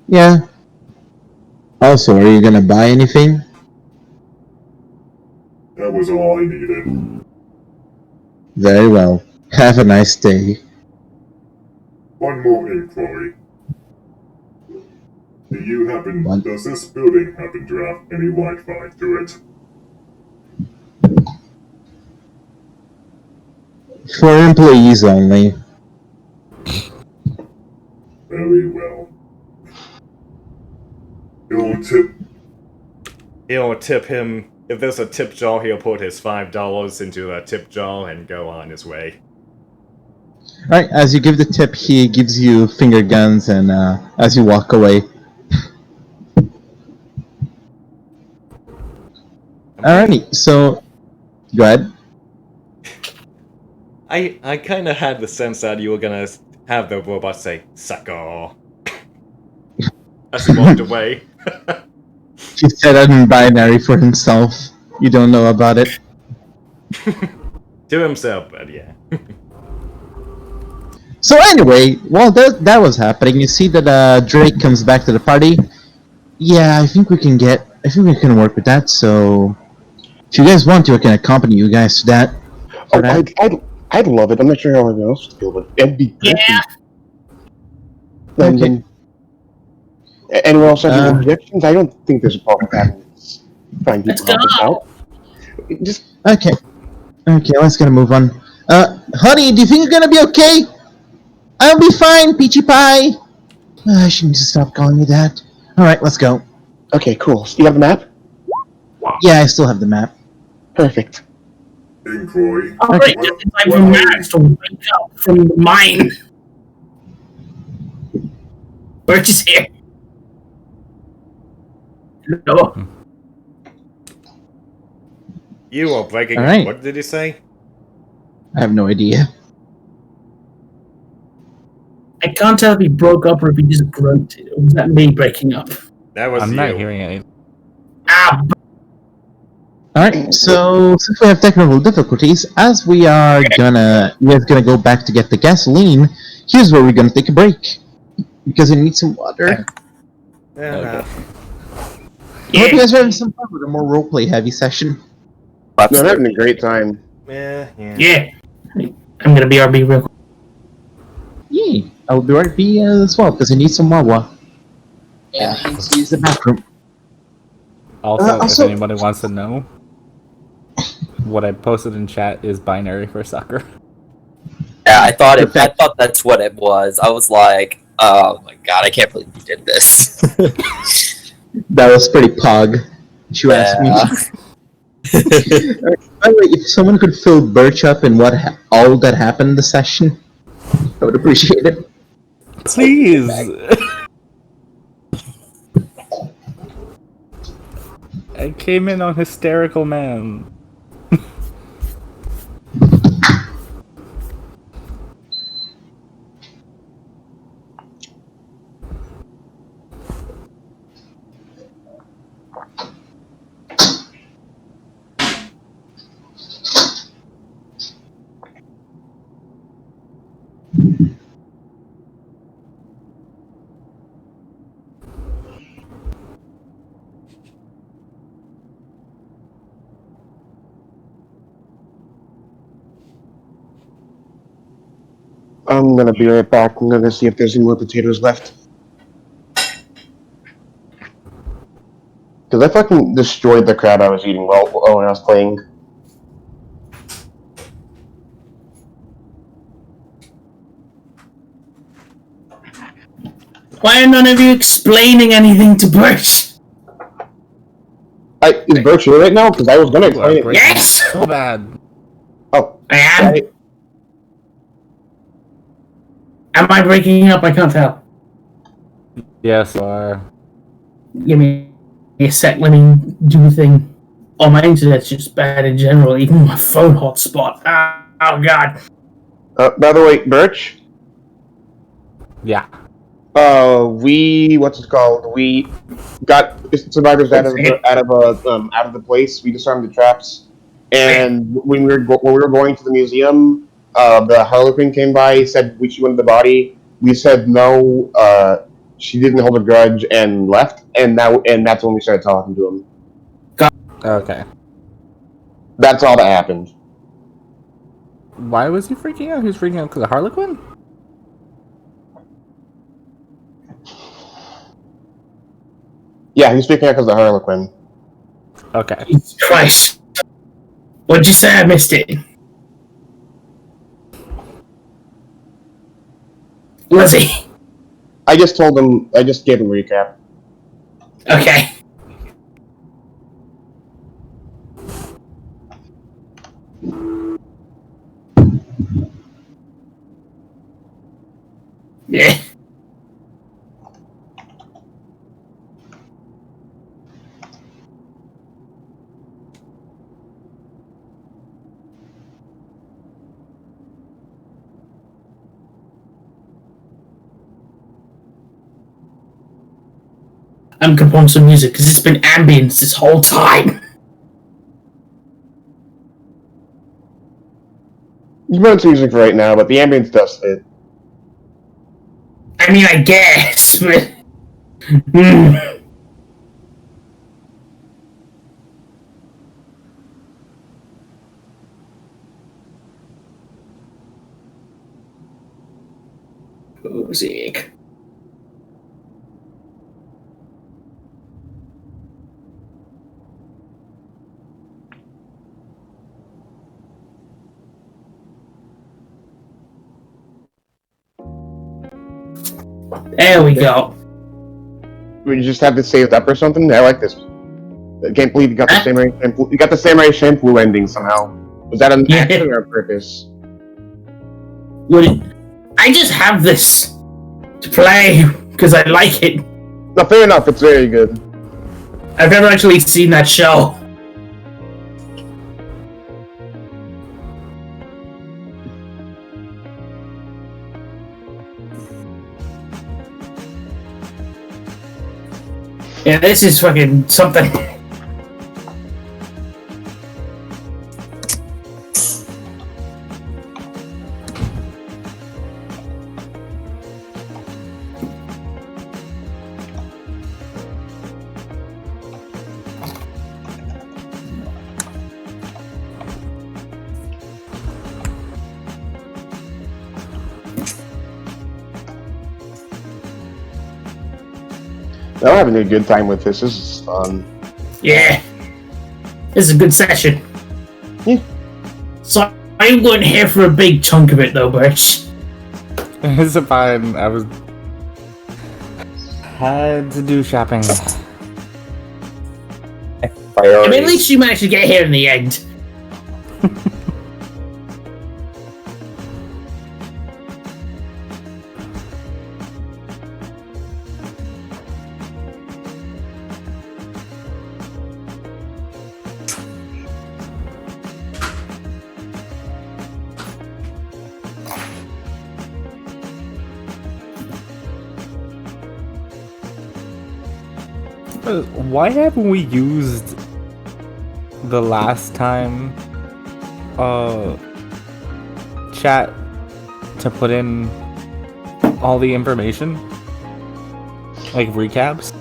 Yeah. Also, are you going to buy anything? That was all I needed. Very well. Have a nice day. One more inquiry. Does this building happen to have any Wi-Fi to it? For employees only. Very well. He'll tip him. If there's a tip jar, he'll put his $5 into the tip jar and go on his way. Right, as you give the tip, he gives you finger guns, and as you walk away. Alrighty, so go ahead. I kind of had the sense that you were gonna have the robot say "sucker" as he walked away. He said that in binary for himself. You don't know about it. To himself, but yeah. So anyway, while that was happening, you see that Drake comes back to the party. Yeah, I think we can work with that. So, if you guys want to, I can accompany you guys to that. I'd love it. I'm not sure how everyone else would feel, but it'd be great. Yeah. Okay. Anyone else have any objections? I don't think there's a problem with having find people Let's help us go. out. Just Okay, let's gonna move on. Honey, do you think you're gonna be okay? I'll be fine, Peachy Pie. She needs to stop calling me that. All right, let's go. okay, cool. So you have a map? Yeah, I still have the map. Perfect. Inquiry. Oh, great. It's time for Max to wake up from the mine. Birch is here. No. You are breaking All up. right. What did he say? I have no idea. I can't tell if he broke up or if he just grunted. Or was that me breaking up? That was I'm you. not hearing it. Ah, Alright, so since we have technical difficulties, as we are gonna go back to get the gasoline, here's where we're gonna take a break. Because I need some water. Yeah, Okay. nah. I hope you guys are having some fun with a more roleplay heavy session. No, I'm having a great time. yeah. I'm gonna BRB real quick. Yay! I'll be right back as well, because I need some wawa. And I need to use the bathroom. Also, Also- if anybody wants to know, what I posted in chat is binary for soccer. Yeah, I thought Perfect. that's what it was. I was like, oh my god, I can't believe you did this. That was pretty pog, if you ask me. By the way, if someone could fill Birch up in all that happened in the session, I would appreciate it. Please! I came in on hysterical man. I'm gonna be right back. I'm gonna see if there's any more potatoes left. Because I fucking destroyed the crab I was eating when I was playing. Why are none of you explaining anything to Birch? Is Birch here right now? Because I was gonna You are explain it. breaking Yes! so bad. Oh, I am. Am I breaking up? I can't tell. Yes, you are. Give me a sec. Let me do the thing. Oh, my internet's just bad in general. Even my phone hotspot. Oh god. by the way, Birch. Yeah. What's it called? We got survivors out of the place. We disarmed the traps, and when we were going to the museum, the Harlequin came by, said she wanted the body. We said no. She didn't hold a grudge and left, and that's when we started talking to him. Okay. That's all that happened. Why was he freaking out? He was freaking out because of Harlequin? Yeah, he was speaking out because of the Harlequin. Okay. Jesus Christ. What'd you say? I missed it. Lizzie. I just told him. I just gave him a recap. Okay. Yeah. I'm gonna put on some music because it's been ambience this whole time. You run some music for right now, but the ambience does fit. I mean, I guess, but. Hmm. Music. There we go. We just have this saved up or something. I like this. I can't believe you got the samurai shampoo. You got the samurai shampoo ending somehow. Was that an accident or a purpose? I just have this to play because I like it. No, fair enough. It's very good. I've never actually seen that show. Yeah, this is fucking something. I'm having a good time with this. This is fun. Yeah. This is a good session. Yeah. So I'm going here for a big chunk of it though, Birch. It's fine. I was had to do shopping. I mean, at least you managed to get here in the end. Why haven't we used the last time chat to put in all the information? Like recaps?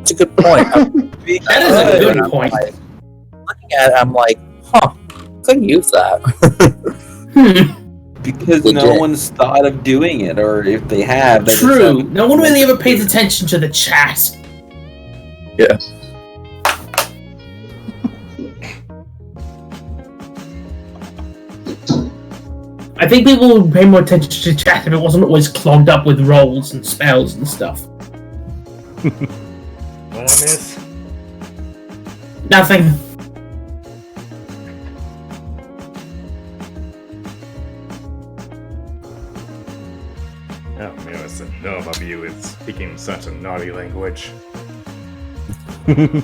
It's a good point. That is a good point. Looking at it, I'm like, couldn't use that. Because Legit. no one's thought of doing it, or if they have, they True. just No one really ever pays attention to the chat. Yeah. I think people would pay more attention to chat if it wasn't always clogged up with rolls and spells and stuff. What I miss? Nothing. Oh, Miss, the nerve of you is speaking such a naughty language. I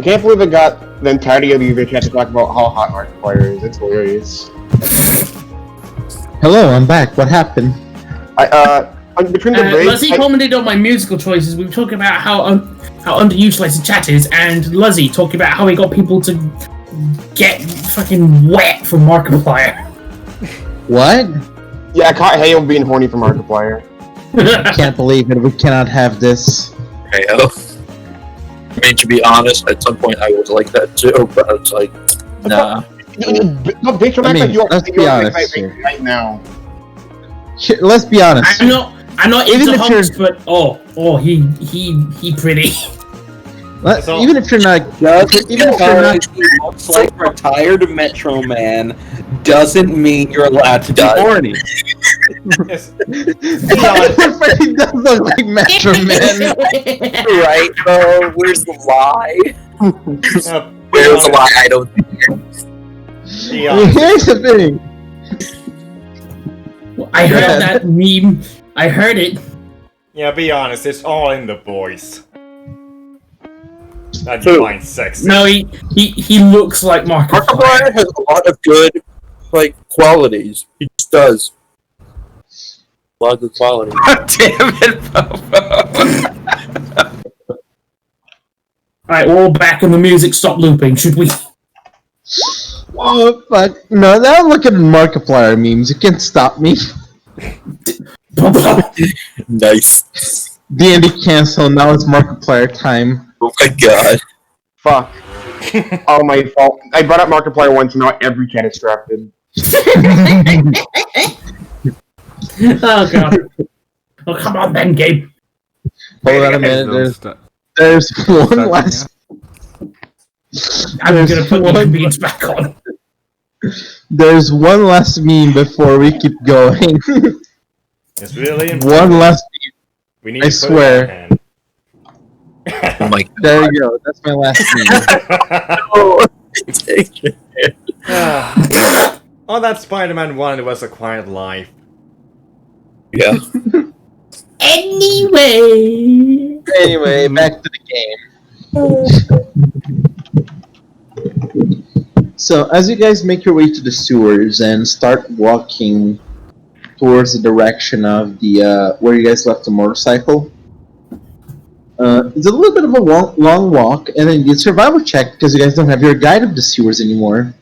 can't believe I got the entirety of the video chat to talk about how hot Markiplier is. It's hilarious. Hello, I'm back. What happened? Between the break, Luzzy commented on my musical choices. We were talking about how underutilized the chat is, and Luzzy talking about how he got people to get fucking wet from Markiplier. What? yeah, I caught Hale being horny for Markiplier. I can't believe it. We cannot have this. Heyo. I mean, to be honest, at some point I was like that too, but it's like, nah. No, Victor, I mean, you're let's be honest here. right now. Let's be honest. I'm not Even into if hunks, you're- but he pretty. Even if you're not, even if you're not, he looks like a retired Metro Man, doesn't mean you're allowed to be horny. Yes. he does look like Metro Man. Right, bro? Where's the lie? Where's the lie? I don't think. Be honest. Here's the thing. I heard that meme. I heard it. Yeah, be honest, it's all in the voice. That True. defines sex. No, he looks like Markiplier. Markiplier has a lot of good, qualities. He just does. A lot of good qualities. God damn it, Popo. Alright, we're all back and the music stopped looping. Should we? Oh fuck! No, now look at Markiplier memes. You can't stop me. Nice. D&D cancel. Now it's Markiplier time. Oh my god. Fuck. Oh, my fault. I brought up Markiplier once, and now every cat is drafted. Oh god. Oh come on then, Gabe. Hold on a minute. There's one last. I'm gonna put the beans back on. There's one last meme before we keep going. It's really important. One last meme. We need I to put swear. it in our hand. Oh my There you go. That's my last meme. Oh, that Spider-Man 1 was a quiet life. Yeah. Anyway, Back to the game. So, as you guys make your way to the sewers and start walking towards the direction of the where you guys left the motorcycle, it's a little bit of a long walk, and then you survival check because you guys don't have your guide of the sewers anymore.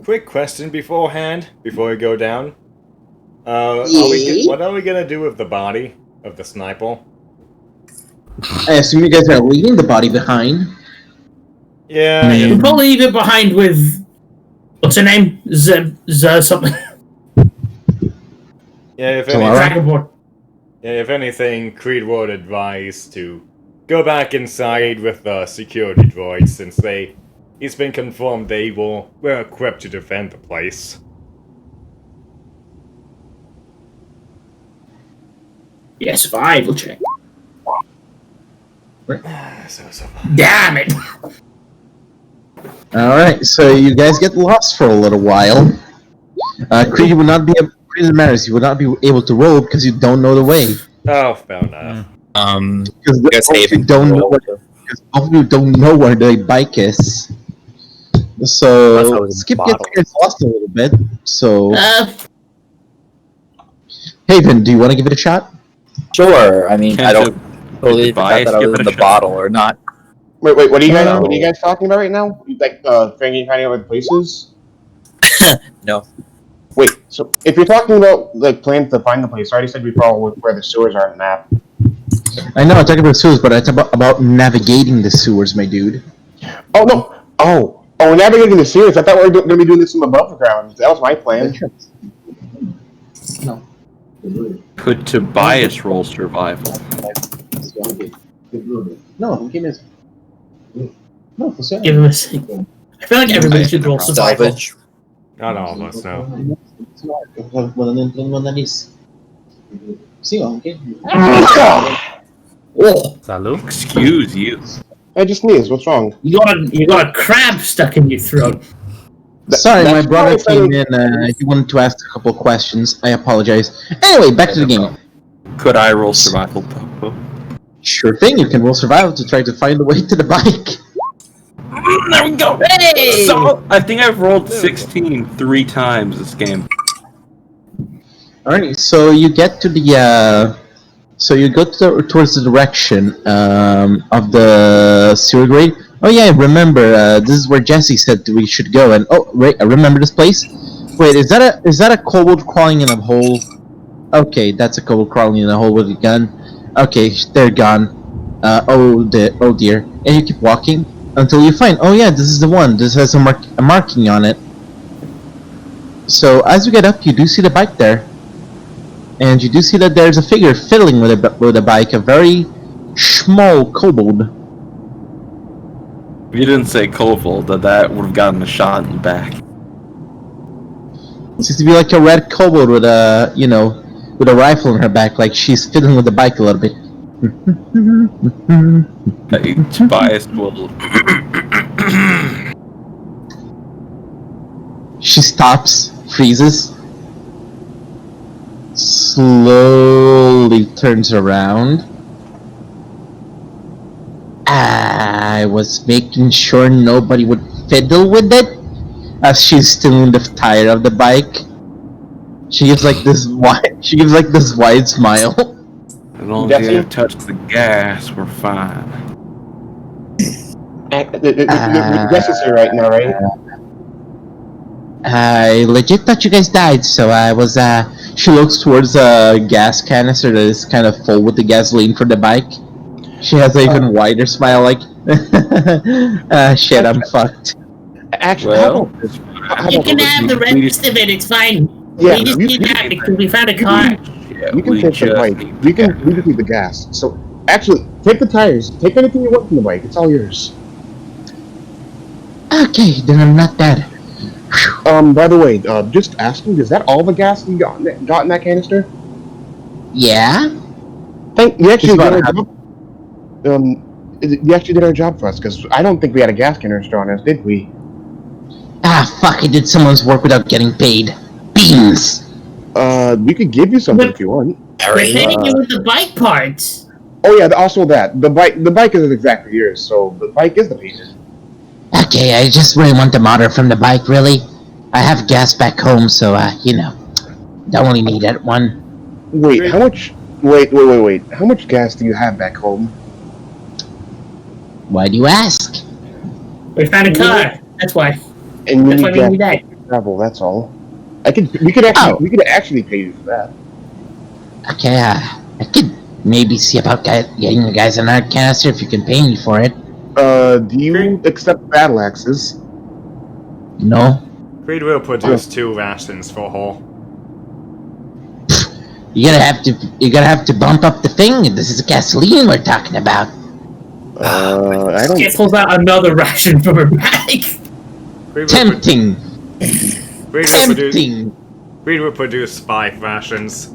Quick question beforehand, before we go down. What are we gonna do with the body of the sniper? I assume you guys are leaving the body behind. Yeah, we'll probably leave it behind with what's her name? Z something. yeah. If anything, Creed would advise to go back inside with the security droids, since he's been confirmed we're equipped to defend the place. Yeah, survival check. So Damn it! Alright, so you guys get lost for a little while. Creed would not be matters. You would not be able to roll because you don't know the way. Oh, fair enough. Because both of you don't know where the bike is. So Skip gets you guys lost a little bit. So Haven, do you want to give it a shot? Sure. I mean, I don't totally forgot that I was in the bottle or not. Wait, what are you guys talking about right now? Like, finding other places? No. Wait, so if you're talking about, like, plans to find the place, I already said we follow where the sewers are on the map. I know, I'm talking about sewers, but it's about navigating the sewers, my dude. Oh, no! Oh, navigating the sewers? I thought we were going to be doing this from above ground. That was my plan. No. Could Tobias roll survival? No, give me a... No, for sure. Give him a second. I feel like everybody should roll survival. Salvage. Not all of us, no. Salud. Excuse you. I just sneezed. What's wrong? You got a crab stuck in your throat. Sorry, my That's brother probably came in. He wanted to ask a couple questions. I apologize. Anyway, back to the game. Could I roll survival, Popo? Sure thing, you can roll survival to try to find the way to the bike. There we go! Hey! So, I think I've rolled 16 3 times this game. Alright, so you get to the, so you go towards the direction, of the sewer grate. Oh yeah, remember, this is where Jesse said we should go, and oh, wait, I remember this place? Wait, is that a kobold crawling in a hole? Okay, that's a kobold crawling in a hole with a gun. Okay, they're gone. Oh dear. And you keep walking until you find, oh yeah, this is the one. This has a marking on it. So as you get up, you do see the bike there. And you do see that there's a figure fiddling with a bike, a very small kobold. If you didn't say kobold, that would have gotten a shot in the back. It seems to be like a red kobold with a, with a rifle in her back, like she's fiddling with the bike a little bit. Tobias will... She stops, freezes, slowly turns around. I was making sure nobody would fiddle with it, as she's still in the tire of the bike. She gives like this wide smile. As long as you touch the gas, we're fine. The gas is here right now, right? I legit thought you guys died, so I was, she looks towards a gas canister that is kind of full with the gasoline for the bike. She has an even wider smile, like, shit, I'm fucked. Actually, You can have the rest of it, it's fine. Yeah, we just need that because we found a car. you can take the bike. We just need the gas. So Actually, take the tires. Take anything you want from the bike. It's all yours. Okay, then I'm not dead. By the way, just asking, is that all the gas you got in that canister? Yeah? You actually Just did about our half. job. You actually did our job for us, because I don't think we had a gas canister on us, did we? Ah, fuck, I did someone's work without getting paid. Beans! We could give you something if you want. We're Harry. paying you with the bike parts. Oh yeah, also that. The bike isn't exactly yours, so the bike is the payment. Okay, I just really want the motor from the bike, really. I have gas back home, so, don't really need that one. Wait, how much... Wait. How much gas do you have back home? Why do you ask? We found a car. That's why. And we That's why need we gas need that. to travel, that's all. We could actually pay you for that. Okay, I could maybe see about getting you guys an art canister if you can pay me for it. Do you accept battle axes? No? Creed will produce 2 rations for her. You're gonna have to bump up the thing. This is gasoline we're talking about. I don't... Skip pulls out another ration from her bag. Tempting! Creed will produce 5 rations.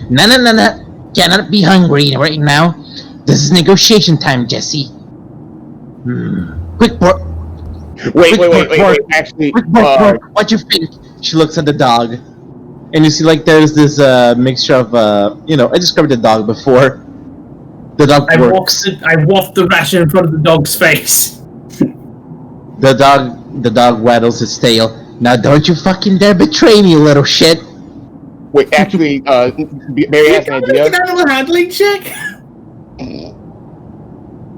No. Cannot be hungry right now. This is negotiation time, Jesse. Quick, pork. Wait. Actually, Quick, pork. What you think? She looks at the dog. And you see, like, there's this mixture of, I described the dog before. The dog works. I waft the ration in front of the dog's face. The dog waddles its tail. Now don't you fucking dare betray me, you little shit. wait, actually, Mary has an idea. An animal handling check?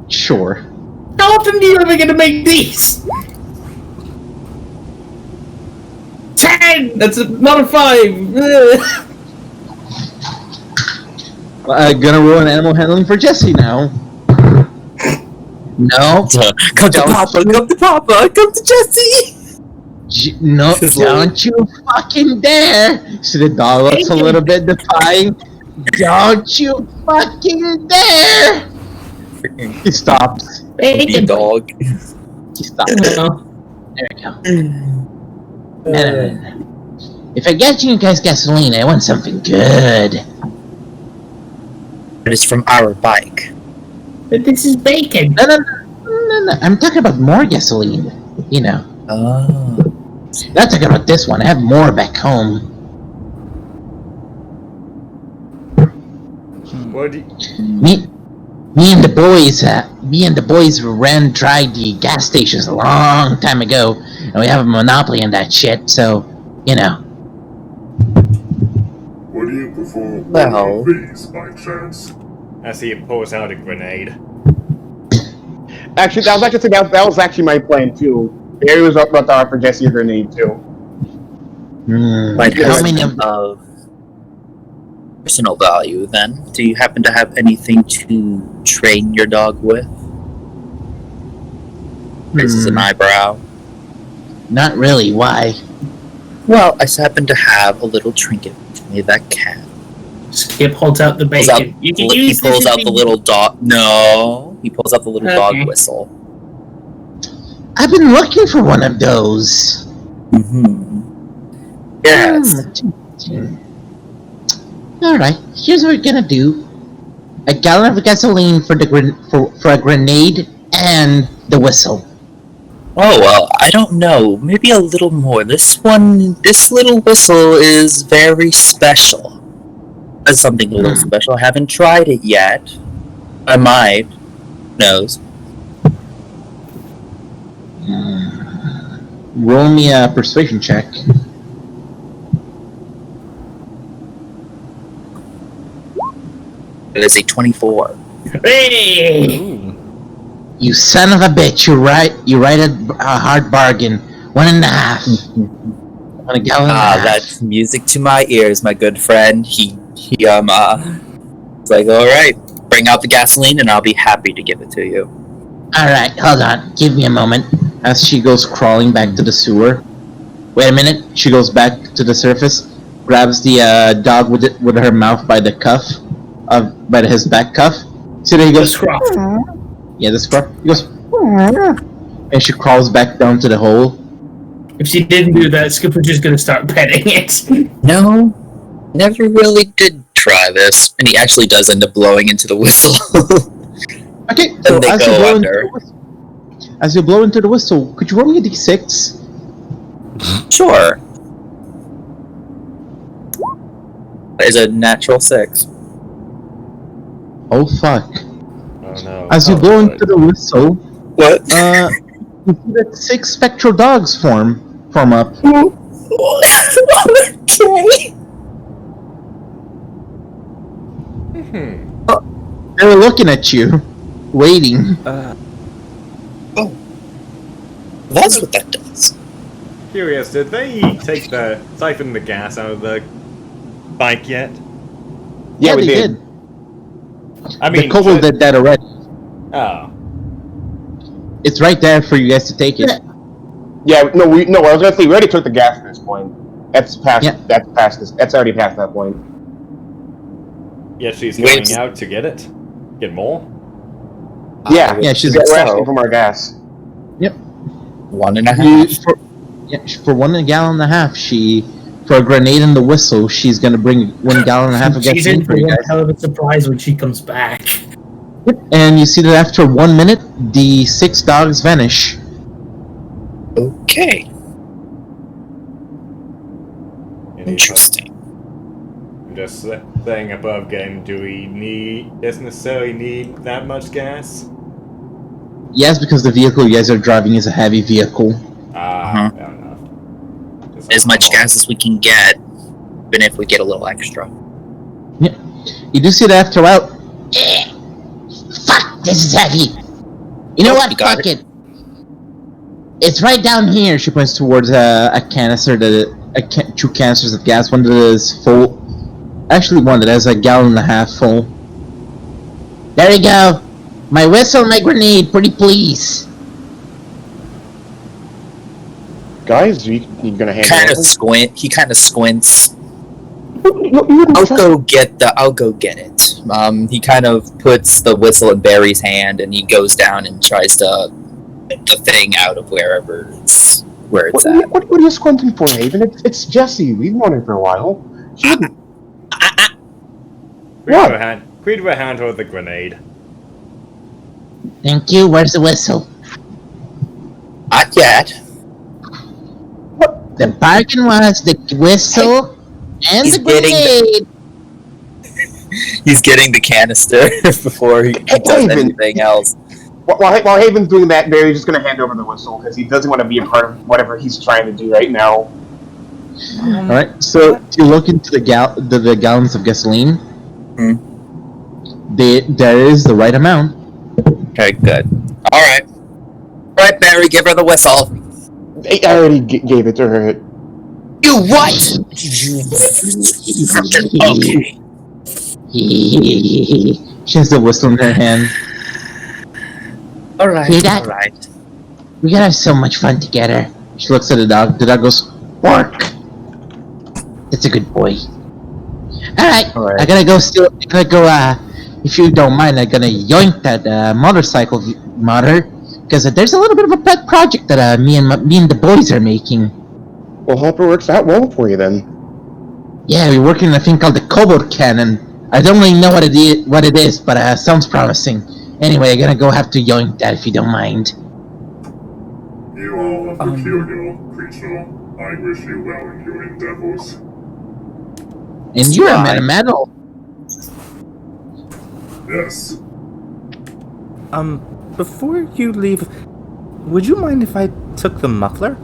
Sure. How often do you ever get to make these? 10! That's not a 5! Gonna roll an animal handling for Jesse now. No. Come to Papa! Come to Jesse! No, don't you fucking dare! So the dog looks a little bit defying. Don't you fucking dare! He stops. Bacon dog. He stops. There we go. No. If I get you guys gasoline, I want something good. It is from our bike. But this is bacon. No. I'm talking about more gasoline. Oh. Not talking about this one. I have more back home. What do you... Me and the boys ran dry the gas stations a long time ago, and we have a monopoly on that shit. So, What do you prefer? Well. These, by chance? As he pulls out a grenade. Actually, that was actually my plan too. Barry was about to offer Jesse a grenade too. Like how many of personal value, then? Do you happen to have anything to train your dog with? Raises an eyebrow. Not really. Why? Well, I happen to have a little trinket with me that can. Skip holds out the bacon. You can He use pulls this out the little dog. No, he pulls out the little dog whistle. I've been looking for one of those. Yes. Alright, here's what we're gonna do. A gallon of gasoline for for a grenade and the whistle. Oh, well, I don't know. Maybe a little more. This little whistle is very special. That's something a little special. I haven't tried it yet. I might. Who knows? Roll me a persuasion check. It is a 24. Hey! You son of a bitch! You write a hard bargain. 1.5. On a gallon. That's music to my ears, my good friend. It's like, all right, bring out the gasoline, and I'll be happy to give it to you. All right, hold on. Give me a moment. As she goes crawling back to the sewer. Wait a minute. She goes back to the surface. grabs the dog with her mouth by the cuff, by his back cuff. So then he The goes, scruff. yeah, the scruff. He goes, and she crawls back down to the hole. If she didn't do that, Skip was just gonna start petting it. No, never really did try this. And he actually does end up blowing into the whistle. Okay, Then so they go under. As you blow into the whistle, could you roll me a d6? Sure. There's a natural 6. Oh fuck. Oh no. As you blow into the whistle, What? you see that 6 spectral dogs form up. Okay. They're looking at you, waiting. That's what that does. Curious, did they siphon the gas out of the bike yet? Yeah, we they did. I mean, the kobold did that already. Oh. It's right there for you guys to take it. Yeah, no, I was gonna say we already took the gas at this point. That's past. Yeah. That's already past that point. Yeah, she's Wait. going out to get it? Get more? Yeah, Yeah, she's we're so. asking for more gas. 1.5. For 1.5 gallons, for a grenade and the whistle, she's gonna bring 1.5 gallons of She's gasoline in for for you one guys. hell of a surprise when she comes back. And you see that after 1 minute, the 6 dogs vanish. Okay. Interesting. I'm just saying above game, do we necessarily need that much gas? Yes, because the vehicle you guys are driving is a heavy vehicle. Fair enough. As much gas as we can get, even if we get a little extra. You do see that after a while. Fuck, this is heavy. You know Oh, what? you got Fuck it. It's right down here. She points towards a canister 2 canisters of gas. One that is full. Actually, one that has 1.5 gallons full. There we go. My whistle, my grenade, pretty please. Guys, you gonna hand Kind it of over? squint. He kind of squints. You I'll go get it. He kind of puts the whistle in Barry's hand, and he goes down and tries to get the thing out of wherever it's at. What are you squinting for, Haven? It's Jessie. We've known her for a while. She wouldn't. What? Creed will hand her the grenade. Thank you. Where's the whistle? Not yet. The bargain was the whistle and He's the getting grenade. He's getting the canister before he does Haven. anything else. While Haven's doing that, Barry's just gonna hand over the whistle because he doesn't want to be a part of whatever he's trying to do right now. All right. So you look into the gallons of gasoline. There is the right amount. Okay, good. All right, Barry, give her the whistle. I already gave it to her. You what? Okay. She has the whistle in her hand. All right. Hear that? All right. We gotta have so much fun together. She looks at the dog. The dog goes, "Bark." It's a good boy. Alright, Alright. I gotta go if you don't mind, I'm gonna yoink that motorcycle motor, because there's a little bit of a pet project that me and the boys are making. Well, hope it works out well for you then. Yeah, we're working on a thing called the Cobalt Cannon. I don't really know what it is, but sounds promising. Anyway, I'm gonna go have to yoink that if you don't mind. You are a peculiar creature. I wish you well in your endeavors. And you're a Right. man of metal. Yes. Before you leave, would you mind if I took the muffler?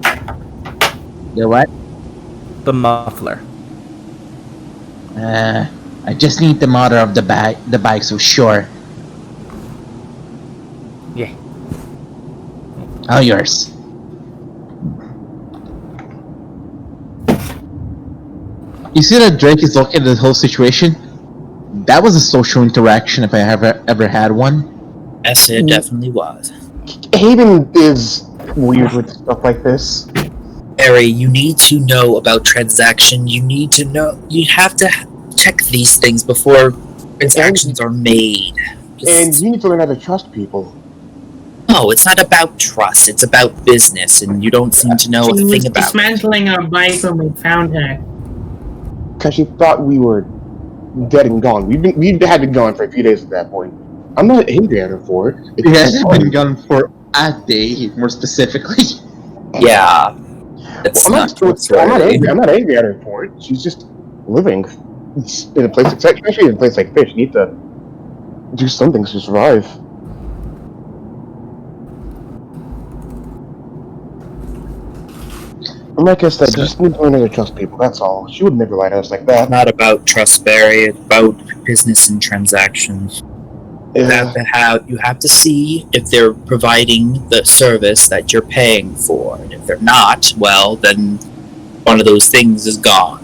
You what? The muffler. I just need the motor of the bike, so sure. Yeah. All yours. You see that Drake is looking at the whole situation? That was a social interaction if I ever had one. Yes, it definitely was. Haven is weird with stuff like this. Harry, you need to know about transaction. You need to know. You have to check these things before transactions are made. And you need to learn how to trust people. No, it's not about trust. It's about business, and you don't seem to know She a was thing about it. dismantling our bike when we found her. Because she thought we were dead and gone. We had been gone for a few days at that point. I'm not angry at her for it. You guys have been gone for a day, more specifically. Yeah, it's I'm not not trustworthy. angry. I'm not angry at her for it. She's just living in a place, especially in a place like this. You need to do some things to survive. And like I said, just need to learn how to trust people. That's all. She would never lie to us like that. It's not about trust, Barry. It's about business and transactions. You have to see if they're providing the service that you're paying for. And if they're not, well, then one of those things is gone.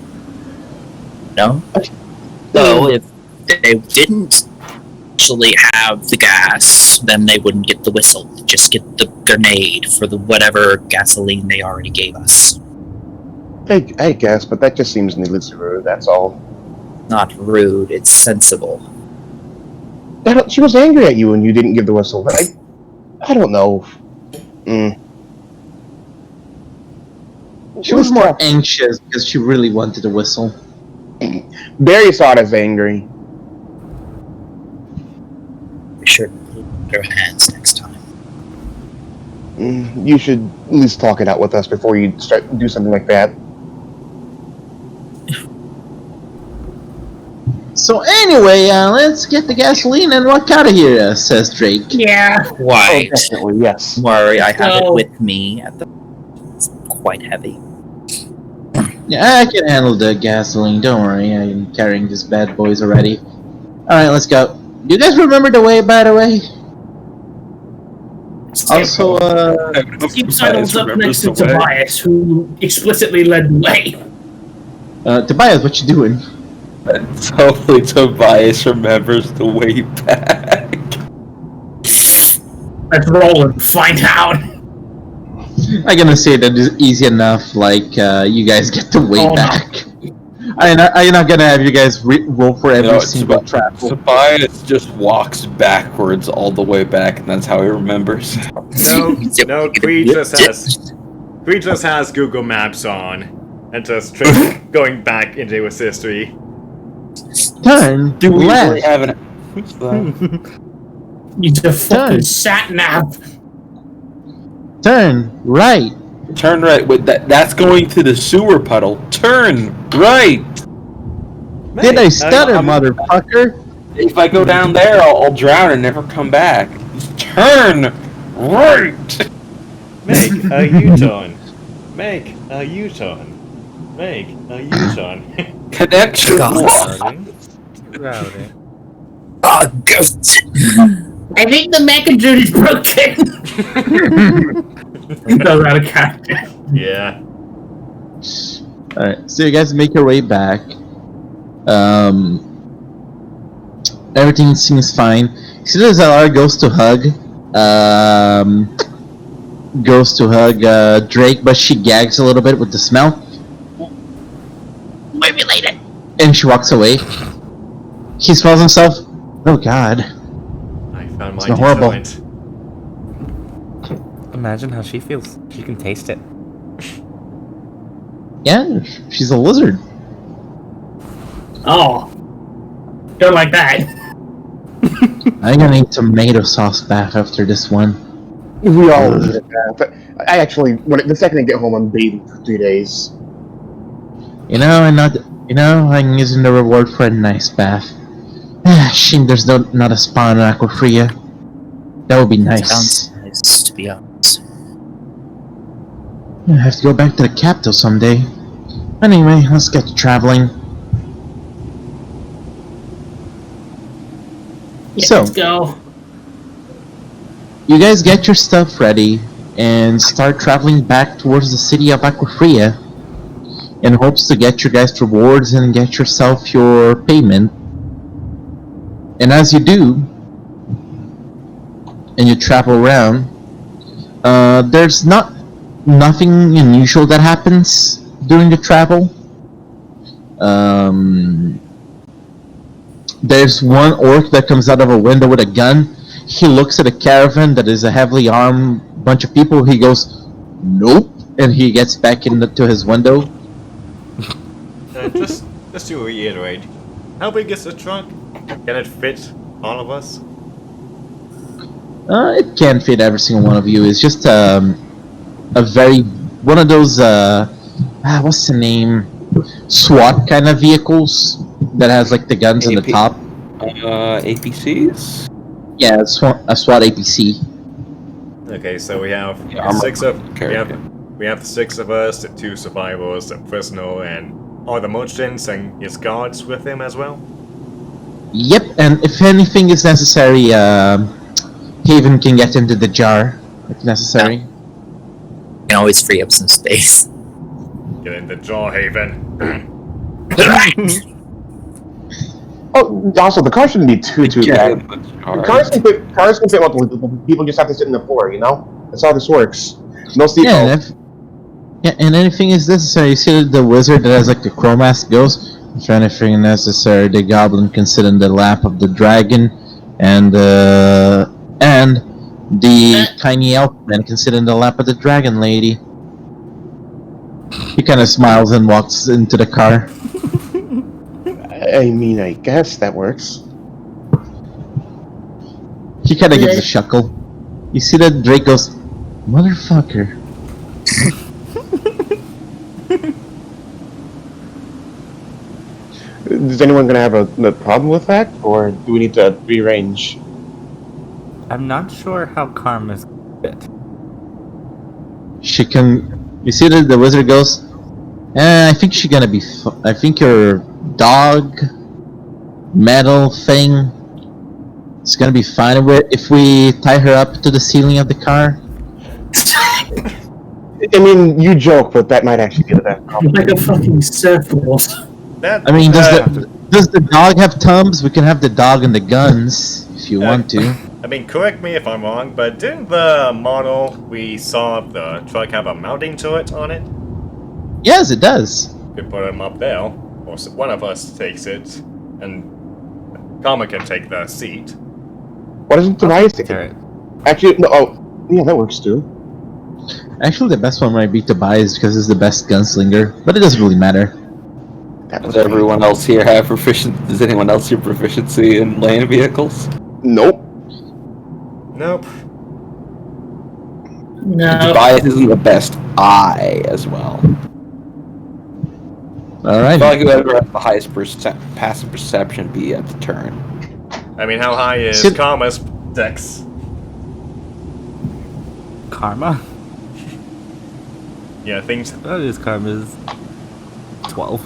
No? So if they didn't actually have the gas, then they wouldn't get the whistle. Just get the grenade for the whatever gasoline they already gave us. I guess, but that just seems needlessly rude. That's all. Not rude, it's sensible. She was angry at you when you didn't give the whistle. But I don't know. She was more anxious because she really wanted a whistle. Barry saw it as angry. We should put our hands next time. You should at least talk it out with us before you do something like that. So anyway, let's get the gasoline and walk out of here, says Drake. Yeah. Why? Oh, definitely, yes. Don't worry, I have it So- with me. It's quite heavy. Yeah, I can handle the gasoline, don't worry. I'm carrying these bad boys already. Alright, let's go. Do you guys remember the way, by the way? Also, Keep sidles up next to Tobias, who explicitly led the way. Tobias, what you doing? Hopefully Tobias remembers the way back. Let's roll and find out. I'm gonna say that is easy enough, like, you guys get the way back. I'm not gonna have you guys roll for every single trap. Tobias just walks backwards all the way back, and that's how he remembers. No, Creed just has Google Maps on, and just going back into his history. Turn Do we left. really have an... Who's that? You just fucking sat nav. Turn right. Turn right. Wait, that's going to the sewer puddle. Turn right. Did I stutter, motherfucker? If I go down there, I'll drown and never come back. Just turn right. Make a U-turn. Make a U-turn. Make a U-turn. Connection lost. Routing. Ah, ghost! I think the mecha dude is broken. He goes out of character. Yeah. Alright, so you guys make your way back. Everything seems fine. See, Zalar goes to hug. Drake, but she gags a little bit with the smell. We're related. And she walks away. He smells himself. Oh god. I found my It's horrible. deterrent. Imagine how she feels. She can taste it. Yeah, she's a lizard. Oh. Don't like that. I'm gonna eat tomato sauce bath after this one. We all need a bath. But I actually, the second I get home, I'm bathing for 3 days. I'm using the reward for a nice bath. Shame there's not a spa in Aquafria. That would be nice. Sounds nice, to be honest. I have to go back to the capital someday. Anyway, let's get to traveling. Yeah, So- let's go. You guys get your stuff ready and start traveling back towards the city of Aquafria in hopes to get your guys' rewards and get yourself your payment. And as you do, and you travel around, there's not nothing unusual that happens during the travel. There's one orc that comes out of a window with a gun. He looks at a caravan that is a heavily armed bunch of people. He goes, "Nope," and he gets back into his window. Just to reiterate, how big is the truck? Can it fit all of us? It can't fit every single one of you. It's just a very one of those what's the name? SWAT kind of vehicles that has like the guns in the top. APCs. Yeah, a SWAT APC. Okay, so we have Yeah, we have the 6 of us, the 2 survivors, a prisoner, and all the merchants and his guards with him as well. Yep, and if anything is necessary, Haven can get into the jar if necessary. You can always free up some space. Get in the jaw, Haven. Oh, also, the car shouldn't be too bad. Cars can fit multiple people. People just have to sit in the floor, you know? That's how this works. No seatbelt. And anything is necessary. You see the wizard that has like the crow mask goes, if anything necessary, the goblin can sit in the lap of the dragon, and the tiny elf man can sit in the lap of the dragon lady. He kind of smiles and walks into the car. I mean, I guess that works. He kind of gives a chuckle. You see that Drake goes, "Motherfucker." Is anyone going to have a problem with that, or do we need to rearrange? I'm not sure how Karma's fit. She can. You see that the wizard goes, I think she's gonna be. I think your dog metal thing is gonna be fine with if we tie her up to the ceiling of the car. I mean, you joke, but that might actually be the best. Like a fucking surfboard. I mean, does the dog have tubs? We can have the dog and the guns if you want to. I mean, correct me if I'm wrong, but didn't the model we saw of the truck have a mounting turret on it? Yes, it does. Could put him up there, or one of us takes it, and Karma can take the seat. What isn't the right thing? Tyrant. Actually, no. Oh, yeah, that works too. Actually, the best one might be Tobias because he's the best gunslinger, but it doesn't really matter. Does everyone else here have Does anyone else here proficiency in land vehicles? Nope. Nope. No. Tobias isn't the best. I as well. Alright. I feel like whoever has the highest passive perception be at the turn. I mean, how high is Shit. Karma's dex? Karma? Yeah, things. His Karma's 12.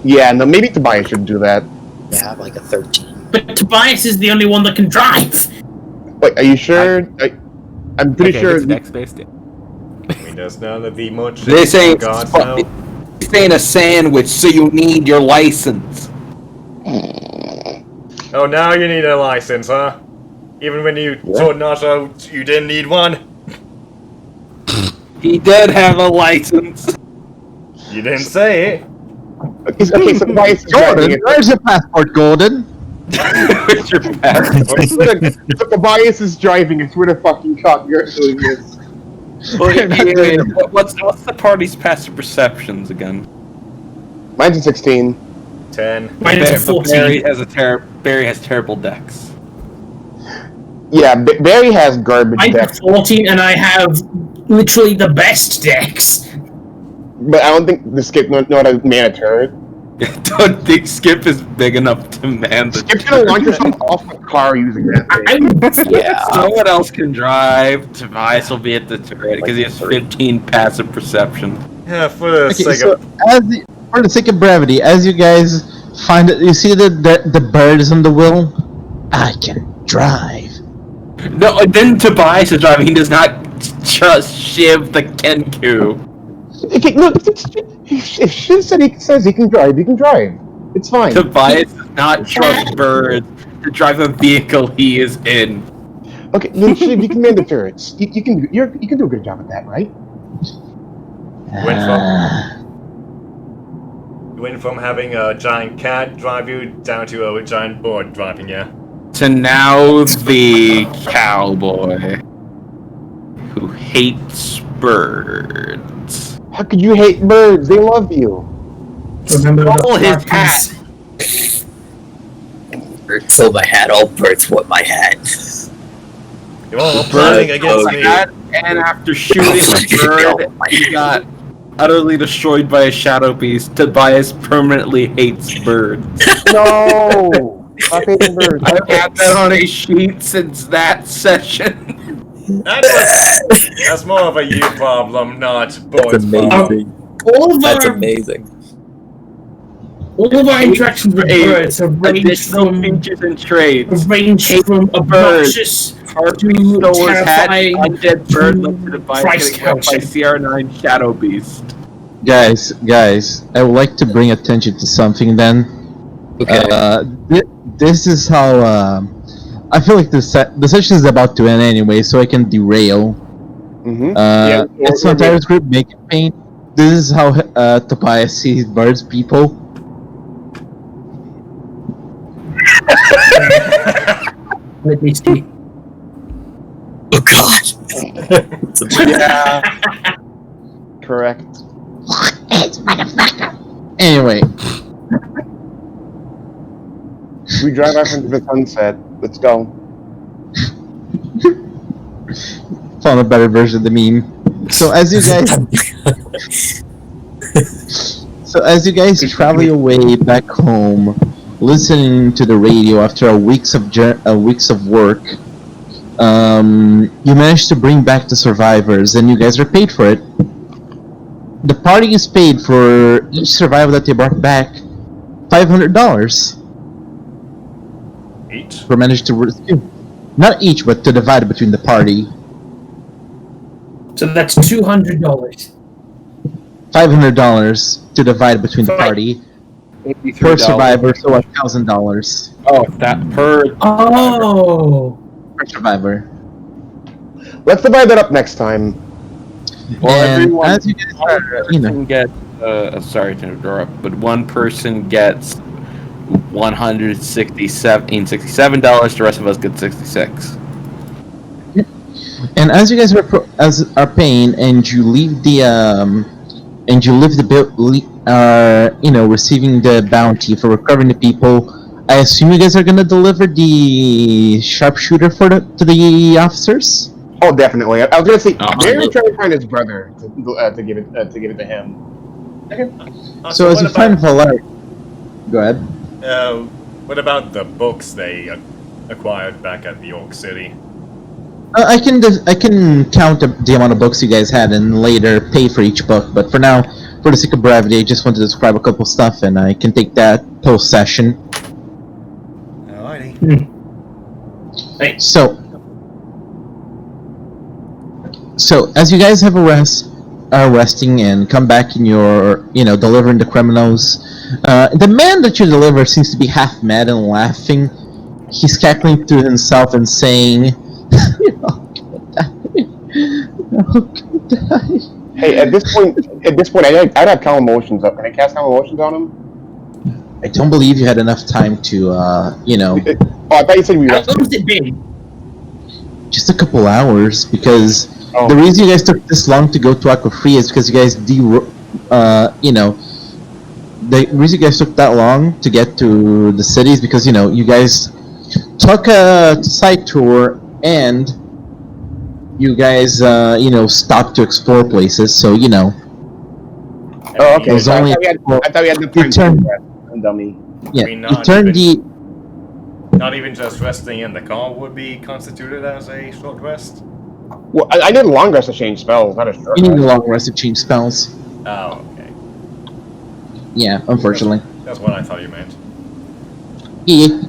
Yeah, no, maybe Tobias should do that. You have like a 13. But Tobias is the only one that can drive. Wait, are you sure? I'm pretty sure. It's dex based. I mean, there's none of the merchants. They say guards now. it's saying a sandwich, so you need your license. Oh, now you need a license, huh? Even when you told Nacho you didn't need one? He did have a license. You didn't say it. Okay, so Tobias is Gordon, driving it. where's your passport, Gordon? Where's your passport? So Tobias is driving it. Where the fucking cop you're doing this? What's the party's passive perceptions again? Mine's a 16. 10. Mine is a 14. Barry has terrible decks. Yeah, Barry has garbage I have decks, 14 and I have literally the best decks. but I don't think the Skip know how to man a turret. I don't think Skip is big enough to man the Skip's gonna launch yourself off the car using that thing. Yeah. Someone else can drive. Tobias will be at the turret because he has 15 passive perception. Yeah, for the Okay, sake so of. for the sake of brevity, as you guys find it, you see the birds on the wheel? I can drive. No, then Tobias is driving. He does not just shiv the Kenku. Okay, look, if Shin says he can drive, he can drive. It's fine. Tobias does not trust birds to drive a vehicle he is in. Okay, then Shiv, you command the turrets. You can do a good job at that, right? Went from having a giant cat drive you down to a giant board driving you. To now the cowboy who hates birds. How could you hate birds? They love you. Remember All the his hat. Birds stole my hat. All birds want my hat. You're all plotting against me. And after shooting the bird, he got utterly destroyed by a shadow beast. Tobias permanently hates birds. No! Stop hating birds. I've had that on a sheet since that session. That's more of a you problem, not boys' problem. That's amazing. All of our interactions with birds have ranged Additional from features and traits. obnoxious to terrifying undead bird lifted by price CR9 Shadow Beast. Guys, I would like to bring attention to something then. Okay. This is how, I feel like the session is about to end anyway, so I can derail. It's not Tyrant's group making pain. This is how Tobias sees birds, people. Let me see. Oh God. Yeah. Correct. Anyway, We drive off into the sunset. Let's go. found a better version of the meme. So as you guys travel your way back home, listening to the radio after a weeks of work, you managed to bring back the survivors, and you guys are paid for it. The party is paid for each survivor that they brought back $500 Each? for managed to rescue. Not each, but to divide between the party. So that's $200. $500 to divide between the party. Per survivor, so $1,000 Oh, that per. Oh. per survivor. Let's divide that up next time. Well, And everyone, as you guys are, you know, person gets. Sorry to interrupt, but one person gets $167. The rest of us get 66. and as you guys are paying, and you leave the receiving the bounty for recovering the people, I assume you guys are gonna deliver the sharpshooter to the officers. Oh, definitely. I was gonna say they're Uh-huh. trying to find his brother to give it to him. So as you find Valer, go ahead. What about the books they acquired back at the York City? I can count the amount of books you guys had and later pay for each book, but for now, for the sake of brevity, I just want to describe a couple stuff, and I can take that post session. Alrighty. So as you guys are resting and come back in your, delivering the criminals, the man that you deliver seems to be half mad and laughing. He's cackling to himself and saying, "You're all gonna die. You're all gonna die." Hey, at this point, I'd have calm emotions up. Can I cast calm emotions on him? I don't believe you had enough time to, Oh, I thought you said we How rested. long has it been? just a couple hours, because Oh. the reason you guys took this long to go to Aquafree is because you guys the reason you guys took that long to get to the city is because, you guys took a site tour and you guys, stopped to explore places, so, Oh, okay. There's So only- I thought we had the You time turn- to rest. I'm dummy. yeah, I mean, you not turned even- Not even just resting in the car would be constituted as a short rest? Well, I did a long rest to change spells, not a short you need a rest. long rest to change spells. Oh, okay. Yeah, unfortunately. That's what I thought you meant. Yeah.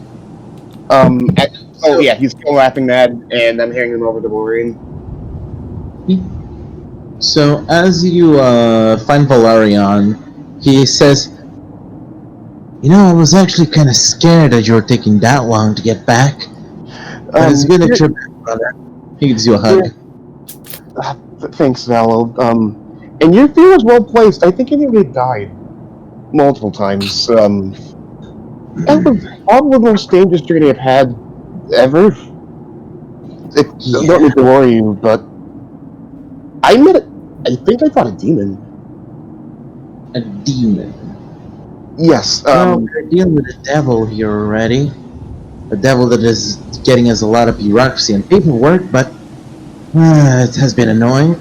Oh yeah, he's still laughing mad, and I'm hearing him over the Wolverine. So as you find Valerian, he says, I was actually kind of scared that you were taking that long to get back. But it's good that you're brother. He gives you a hug. Thanks, Valo. And your fear was well placed. I think he nearly died multiple times. That was probably the most dangerous journey I've had ever. Don't need to worry you, but I think I fought a demon. A demon. Yes. Well, we're dealing with a devil here already. A devil that is getting us a lot of bureaucracy and paperwork, but it has been annoying.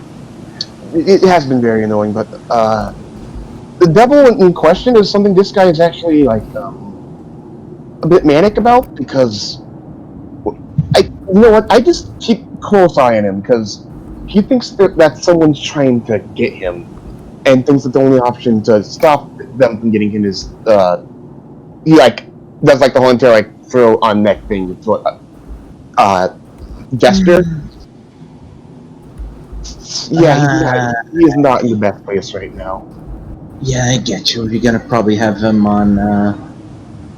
It has been very annoying, but the devil in question is something this guy is actually like a bit manic about, because you know what? I just keep close eye on him because he thinks that someone's trying to get him, and thinks that the only option to stop them from getting him is he like does like the whole entire like throw on neck thing with gesture. Yeah, he is not in the best place right now. Yeah, I get you. You're gonna probably have him on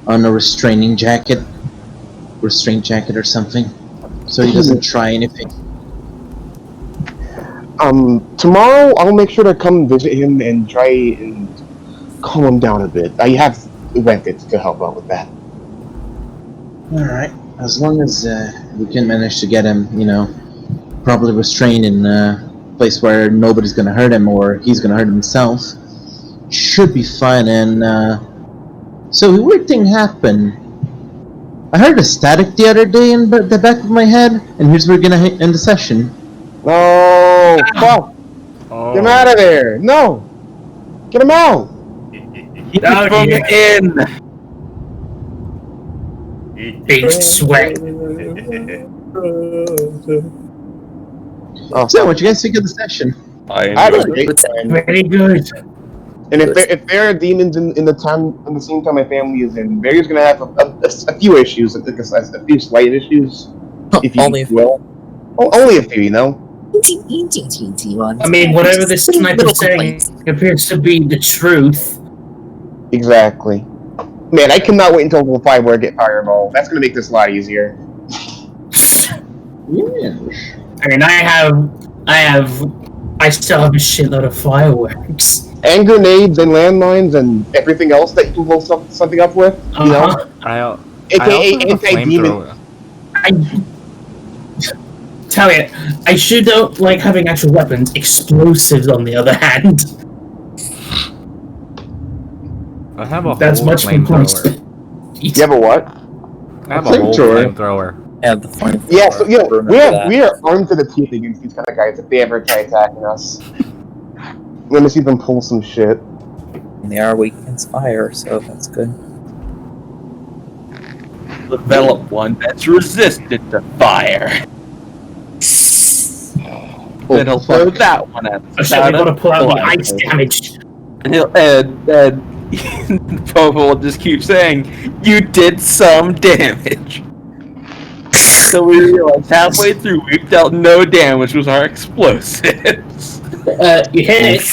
a restraint jacket or something, so he doesn't try anything. Tomorrow I'll make sure to come visit him and try and calm him down a bit. I have rented to help out with that. Alright, as long as we can manage to get him, properly restrained in a place where nobody's gonna hurt him or he's gonna hurt himself, should be fine. And so a weird thing happened. I heard a static the other day in the back of my head, and here's where we're gonna end the session. No! Fuck! Get him out of there! No! Get him out! Keep him in! Big sweat. So, what you guys think of the session? I had a great time. Very good. And if there are demons in the same time my family is in, Barry's gonna have a few issues, a few slight issues, if you will. Only a few, I mean, whatever this sniper's saying appears to be the truth. Exactly. Man, I cannot wait until level 5 where I get Fireball. That's gonna make this a lot easier. Yeah. I mean, I still have a shitload of fireworks. And grenades and landmines and everything else that you can blow something up with. You know? AKA anti-demon. Tell you, I should don't like having actual weapons. Explosives, on the other hand. I have a That's whole much more flamethrower. You have a what? I have a whole flamethrower. Yeah, the flamethrower. Yeah, so we are armed to the teeth against these kind of guys if they ever try attacking us. We're gonna see them pull some shit. And they are weak against fire, so that's good. Develop one that's resistant to fire. Then he'll throw that one at us. Oh shit, we gotta pull out the ice damage. And Popo will just keep saying, "You did some damage." So we realized halfway through we've dealt no damage with our explosives. You hit it.